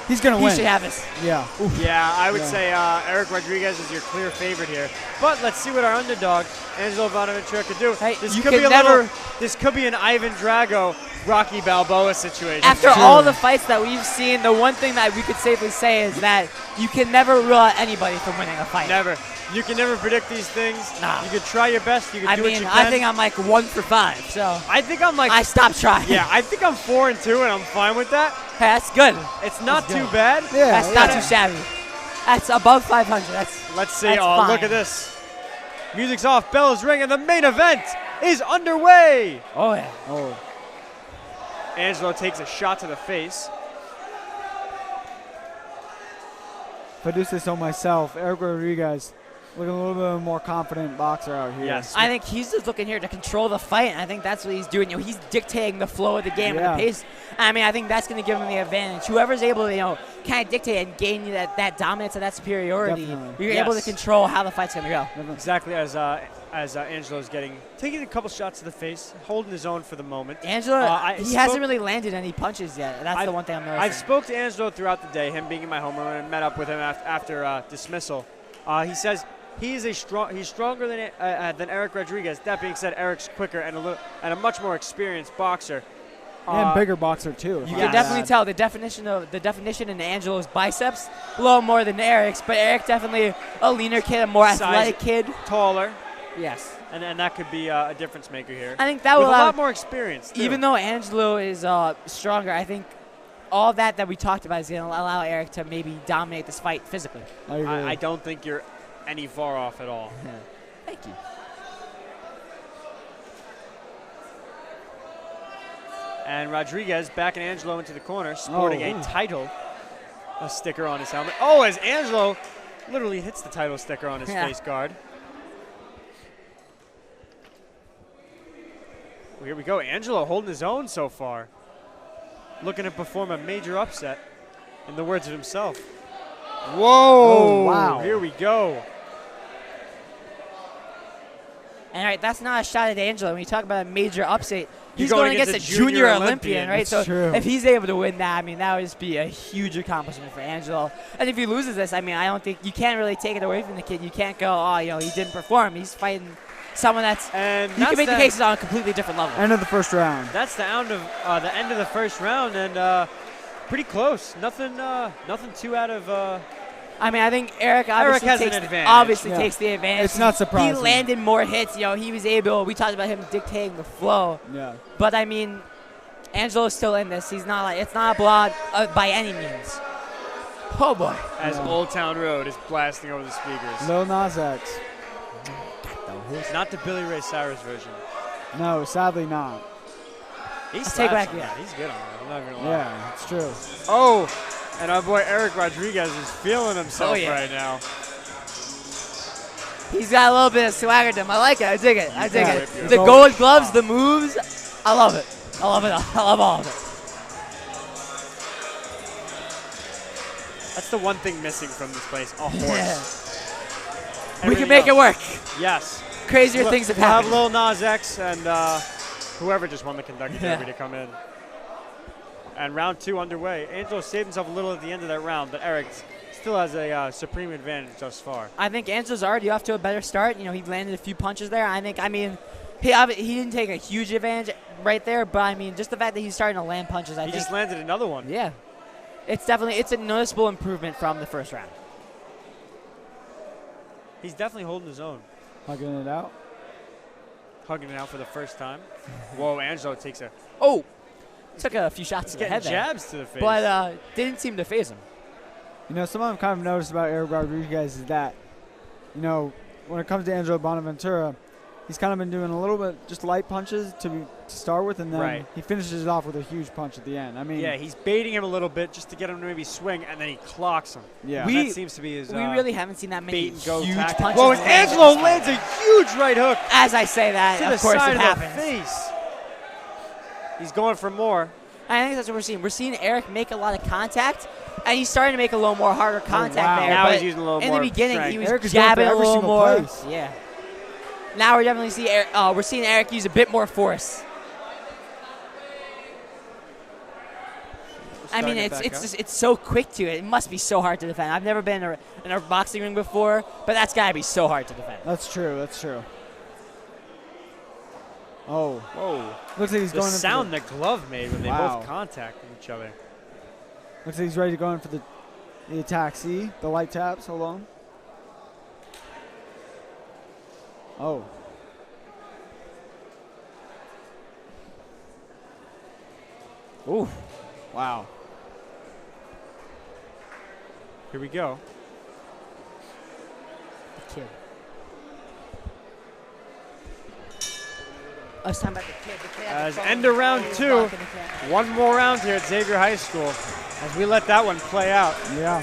he's gonna win. He should have this. Yeah. Yeah, I would say Eric Rodriguez is your clear favorite here. But let's see what our underdog, Angelo Bonaventura, could do. Hey, this you could can be never. This could be an Ivan Drago, Rocky Balboa situation. After all the fights that we've seen, the one thing that we could safely say is that you can never rule out anybody from winning a fight. Never. You can never predict these things. Nah. You can try your best. You can do what you can. I think I'm like 1 for 5. So I think I'm like. I stopped trying. Yeah, I think I'm 4 and 2, and I'm fine with that. Hey, that's good. It's not too bad. Yeah, That's not too shabby. That's above 500. Let's see. That's Oh, fine. look at this. Music's off. Bells ring, and the main event is underway. Oh yeah. Oh. Angelo takes a shot to the face. If I do say so myself, Eric Rodriguez looking a little bit more confident boxer out here. Yes. I think he's just looking here to control the fight, and I think that's what he's doing. You know, he's dictating the flow of the game and the pace. I mean, I think that's going to give him the advantage. Whoever's able to, kind of dictate and gain you that dominance and that superiority, Definitely. you're able to control how the fight's going to go. Exactly as Angelo's taking a couple shots to the face, holding his own for the moment. Angelo, he hasn't really landed any punches yet. That's the one thing I'm noticing. I've spoke to Angelo throughout the day, him being in my homeroom, and met up with him after dismissal. He says he's stronger than Eric Rodriguez. That being said, Eric's quicker and a much more experienced boxer. And bigger boxer too. You can definitely tell the definition in Angelo's biceps a little more than Eric's, but Eric definitely a leaner kid, a more athletic kid, taller. Yes, and that could be a difference maker here. I think that with will a have, lot more experience. Too. Even though Angelo is stronger, I think all that we talked about is going to allow Eric to maybe dominate this fight physically. I don't think you're any far off at all. Thank you. And Rodriguez backing Angelo into the corner, sporting a title sticker on his helmet. Oh, as Angelo literally hits the title sticker on his face guard. Well, here we go. Angelo holding his own so far. Looking to perform a major upset, in the words of himself. Whoa! Oh, wow. Here we go. And that's not a shot at Angelo. When you talk about a major upset, he's going against a junior Olympian, right? So if he's able to win that, I mean, that would just be a huge accomplishment for Angelo. And if he loses this, I mean, I don't think you can't really take it away from the kid. You can't go, he didn't perform. He's fighting someone you can make the cases on a completely different level. End of the first round. That's the end of the first round, and pretty close. Nothing too out of. I mean, I think Eric obviously takes the advantage. It's not surprising. He landed more hits. He was able. We talked about him dictating the flow. Yeah. But I mean, Angelo's still in this. He's not it's not a blowout by any means. Oh boy. As Old Town Road is blasting over the speakers. Lil Nas X. Not the Billy Ray Cyrus version. No, sadly not. He's take back on that. He's good on that. I'm not gonna lie. Yeah, it's true. Oh, and our boy Eric Rodriguez is feeling himself right now. He's got a little bit of swagger to him. I like it. I dig it. Yeah. The gold gloves, the moves. I love it. I love all of it. That's the one thing missing from this place. A horse. We can make it work. Yes. Crazier things have happened. We'll have Lil Nas X and whoever just won the Kentucky Derby to come in. And round 2 underway. Angelo saved himself a little at the end of that round, but Eric Still has a supreme advantage thus far. I think Enzo's already off to a better start. He landed a few punches there. I mean, he didn't take a huge advantage right there, but I mean, just the fact that he's starting to land punches, I think. He just landed another one. Yeah. It's a noticeable improvement from the first round. He's definitely holding his own. Hugging it out. Hugging it out for the first time. Whoa, Angelo takes a... Oh! Took a few shots to the head there. Jabs to the face. But didn't seem to phase him. Something I've kind of noticed about Eric Rodriguez is that, when it comes to Angelo Bonaventura, he's kind of been doing a little bit just light punches to start with, and then he finishes it off with a huge punch at the end. I mean, yeah, he's baiting him a little bit just to get him to maybe swing, and then he clocks him. Yeah, that seems to be his. We really haven't seen that many huge punches. Whoa, and Angelo lands a huge right hook. As I say that, to of course side it of happens. The face. He's going for more. I think that's what we're seeing. We're seeing Eric make a lot of contact, and he's starting to make a little more harder contact there. Now he's using a little more in the beginning, strength. he was Eric jabbing a little more. Place. Yeah. Now we're definitely seeing Eric use a bit more force. I mean, it's so quick to it. It must be so hard to defend. I've never been in a boxing ring before, but that's got to be so hard to defend. That's true. That's true. Oh. Whoa. Looks like he's going in for sound the glove made when they both contact each other. Looks like he's ready to go in for the attack. See? The light taps. Hold on. Oh. Ooh. Wow. Here we go. The kid. I was talking about the kid. As end of round 2. One more round here at Xavier High School as we let that one play out. Yeah.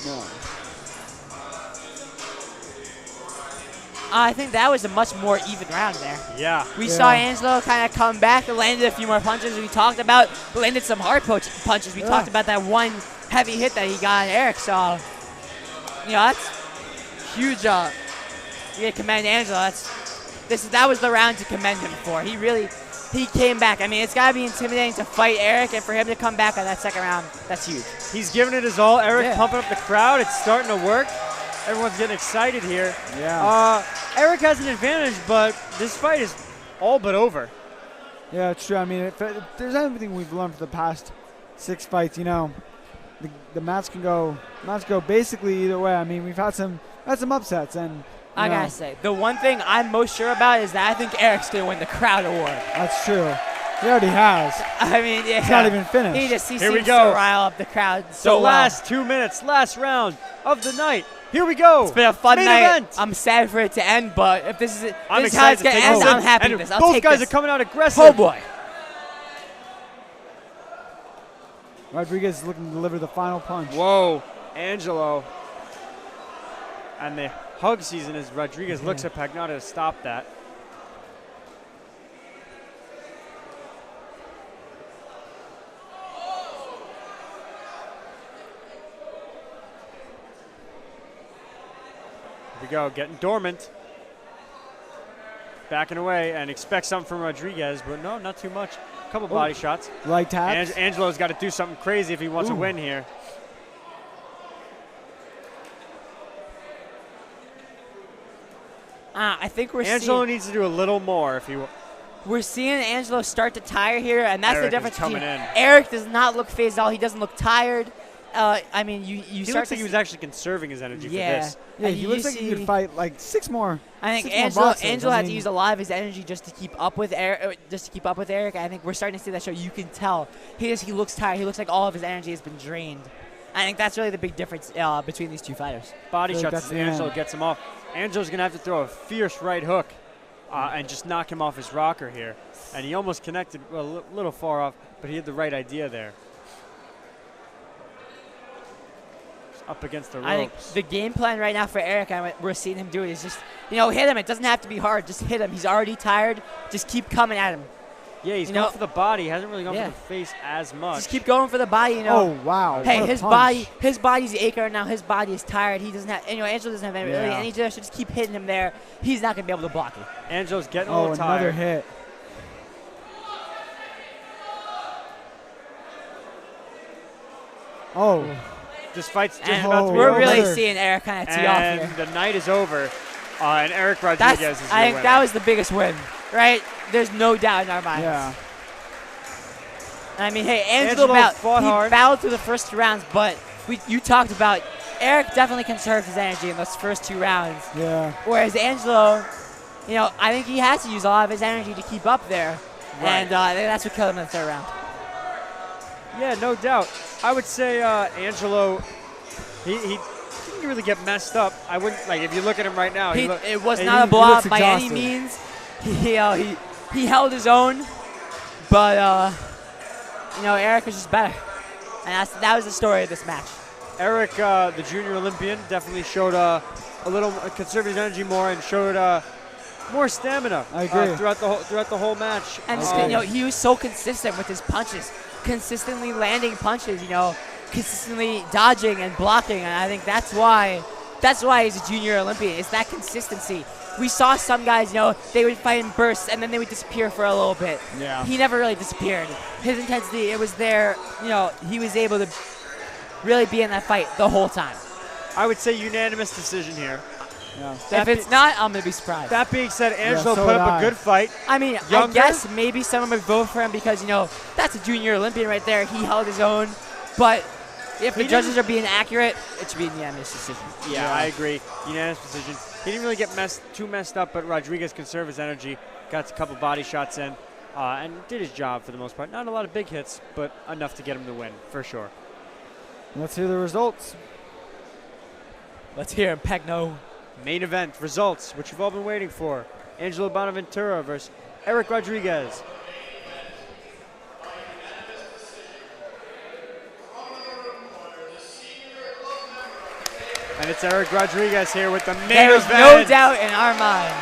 No. I think that was a much more even round there. Yeah. We saw Angelo kind of come back and landed a few more punches. We talked about landed some hard punches. We talked about that one heavy hit that he got on Eric. So, that's huge. You commend Angelo. That was the round to commend him for. He came back. I mean, it's got to be intimidating to fight Eric, and for him to come back on that second round, that's huge. He's giving it his all. Eric pumping up the crowd. It's starting to work. Everyone's getting excited here. Yeah. Eric has an advantage, but this fight is all but over. Yeah, it's true. I mean, if there's anything we've learned for the past 6 fights, the match can go basically either way. I mean, we've had some upsets, and I gotta say, the one thing I'm most sure about is that I think Eric's gonna win the crowd award. That's true. He already has. I mean, yeah. It's not even finished. He Here seems we go. to rile up the crowd so the well. last 2 minutes, last round of the night. Here we go. It's been a fun Main night. event. I'm sad for it to end, but if this is I'm this is how it's excited gonna to take end, this. I'm happy And with this. I'll both take guys this. are coming out aggressive. Oh boy. Rodriguez is looking to deliver the final punch. Whoa, Angelo. And the hug season as Rodriguez looks at Pagnotta to stop that. Here we go, getting dormant. Backing away and expect something from Rodriguez, but no, not too much. A couple body shots. Light taps. Angelo's got to do something crazy if he wants to win here. I think Angelo needs to do a little more if he. We're seeing Angelo start to tire here, and that's Eric the difference. is coming between in. Eric does not look phased at all. He doesn't look tired. I mean, you He start looks to like he was actually conserving his energy for Yeah. this. Yeah, And he you looks like he could see- fight like 6 more. I think 6 more boxers. Angelo I had to mean, use a lot of his energy just to keep up with Eric. I think we're starting to see that show. You can tell he looks tired. He looks like all of his energy has been drained. I think that's really the big difference between these two fighters. Body So shots that's as the Angelo end. gets him off. Angelo's going to have to throw a fierce right hook and just knock him off his rocker here. And he almost connected a little far off, but he had the right idea there. Just up against the ropes. I think the game plan right now for Eric, and what we're seeing him do is just, hit him. It doesn't have to be hard. Just hit him. He's already tired. Just keep coming at him. Yeah, he's going for the body. He hasn't really gone Yeah. for the face as much. Just keep going for the body. Oh, wow. Hey, What a his punch. body's aching right now. His body is tired. He doesn't have, Angelo doesn't have really any to just keep hitting him there. He's not gonna be able to block it. Angelo's getting a Oh, little another tired. hit. Oh. This fight's just And about to be we're over. really seeing Eric kind of tee off And here. the night is over. And Eric Rodriguez is your I think winner. that was the biggest win, right? There's no doubt in our minds. Yeah. I mean, hey, Angelo fought hard. battled through the first 2 rounds, but you talked about Eric definitely conserved his energy in those first 2 rounds. Yeah. Whereas Angelo, I think he has to use a lot of his energy to keep up there. Right. And I think that's what killed him in the 3rd round. Yeah, no doubt. I would say Angelo, he didn't really get messed up. I wouldn't, like, if you look at him right now. It was he not a looks blowout by any exhausted. means. He held his own, but Eric was just better. And that was the story of this match. Eric, the junior Olympian, definitely showed a little conserved his energy more and showed more stamina. I agree. Throughout the whole match. And he was so consistent with his punches, consistently landing punches. Consistently dodging and blocking, and I think that's why he's a junior Olympian. It's that consistency. We saw some guys, they would fight in bursts and then they would disappear for a little bit. Yeah. He never really disappeared. His intensity, it was there. He was able to really be in that fight the whole time. I would say unanimous decision here. Yeah. If it's not, I'm gonna be surprised. That being said, Angelo so put would up I. a good fight. I mean, Younger? I guess maybe someone would vote for him because that's a junior Olympian right there. He held his own, but if the judges are being accurate, it should be a unanimous decision. Yeah, I agree. Unanimous decision. He didn't really get too messed up, but Rodriguez conserved his energy, got a couple body shots in, and did his job for the most part. Not a lot of big hits, but enough to get him the win, for sure. Let's hear the results. Let's hear him, Pegno. Main event results, which you've all been waiting for. Angelo Bonaventura versus Eric Rodriguez. And it's Eric Rodriguez here with the main There's event. no doubt in our mind.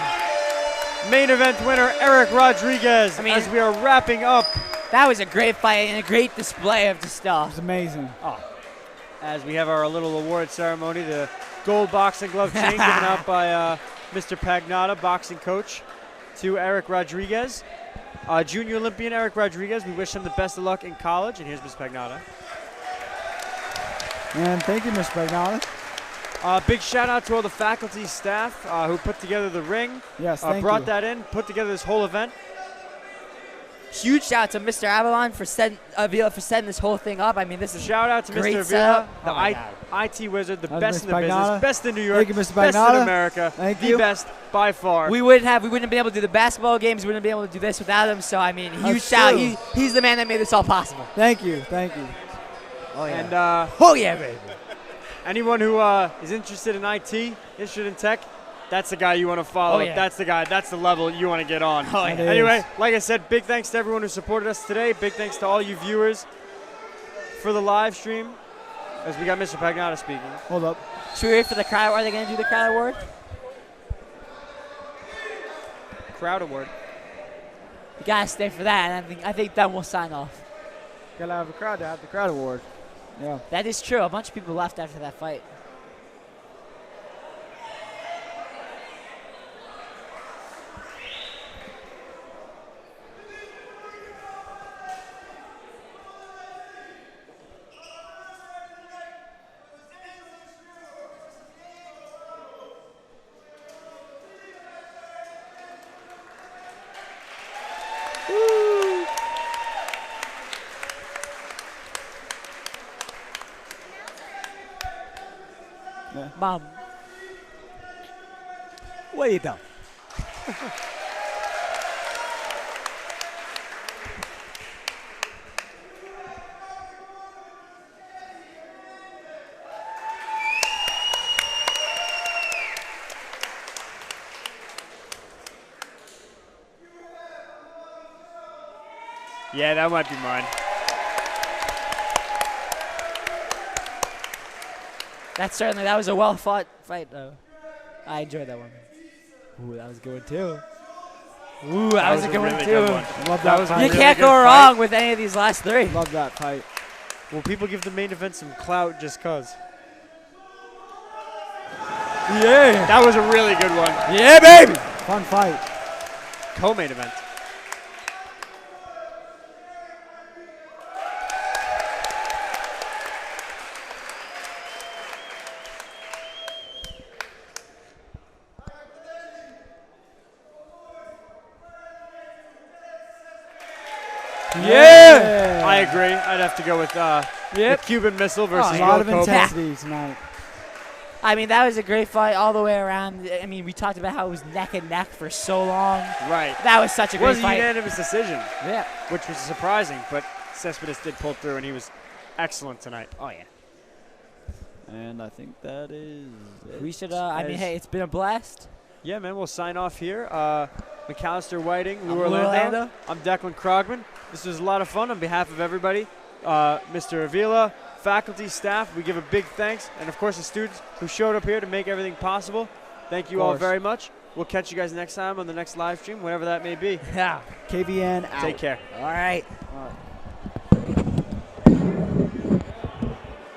Main event winner, Eric Rodriguez, as we are wrapping up. That was a great fight and a great display of the It stuff. was amazing. As we have our little award ceremony, the gold boxing glove chain given out by Mr. Pagnotta, boxing coach, to Eric Rodriguez. Junior Olympian Eric Rodriguez, we wish him the best of luck in college. And here's Mr. Pagnotta. And thank you, Mr. Bernardo. Big shout out to all the faculty staff who put together the ring. Yes, thank brought you. that in, put together this whole event. Huge shout out to Mr. Avalon for setting this whole thing up. I mean, this is Shout out to great Mr. Avila, setup. the Oh my God. IT wizard, the That was best in Mr. the Pagnotta. business, best in New York, Thank you, Mr. best in Pagnotta. America, Thank the you. best by far. We wouldn't have been able to do the basketball games. We wouldn't be able to do this without him. So I mean, huge That's shout. true. He's the man that made this all possible. Thank you. Thank you. Oh yeah. And oh yeah, baby. anyone who is interested in IT, interested in tech, that's the guy you want to follow. Oh, yeah. That's the guy. That's the level you want to get on. Oh, yeah. It Anyway, is. like I said, big thanks to everyone who supported us today. Big thanks to all you viewers for the live stream. As we got Mr. Pagnotta speaking. Hold up. Should we wait for the crowd? Are they going to do the crowd award? Crowd award. You gotta stay for that, and I think then we'll sign off. Gotta have a crowd to have the crowd award. Yeah. That is true. A bunch of people left after that fight. Mom, what are you doing? Yeah, that might be mine. That was a well fought fight though. I enjoyed that one. Ooh, that was a good one too. Ooh, that was a good one really too. good one. Love That that was a fight. You really can't good go fight. wrong with any of these last three. Love that fight. Will people give the main event some clout just cause? Yeah. That was a really good one. Yeah, baby. Fun fight. Co-main event. Yeah! I agree. I'd have to go with the Cuban Missile versus A lot of Will Cobra. intensity tonight. I mean, that was a great fight all the way around. I mean, we talked about how it was neck and neck for so long. Right. That was such a It great was a fight. unanimous decision. Yeah. Which was surprising, but Cespedes did pull through, and he was excellent tonight. Oh, yeah. And I think that is it. We should, I mean, hey, it's been a blast. Yeah, man, we'll sign off here. McAllister Whiting, Lou I'm Lou Orlando. I'm Declan Krogman. This was a lot of fun on behalf of everybody. Mr. Avila, faculty, staff, we give a big thanks. And, of course, the students who showed up here to make everything possible. Thank you all very much. We'll catch you guys next time on the next live stream, whatever that may be. Yeah. KVN out. Take care. All right.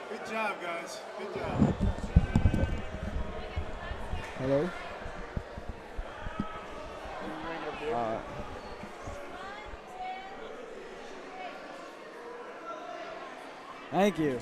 Good job, guys. Good job. Hello? Thank you.